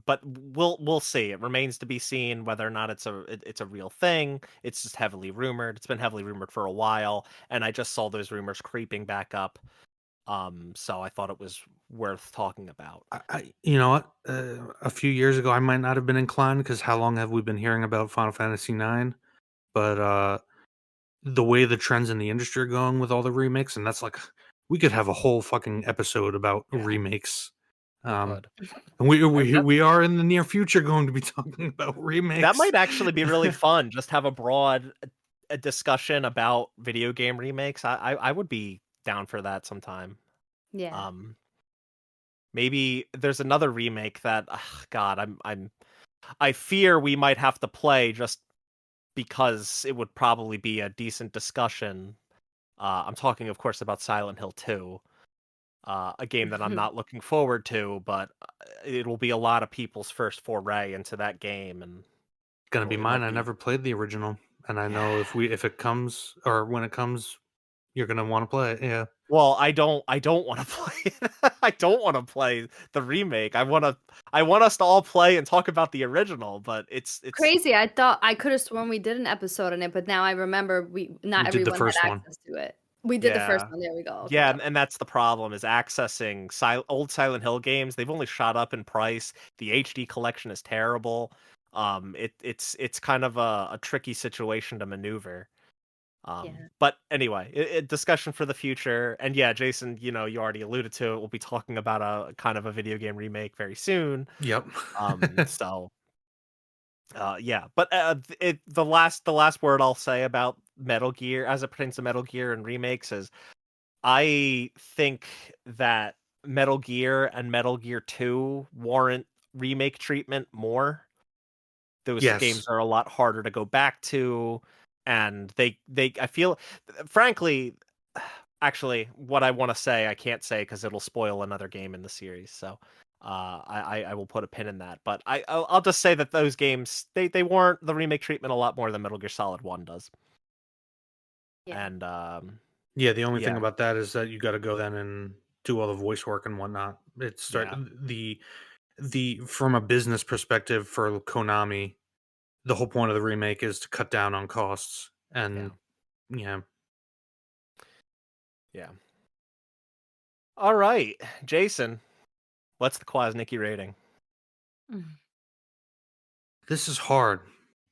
But we'll see. It remains to be seen whether or not it's a real thing. It's just heavily rumored. It's been heavily rumored for a while, and I just saw those rumors creeping back up. So I thought it was worth talking about. You know what? A few years ago, I might not have been inclined because how long have we been hearing about Final Fantasy IX? But the way the trends in the industry are going with all the remakes, and that's like we could have a whole fucking episode about Yeah, remakes. we Um, could. and we I, we that we are in the near future going to be talking about that remakes. might actually be really fun. Just have a broad a discussion about video game remakes. I would be down for that sometime. Yeah. Um, maybe there's another remake that, God, I fear we might have to play just because it would probably be a decent discussion. I'm talking, of course, about Silent Hill 2, a game that I'm not looking forward to, but it'll be a lot of people's first foray into that game, and Gonna be it mine. might I be. never played the original, and I know Yeah. if it comes or when it comes, you're gonna want to play it. Yeah, Well, I don't want to play it. I don't want to play the remake. I want us to all play and talk about the original, but it's Crazy. I thought I could have sworn we did an episode on it, but now I remember we not did the everyone had first one. access to it. We did the first yeah. one. There we go. Okay, Yeah, go. and that's the problem is accessing old Silent Hill games. They've only shot up in price. The HD collection is terrible. It's kind of a tricky situation to maneuver. Yeah. But anyway, discussion for the future. And yeah, Jason, you already alluded to it. We'll be talking about a kind of a video game remake very soon. Yep. So yeah, but the last word I'll say about Metal Gear as it pertains to Metal Gear and remakes is I think that Metal Gear and Metal Gear 2 warrant remake treatment more. Those games Yes. are a lot harder to go back to, and they I feel, frankly, actually, what I want to say I can't say because it'll spoil another game in the series. So I will put a pin in that. But I'll just say that those games they warrant the remake treatment a lot more than Metal Gear Solid 1 does. Yeah. And Yeah. The only thing yeah, about that is that you got to go then and do all the voice work and whatnot. It's start yeah, the from a business perspective for Konami, the whole point of the remake is to cut down on costs. yeah, And yeah, yeah. All right, Jason, what's the Kwasnicki rating? Mm. this is hard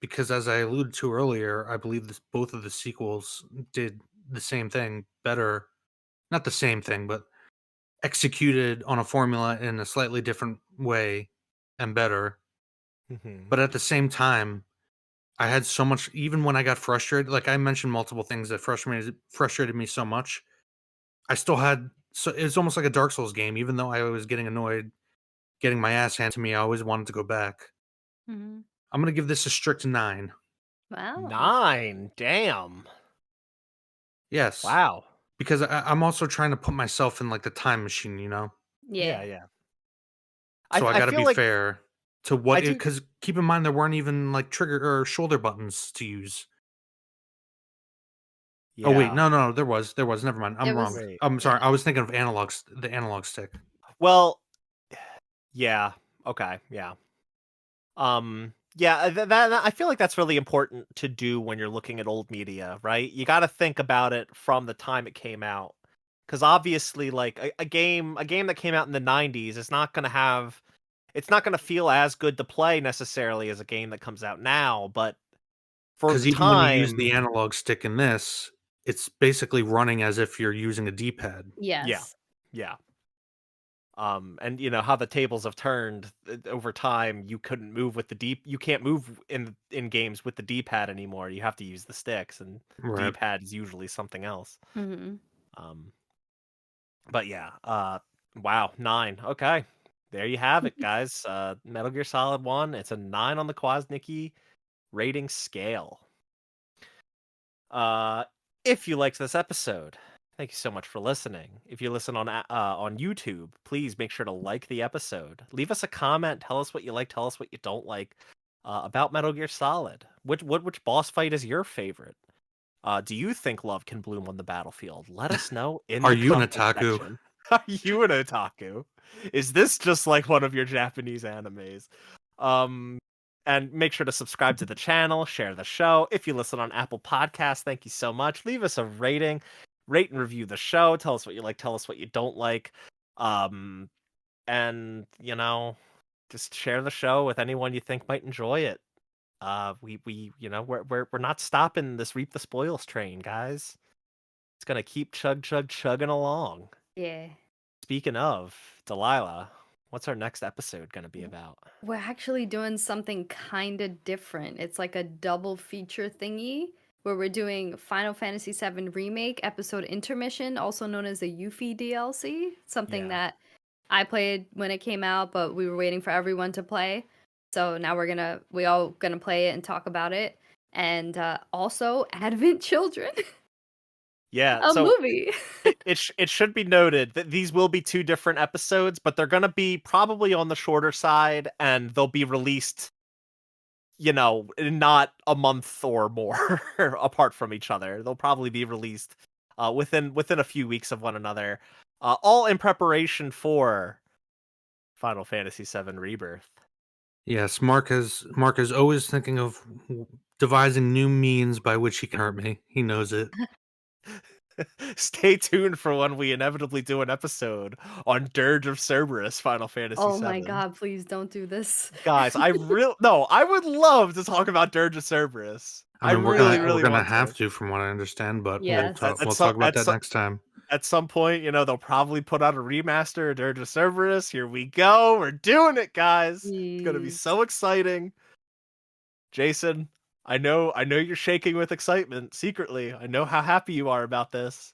because as I alluded to earlier, I believe both of the sequels did the same thing better. Not the same thing, but executed on a formula in a slightly different way and better. Hmm. But at the same time, I had so much even when I got frustrated, like I mentioned multiple things that frustrated me so much. I still had so it's almost like a Dark Souls game, even though I was getting annoyed, getting my ass handed to me, I always wanted to go back. Mhm. I'm gonna give this a strict 9. Wow. 9. Damn. Yes. Wow. Because I'm also trying to put myself in like the time machine, you know? Yeah, Yeah. yeah. I So I I gotta feel be like fair to I what it do. because keep in mind there weren't even like trigger or shoulder buttons to use. Oh wait, Yeah. no, there was. Never mind. There I'm wrong. was Wait. I'm sorry. yeah. I was thinking of analogs, the analog stick. Well, yeah. Okay. Yeah. Yeah, I feel like that's really important to do when you're looking at old media, right? You got to think about it from the time it came out. Cuz obviously like a game that came out in the 90s is not going to have it's not going to feel as good to play necessarily as a game that comes out now, but for the Because even when you use the time, analog stick in this, it's basically running as if you're using a D-pad. yeah. Yes. Yeah. And how the tables have turned over time. You can't move in games with the D-pad anymore. You have to use the sticks, and Right. D-pad is usually something else. Mhm. Um, but yeah, wow, 9. Okay, there you have it, guys. Metal Gear Solid 1, it's a 9 on the Kwasnicky rating scale. Uh, if you liked this episode, thank you so much for listening. If you listen on YouTube, please make sure to like the episode. Leave us a comment. Tell us what you like. Tell us what you don't like about Metal Gear Solid. Which boss fight is your favorite? Do you think love can bloom on the battlefield? Let us know in Are the you an comment otaku? section. Are you an otaku? Is this just like one of your Japanese animes? And make sure to subscribe to the channel, share the show. If you listen on Apple Podcasts, thank you so much. Leave us a rating, rate and review the show. Tell us what you like, tell us what you don't like. And just share the show with anyone you think might enjoy it. We're not stopping this Reap the Spoils train, guys. It's gonna keep chugging along. Yeah. Speaking of, Delilah, what's our next episode gonna be about? We're actually doing something kind of different. It's like a double feature thingy where we're doing Final Fantasy VII Remake episode intermission, also known as the Yuffie DLC. Something Yeah. that I played when it came out, but we were waiting for everyone to play. So now we all gonna play it and talk about it. And also Advent Children, Yeah, a so movie. it should be noted that these will be two different episodes, but they're gonna be probably on the shorter side, and they'll be released, not a month or more apart from each other. They'll probably be released within a few weeks of one another, all in preparation for Final Fantasy VII Rebirth. Yes, Mark is always thinking of devising new means by which he can hurt me. He knows it. Stay tuned for when we inevitably do an episode on Dirge of Cerberus Final Fantasy Oh my VII. god, please don't do this. Guys, I would love to talk about Dirge of Cerberus. I mean, really we're gonna want have to. to, from what I understand, but Yes. we'll talk about that next time. At some point, they'll probably put out a remaster of Dirge of Cerberus. Here we go. We're doing it, guys. It's gonna be Jeez. so exciting. Jason, I know you're shaking with excitement secretly. I know how happy you are about this.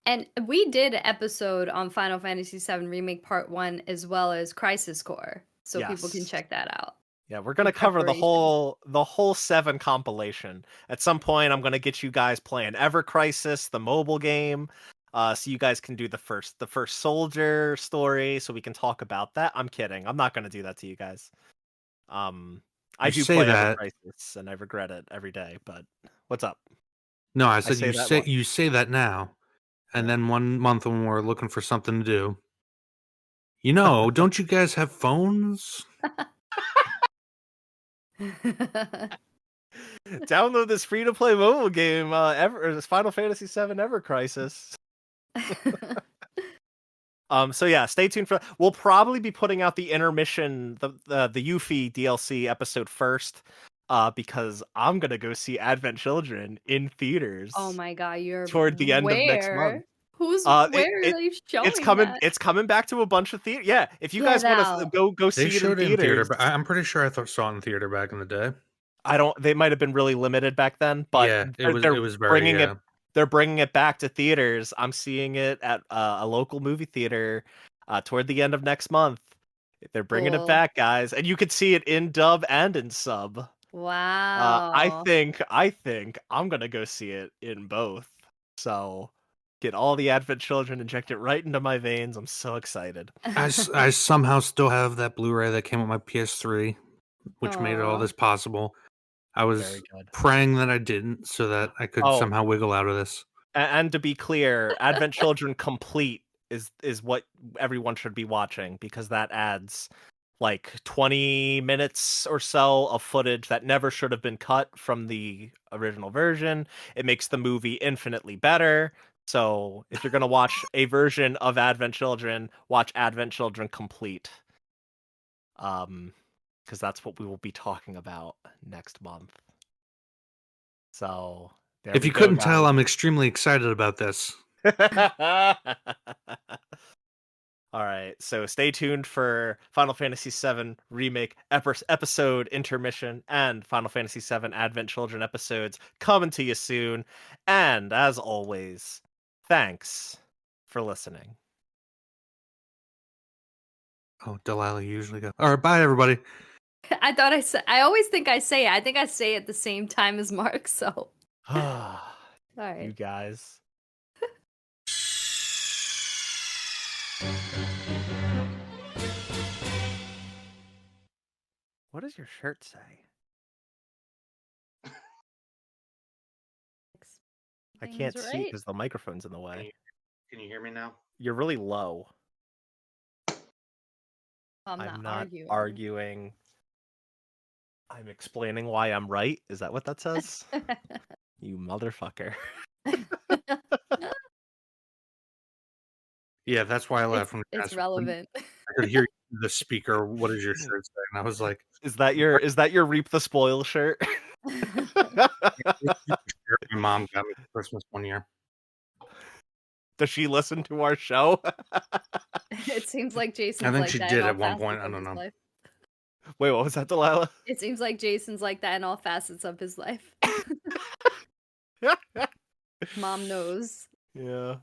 And we did an episode on Final Fantasy VII Remake Part 1 as well as Crisis Core, so people can Yes. check that out. Yeah, we're gonna In cover the preparation. whole 7 compilation. At some point, I'm gonna get you guys playing Ever Crisis, the mobile game, so you guys can do the first soldier story, so we can talk about that. I'm kidding. I'm not gonna do that to you guys. I You do say play Ever that. Crisis, and I regret it every day. But what's up? No, I I said say that what? you say that now, and Yeah. then 1 month when we're looking for something to do. Don't you guys have phones? Download this free to play mobile game, this Final Fantasy VII Ever Crisis. So yeah, stay tuned for. We'll probably be putting out the intermission, the Yuffie DLC episode first, because I'm gonna go see Advent Children in theaters Oh my god, you're toward the end of next month. where? Who's It, where are it they it's showing coming. that? It's coming back to a bunch of theater. Yeah, if you Get guys want to out. go They see it in showed it in theater, theaters, but I'm pretty sure I saw it in theater back in the day. I don't. They might have been really limited back then, but Yeah, it they're was very bringing it. They're bringing it back to theaters. I'm seeing it at a local movie theater toward the end of next month. They're bringing it Cool. back, guys, and you could see it in dub and in sub. I Wow. think I'm gonna go see it in both. So get all the Advent Children, inject it right into my veins. I'm so excited. I somehow still have that Blu-ray that came with my PS3, which made all Aw. this possible. I was Very good. praying that I didn't, so that I could Oh, somehow wiggle out of this. and to be clear, Advent Children Complete is what everyone should be watching, because that adds like 20 minutes or so of footage that never should have been cut from the original version. It makes the movie infinitely better. So if you're going to watch a version of Advent Children, watch Advent Children Complete. Because that's what we will be talking about next month. So there If we you go, couldn't tell, guys. I'm extremely excited about this. All right, so stay tuned for Final Fantasy VII Remake episode intermission and Final Fantasy VII Advent Children episodes coming to you soon. And as always, thanks for listening. Oh, Delilah, you usually go. All right, bye, everybody. I thought I said. I always think I say it. I think I say it at the same time as Mark. So, all You right. guys. What does your shirt say? I can't Things see right. because the microphone's in the way. Can you hear me now? You're really low. I'm I'm not not arguing. arguing. I'm explaining why I'm right. Is that what that says? You motherfucker. Yeah, that's why I left. When It's relevant. I could hear the speaker. What does your shirt say? And I was like, Is that your Reap the Spoil shirt? my mom got me for Christmas one year. Does she listen to our show? It seems like Jason's I think like she that did in all at one point. facets I of don't his know. life. Wait, what was that, Delilah? It seems like Jason's like that in all facets of his life. Mom knows. Yeah.